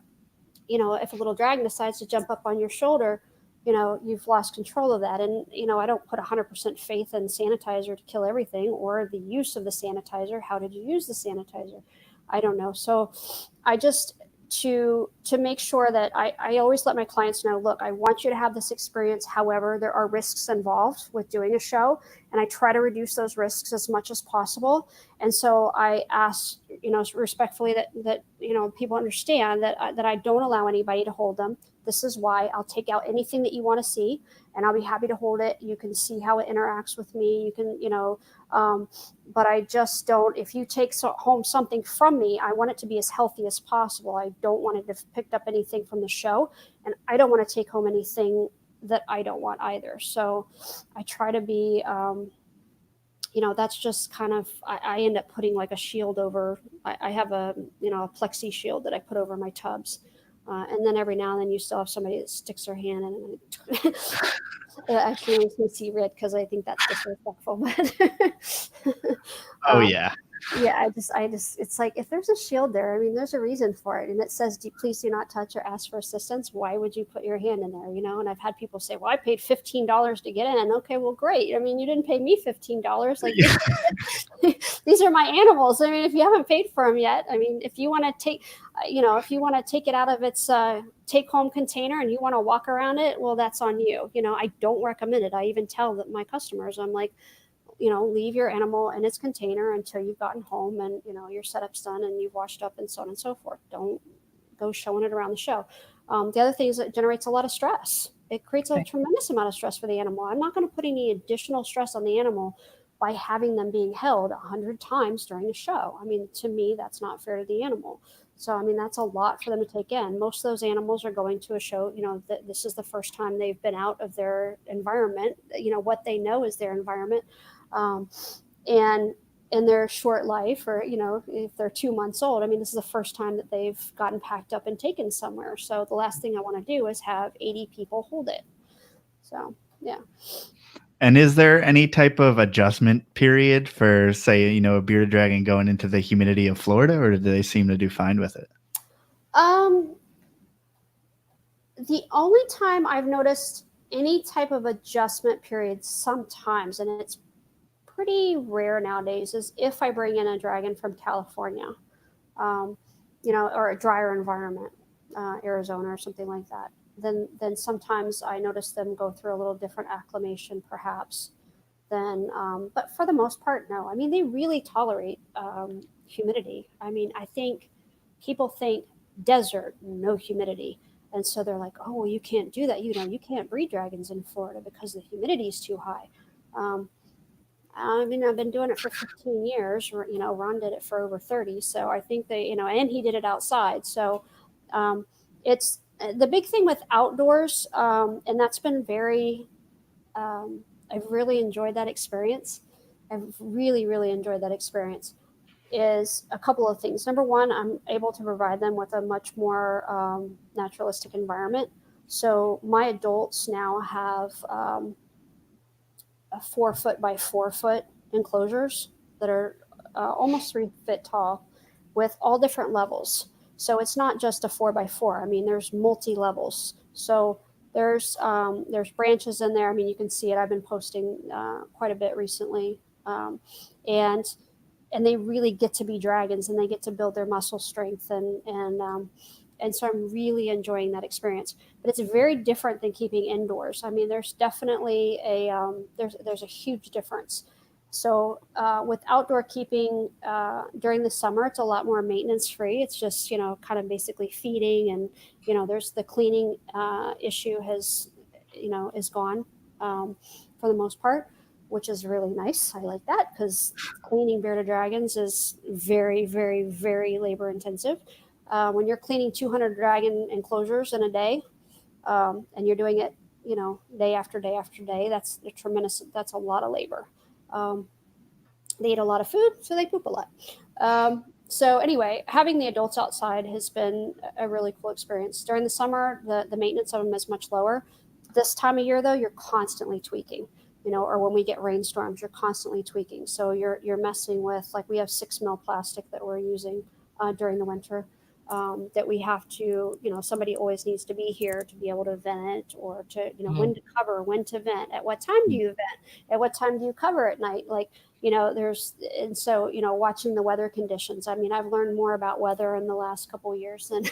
if a little dragon decides to jump up on your shoulder, you've lost control of that. And, I don't put 100% faith in sanitizer to kill everything, or the use of the sanitizer. How did you use the sanitizer? I don't know. So I just, to make sure that I always let my clients know, look, I want you to have this experience. However, there are risks involved with doing a show, and I try to reduce those risks as much as possible. And so I ask, respectfully that people understand that I don't allow anybody to hold them. This is why. I'll take out anything that you want to see, and I'll be happy to hold it. You can see how it interacts with me. You can, but I just don't, if you take home something from me, I want it to be as healthy as possible. I don't want it to have picked up anything from the show, and I don't want to take home anything that I don't want either. So I try to be, that's just kind of, I end up putting like a shield over, I have a plexi shield that I put over my tubs. And then every now and then you still have somebody that sticks their hand in it. Actually, it makes me see red because I think that's disrespectful. But oh yeah. Yeah, I just, it's like, if there's a shield there, I mean, there's a reason for it. And it says, please do not touch or ask for assistance. Why would you put your hand in there? And I've had people say, well, I paid $15 to get in. Okay, well, great. I mean, you didn't pay me $15. Like, these are my animals. I mean, if you haven't paid for them yet, I mean, if you want to take it out of its take home container and you want to walk around it, well, that's on you. I don't recommend it. I even tell my customers, I'm like, leave your animal in its container until you've gotten home and, your setup's done and you've washed up and so on and so forth. Don't go showing it around the show. The other thing is it generates a lot of stress. It creates a tremendous amount of stress for the animal. I'm not going to put any additional stress on the animal by having them being held 100 times during a show. I mean, to me, that's not fair to the animal. So, I mean, that's a lot for them to take in. Most of those animals are going to a show, this is the first time they've been out of their environment. What they know is their environment. And in their short life, or, if they're 2 months old, I mean, this is the first time that they've gotten packed up and taken somewhere. So the last thing I want to do is have 80 people hold it. So, yeah. And is there any type of adjustment period for, say, a bearded dragon going into the humidity of Florida, or do they seem to do fine with it? The only time I've noticed any type of adjustment period sometimes, and it's pretty rare nowadays, is if I bring in a dragon from California, or a drier environment, Arizona or something like that. Then sometimes I notice them go through a little different acclimation, perhaps. But for the most part, no. I mean, they really tolerate humidity. I mean, I think people think desert, no humidity. And so they're like, oh, well, you can't do that. You can't breed dragons in Florida because the humidity is too high. I mean, I've been doing it for 15 years. Ron did it for over 30. So I think and he did it outside. So it's the big thing with outdoors. And that's been very, I've really enjoyed that experience. I've really, really enjoyed that experience. Is a couple of things. Number one, I'm able to provide them with a much more naturalistic environment. So my adults now have a 4 foot by 4 foot enclosures that are almost 3 feet tall with all different levels. So it's not just a 4 by 4. I mean, there's multi levels. So there's branches in there. I mean, you can see it. I've been posting quite a bit recently. And they really get to be dragons and they get to build their muscle strength. And so I'm really enjoying that experience. But it's very different than keeping indoors. I mean, there's definitely there's a huge difference. So with outdoor keeping during the summer, it's a lot more maintenance free. It's just, kind of basically feeding, and, there's the cleaning issue is gone for the most part, which is really nice. I like that, because cleaning bearded dragons is very, very, very labor intensive. When you're cleaning 200 dragon enclosures in a day, and you're doing it, day after day after day, that's a lot of labor. They eat a lot of food, so they poop a lot. So anyway, having the adults outside has been a really cool experience. During the summer, the maintenance of them is much lower. This time of year, though, you're constantly tweaking, or when we get rainstorms, you're constantly tweaking. So you're messing with, like, we have 6 mil plastic that we're using during the winter. That we have to, somebody always needs to be here to be able to vent it, or to, when to cover, when to vent, at what time do you vent, at what time do you cover at night, like, and so, watching the weather conditions. I mean, I've learned more about weather in the last couple of years than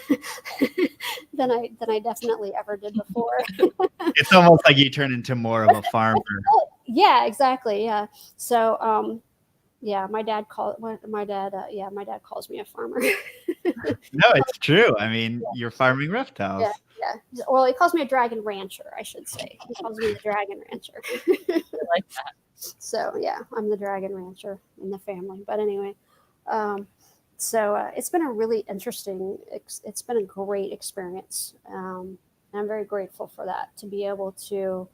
than I definitely ever did before. It's almost like you turn into more of a farmer. Yeah, exactly. Yeah. So, yeah, my dad calls me a farmer. No, it's true. I mean, you're farming reptiles. Yeah. Well, he calls me a dragon rancher, I should say. He calls me the dragon rancher. I like that. So yeah, I'm the dragon rancher in the family. But anyway, so it's been a really interesting. It's been a great experience. And I'm very grateful for that, to be able to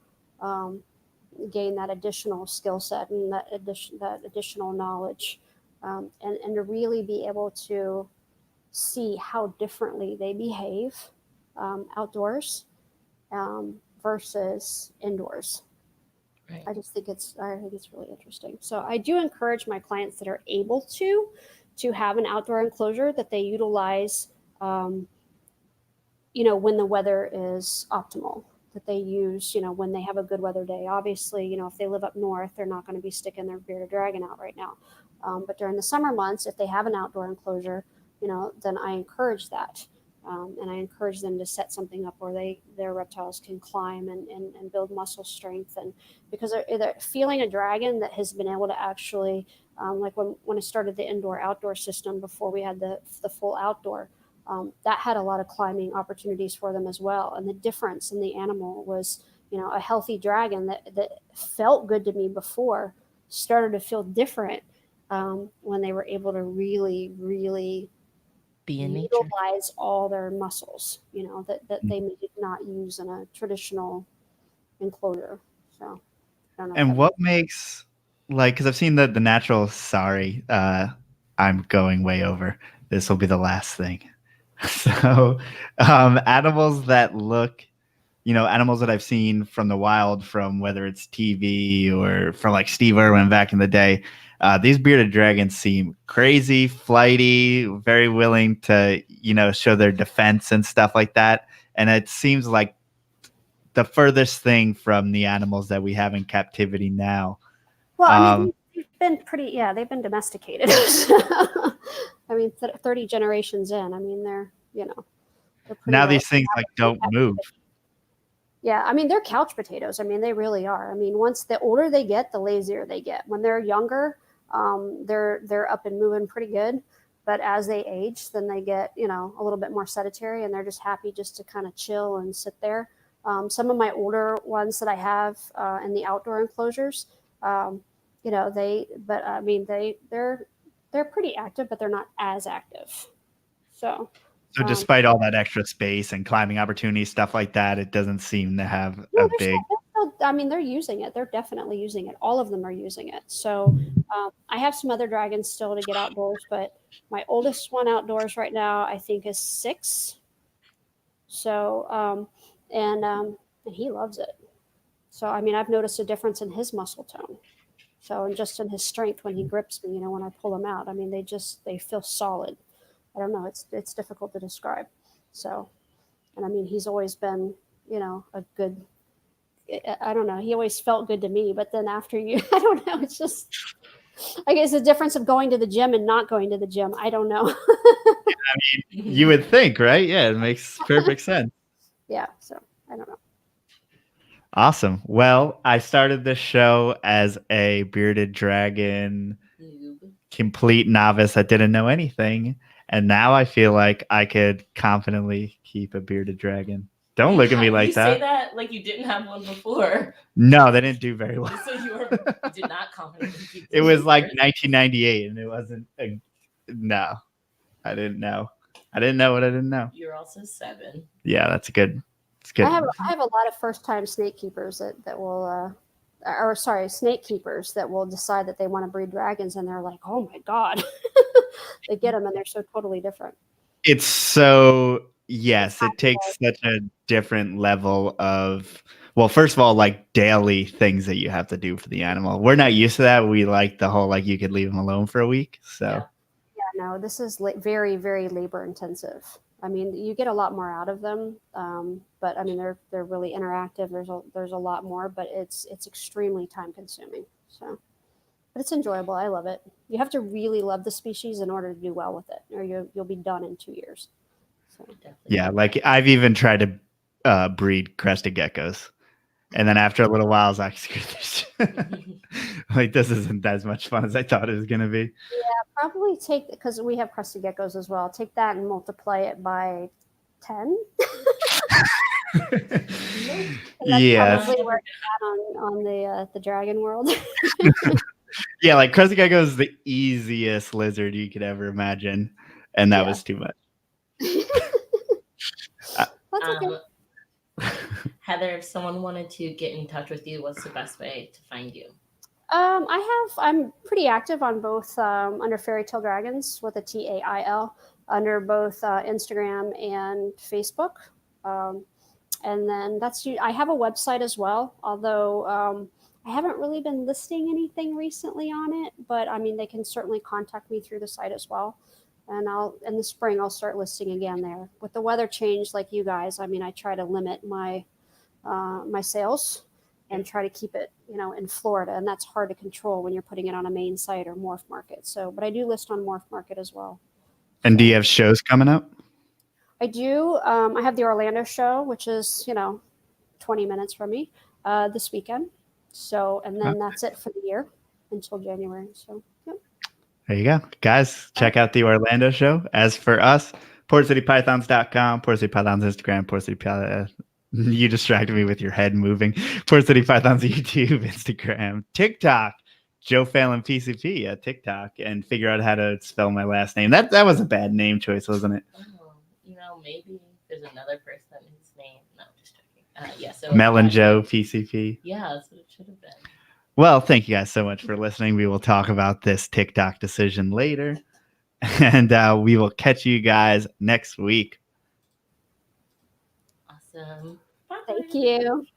gain that additional skill set and that additional knowledge, and to really be able to see how differently they behave outdoors versus indoors. Right. I think it's really interesting. So I do encourage my clients that are able to have an outdoor enclosure, that they utilize, when the weather is optimal, that they use, when they have a good weather day. Obviously, if they live up north, they're not going to be sticking their bearded dragon out right now. But during the summer months, if they have an outdoor enclosure, then I encourage that. And I encourage them to set something up where their reptiles can climb and build muscle strength. And because they're feeling a dragon that has been able to actually, like when I started the indoor-outdoor system before we had the full outdoor, that had a lot of climbing opportunities for them as well. And the difference in the animal was, a healthy dragon that felt good to me before started to feel different when they were able to really, really utilize all their muscles, that they may not use in a traditional enclosure. So, I don't know. And what makes, like, because I've seen the natural. Sorry, I'm going way over. This will be the last thing. So, animals that look, animals that I've seen from the wild, from whether it's TV or from like Steve Irwin back in the day, these bearded dragons seem crazy, flighty, very willing to, show their defense and stuff like that. And it seems like the furthest thing from the animals that we have in captivity now. Well, I mean, they've been domesticated. I mean, 30 generations in. I mean, they're now these things like don't move. Yeah, I mean, they're couch potatoes. I mean, they really are. I mean, once the older they get, the lazier they get. When they're younger, they're up and moving pretty good. But as they age, then they get, a little bit more sedentary, and they're just happy just to kind of chill and sit there. Some of my older ones that I have in the outdoor enclosures, they're pretty active, but they're not as active. So despite all that extra space and climbing opportunities, stuff like that, it doesn't seem to have a big. They're using it. They're definitely using it. All of them are using it. So I have some other dragons still to get outdoors, but my oldest one outdoors right now, I think, is 6. So, and he loves it. So, I mean, I've noticed a difference in his muscle tone. So, and just in his strength when he grips me, when I pull him out, I mean, they feel solid. I don't know. It's difficult to describe. So, and I mean, he's always been, a good, I don't know. He always felt good to me, but then after I don't know. It's just, I guess the difference of going to the gym and not going to the gym. I don't know. I mean, you would think, right? Yeah, it makes perfect sense. Yeah. So I don't know. Awesome. Well, I started this show as a bearded dragon, complete novice that didn't know anything. And now I feel like I could confidently keep a bearded dragon. Don't look at me like that. You say that like you didn't have one before. No, they didn't do very well. So you did not confidently keep It was like 1998 and it wasn't no. I didn't know. I didn't know what I didn't know. You're also 7. Yeah, that's good. It's good. I have a lot of first time snake keepers that will snake keepers that will decide that they want to breed dragons, and they're like, oh my god. They get them and they're so totally different. It's so, yes, it takes such a different level of, well, first of all, like daily things that you have to do for the animal. We're not used to that. We like the whole, like, you could leave them alone for a week. So yeah, no, this is very, very labor intensive. I mean, you get a lot more out of them, but I mean, they're really interactive. There's a lot more, but it's extremely time consuming. So, but it's enjoyable. I love it. You have to really love the species in order to do well with it, or you'll be done in 2 years. So yeah, like I've even tried to breed crested geckos, and then after a little while, I was like, screw this. Like, this isn't as much fun as I thought it was gonna be. Yeah, probably because we have crested geckos as well. Take that and multiply it by 10. Yeah, probably where it's at on the dragon world. yeah, like crested gecko is the easiest lizard you could ever imagine, and that was too much. That's okay. Heather, if someone wanted to get in touch with you, what's the best way to find you? I'm pretty active on both under Fairytale Dragons with a TAIL under both Instagram and Facebook. And then I have a website as well, although I haven't really been listing anything recently on it, but I mean, they can certainly contact me through the site as well. And in the spring, I'll start listing again there. With the weather change, like you guys, I mean, I try to limit my sales and try to keep it, in Florida. And that's hard to control when you're putting it on a main site or Morph Market. So, but I do list on Morph Market as well. And do you have shows coming up? I do. I have the Orlando show, which is, 20 minutes from me this weekend. So, and then that's it for the year until January. So, yep. There you go. Guys, check out the Orlando show. As for us, PortCityPythons.com, Port City Pythons Instagram, Port City Pythons. You distracted me with your head moving. Port City Pythons YouTube, Instagram, TikTok, Joe Fallon PCP at TikTok, and figure out how to spell my last name. That was a bad name choice, wasn't it? Maybe there's another person whose name. No, just checking. Yeah, so Melon Joe PCP. Yeah, that's what it should have been. Well, thank you guys so much for listening. We will talk about this TikTok decision later, and we will catch you guys next week. Awesome. Bye. Thank you.